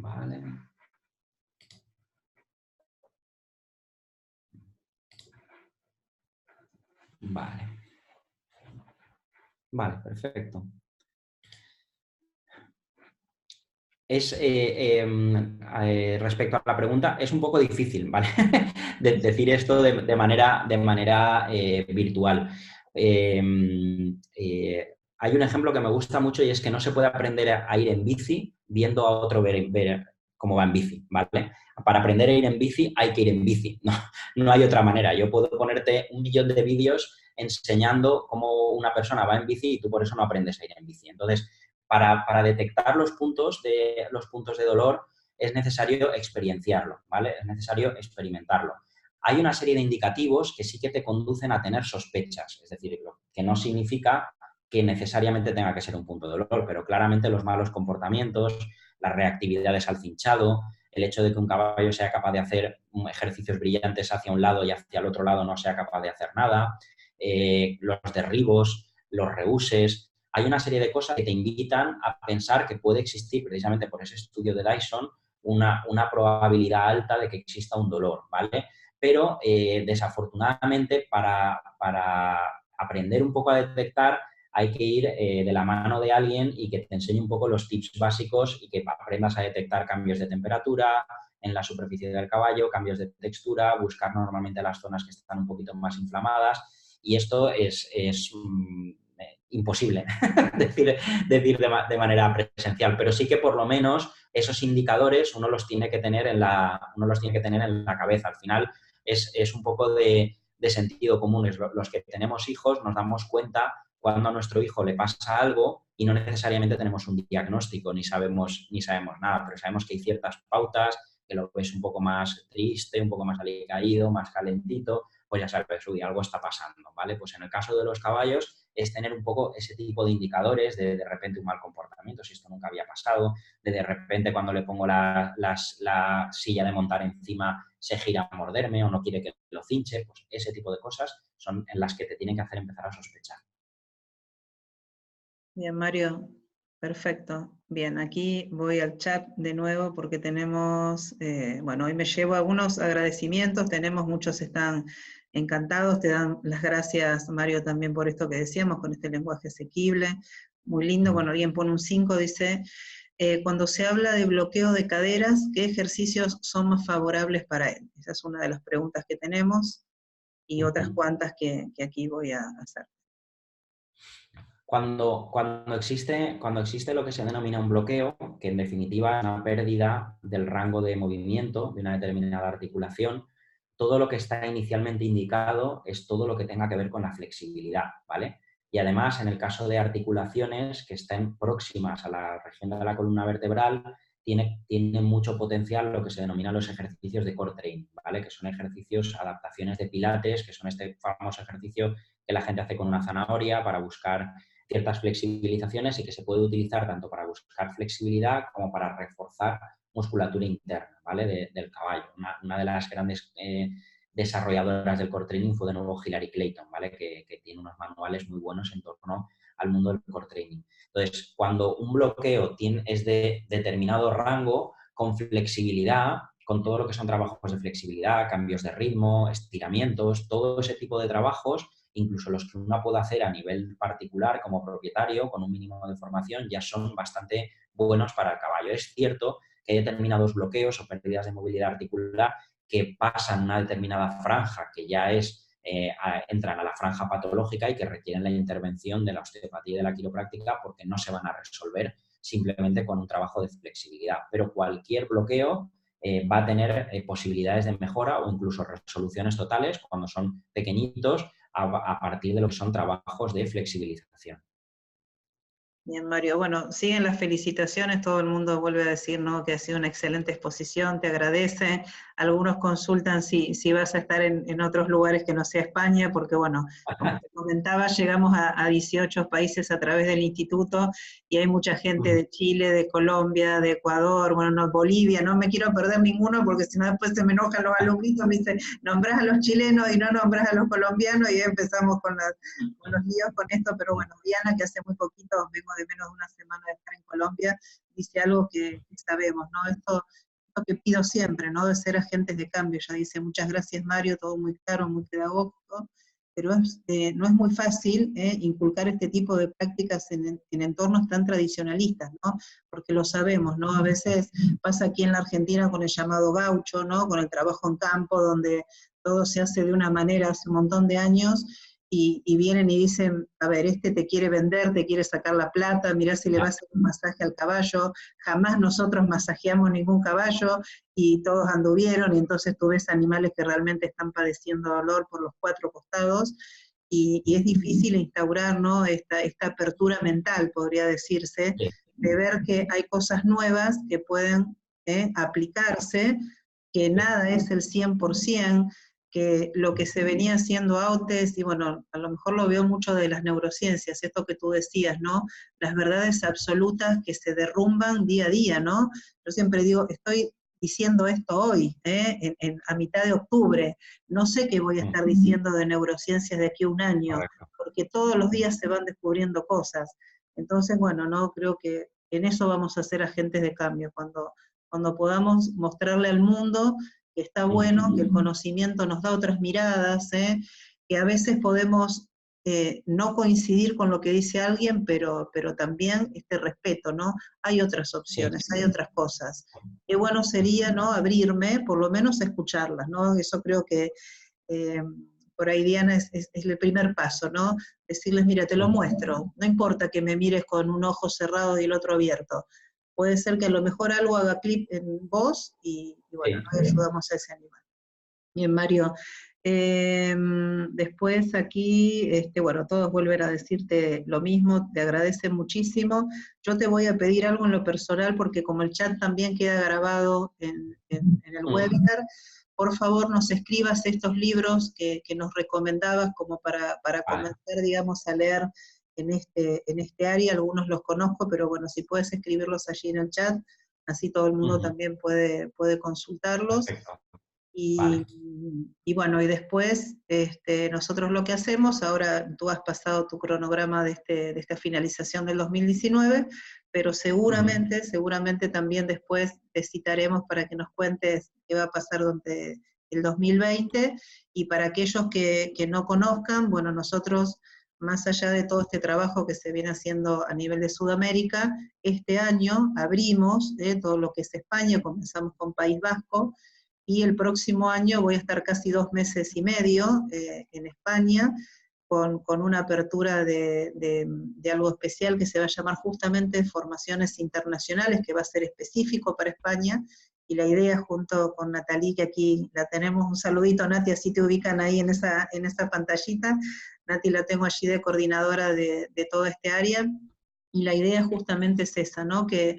vale. Vale. Vale, perfecto. Respecto a la pregunta, es un poco difícil, ¿vale? Decir esto de manera virtual. Hay un ejemplo que me gusta mucho y es que no se puede aprender a ir en bici viendo a otro ver cómo va en bici, ¿vale? Para aprender a ir en bici hay que ir en bici, no hay otra manera. Yo puedo ponerte 1.000.000 de vídeos enseñando cómo una persona va en bici y tú por eso no aprendes a ir en bici. Entonces, para detectar los puntos de dolor es necesario experienciarlo, ¿vale? Es necesario experimentarlo. Hay una serie de indicativos que sí que te conducen a tener sospechas, es decir, que no significa que necesariamente tenga que ser un punto de dolor, pero claramente los malos comportamientos, las reactividades al cinchado, el hecho de que un caballo sea capaz de hacer ejercicios brillantes hacia un lado y hacia el otro lado no sea capaz de hacer nada, los derribos, los reúses. Hay una serie de cosas que te invitan a pensar que puede existir, precisamente por ese estudio de Dyson, una probabilidad alta de que exista un dolor, ¿vale? Pero desafortunadamente para aprender un poco a detectar hay que ir de la mano de alguien y que te enseñe un poco los tips básicos y que aprendas a detectar cambios de temperatura en la superficie del caballo, cambios de textura, buscar normalmente las zonas que están un poquito más inflamadas, y esto es imposible decir de manera presencial, pero sí que por lo menos esos indicadores uno los tiene que tener en la cabeza. Al final es un poco de sentido común. Los que tenemos hijos nos damos cuenta cuando a nuestro hijo le pasa algo y no necesariamente tenemos un diagnóstico ni sabemos nada, pero sabemos que hay ciertas pautas, que lo ves un poco más triste, un poco más alicaído, más calentito, pues ya sabes, uy, algo está pasando, ¿vale? Pues en el caso de los caballos es tener un poco ese tipo de indicadores de repente un mal comportamiento, si esto nunca había pasado, de repente cuando le pongo la silla de montar encima se gira a morderme o no quiere que lo cinche, pues ese tipo de cosas son en las que te tienen que hacer empezar a sospechar. Bien, Mario, perfecto. Bien, aquí voy al chat de nuevo porque tenemos, bueno, hoy me llevo algunos agradecimientos, muchos están encantados, te dan las gracias, Mario, también por esto que decíamos, con este lenguaje asequible, muy lindo. Bueno, alguien pone un 5, dice, cuando se habla de bloqueo de caderas, ¿qué ejercicios son más favorables para él? Esa es una de las preguntas que tenemos y otras cuantas que aquí voy a hacer. Cuando existe lo que se denomina un bloqueo, que en definitiva es una pérdida del rango de movimiento de una determinada articulación, todo lo que está inicialmente indicado es todo lo que tenga que ver con la flexibilidad, ¿vale? Y además, en el caso de articulaciones que estén próximas a la región de la columna vertebral, tiene mucho potencial lo que se denomina los ejercicios de core training, ¿vale? Que son ejercicios, adaptaciones de pilates, que son este famoso ejercicio que la gente hace con una zanahoria para buscar ciertas flexibilizaciones y que se puede utilizar tanto para buscar flexibilidad como para reforzar musculatura interna, ¿vale? Del caballo. Una de las grandes desarrolladoras del core training fue de nuevo Hilary Clayton, ¿vale? Que tiene unos manuales muy buenos en torno al mundo del core training. Entonces, cuando un bloqueo es de determinado rango, con flexibilidad, con todo lo que son trabajos de flexibilidad, cambios de ritmo, estiramientos, todo ese tipo de trabajos, incluso los que uno puede hacer a nivel particular como propietario, con un mínimo de formación, ya son bastante buenos para el caballo. Es cierto que hay determinados bloqueos o pérdidas de movilidad articular que pasan una determinada franja, que ya entran a la franja patológica y que requieren la intervención de la osteopatía y de la quiropráctica porque no se van a resolver simplemente con un trabajo de flexibilidad. Pero cualquier bloqueo va a tener posibilidades de mejora o incluso resoluciones totales cuando son pequeñitos a partir de lo que son trabajos de flexibilización. Bien, Mario. Bueno, siguen las felicitaciones, todo el mundo vuelve a decir, ¿no?, que ha sido una excelente exposición, te agradece. Algunos consultan si vas a estar en otros lugares que no sea España, porque bueno, como te comentaba, llegamos a 18 países a través del instituto, y hay mucha gente de Chile, de Colombia, de Ecuador, bueno, no, Bolivia, no me quiero perder ninguno, porque si no después se me enojan los alumnitos, me dicen, nombrás a los chilenos y no nombrás a los colombianos, y empezamos con los líos con esto, pero bueno, Diana, que hace muy poquito, vengo de menos de una semana de estar en Colombia, dice algo que sabemos, ¿no? Esto que pido siempre, ¿no?, de ser agentes de cambio. Ya dice, muchas gracias Mario, todo muy claro, muy pedagógico, pero no es muy fácil inculcar este tipo de prácticas en entornos tan tradicionalistas, ¿no? Porque lo sabemos, ¿no? A veces pasa aquí en la Argentina con el llamado gaucho, ¿no?, con el trabajo en campo, donde todo se hace de una manera hace un montón de años, y vienen y dicen, a ver, este te quiere vender, te quiere sacar la plata, mirá si le va a hacer un masaje al caballo. Jamás nosotros masajeamos ningún caballo, y todos anduvieron, y entonces tú ves animales que realmente están padeciendo dolor por los 4 costados, y es difícil instaurar, ¿no?, esta apertura mental, podría decirse, de ver que hay cosas nuevas que pueden aplicarse, que nada es el 100%, que lo que se venía haciendo antes, y bueno, a lo mejor lo veo mucho de las neurociencias, esto que tú decías, ¿no?, las verdades absolutas que se derrumban día a día, ¿no? Yo siempre digo, estoy diciendo esto hoy, a mitad de octubre, no sé qué voy a estar diciendo de neurociencias de aquí a un año, porque todos los días se van descubriendo cosas. Entonces, bueno, no creo que en eso vamos a ser agentes de cambio, cuando podamos mostrarle al mundo que está bueno, que el conocimiento nos da otras miradas, que a veces podemos no coincidir con lo que dice alguien, pero también este respeto, ¿no? Hay otras opciones, hay otras cosas. Qué bueno sería, ¿no?, abrirme, por lo menos a escucharlas, ¿no? Eso creo que por ahí, Diana, es el primer paso, ¿no? Decirles, mira, te lo muestro, no importa que me mires con un ojo cerrado y el otro abierto. Puede ser que a lo mejor algo haga clip en vos, y bueno, nos ayudamos a ese animal. Bien, Mario. Después aquí, bueno, todos vuelven a decirte lo mismo, te agradecen muchísimo. Yo te voy a pedir algo en lo personal, porque como el chat también queda grabado en el webinar, por favor nos escribas estos libros que nos recomendabas como para comenzar, digamos, a leer en este área. Algunos los conozco, pero bueno, si puedes escribirlos allí en el chat, así todo el mundo también puede consultarlos. Perfecto. Y bueno, y después nosotros lo que hacemos, ahora tú has pasado tu cronograma de esta finalización del 2019, pero seguramente también después te citaremos para que nos cuentes qué va a pasar durante el 2020, y para aquellos que no conozcan, bueno, nosotros, más allá de todo este trabajo que se viene haciendo a nivel de Sudamérica, este año abrimos todo lo que es España, comenzamos con País Vasco, y el próximo año voy a estar casi 2 meses y medio en España, con una apertura de algo especial que se va a llamar justamente Formaciones Internacionales, que va a ser específico para España, y la idea, junto con Natalie, que aquí la tenemos, un saludito Nati, así te ubican ahí en esa pantallita, Nati la tengo allí de coordinadora de toda este área, y la idea justamente es esa, ¿no?, que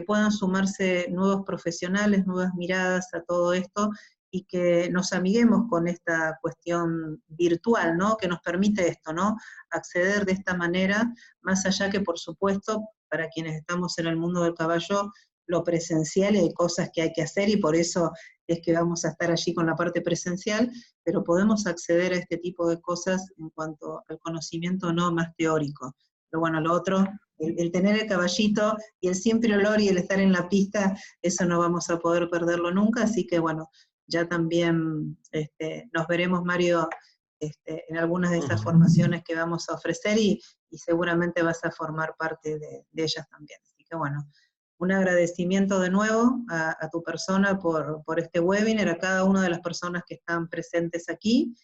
puedan sumarse nuevos profesionales, nuevas miradas a todo esto, y que nos amiguemos con esta cuestión virtual, ¿no?, que nos permite esto, ¿no?, acceder de esta manera, más allá que, por supuesto, para quienes estamos en el mundo del caballo, lo presencial, y hay cosas que hay que hacer, y por eso es que vamos a estar allí con la parte presencial, pero podemos acceder a este tipo de cosas en cuanto al conocimiento no más teórico. Pero bueno, lo otro, el tener el caballito, y el siempre olor, y el estar en la pista, eso no vamos a poder perderlo nunca, así que bueno, ya también nos veremos, Mario, en algunas de esas formaciones que vamos a ofrecer y seguramente vas a formar parte de ellas también. Así que bueno, un agradecimiento de nuevo a tu persona por este webinar, a cada una de las personas que están presentes aquí.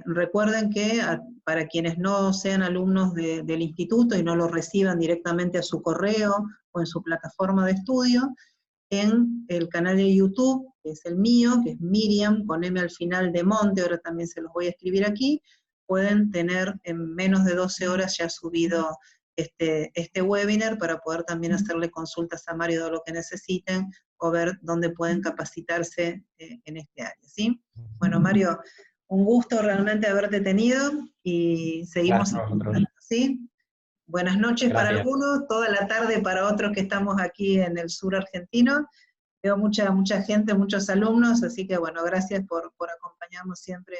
Recuerden que para quienes no sean alumnos del instituto y no lo reciban directamente a su correo o en su plataforma de estudio, en el canal de YouTube, que es el mío, que es Miriam, con M al final de Monte, ahora también se los voy a escribir aquí, pueden tener en menos de 12 horas ya subido este webinar para poder también hacerle consultas a Mario de lo que necesiten o ver dónde pueden capacitarse en este área, ¿sí? Bueno, Mario, un gusto realmente haberte tenido y seguimos Gracias a en vosotros. contacto, ¿sí? Buenas noches para Gracias. algunos, toda la tarde para otros que estamos aquí en el sur argentino. Veo mucha gente, muchos alumnos, así que bueno, gracias por acompañarnos siempre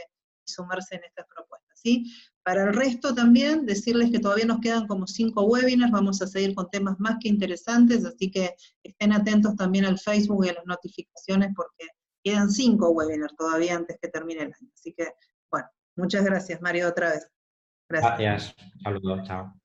y sumarse en estas propuestas, ¿sí? Para el resto también, decirles que todavía nos quedan como 5 webinars, vamos a seguir con temas más que interesantes, así que estén atentos también al Facebook y a las notificaciones porque quedan 5 webinars todavía antes que termine el año. Así que, bueno, muchas gracias, Mario, otra vez. Gracias. Gracias. Saludos. Chao.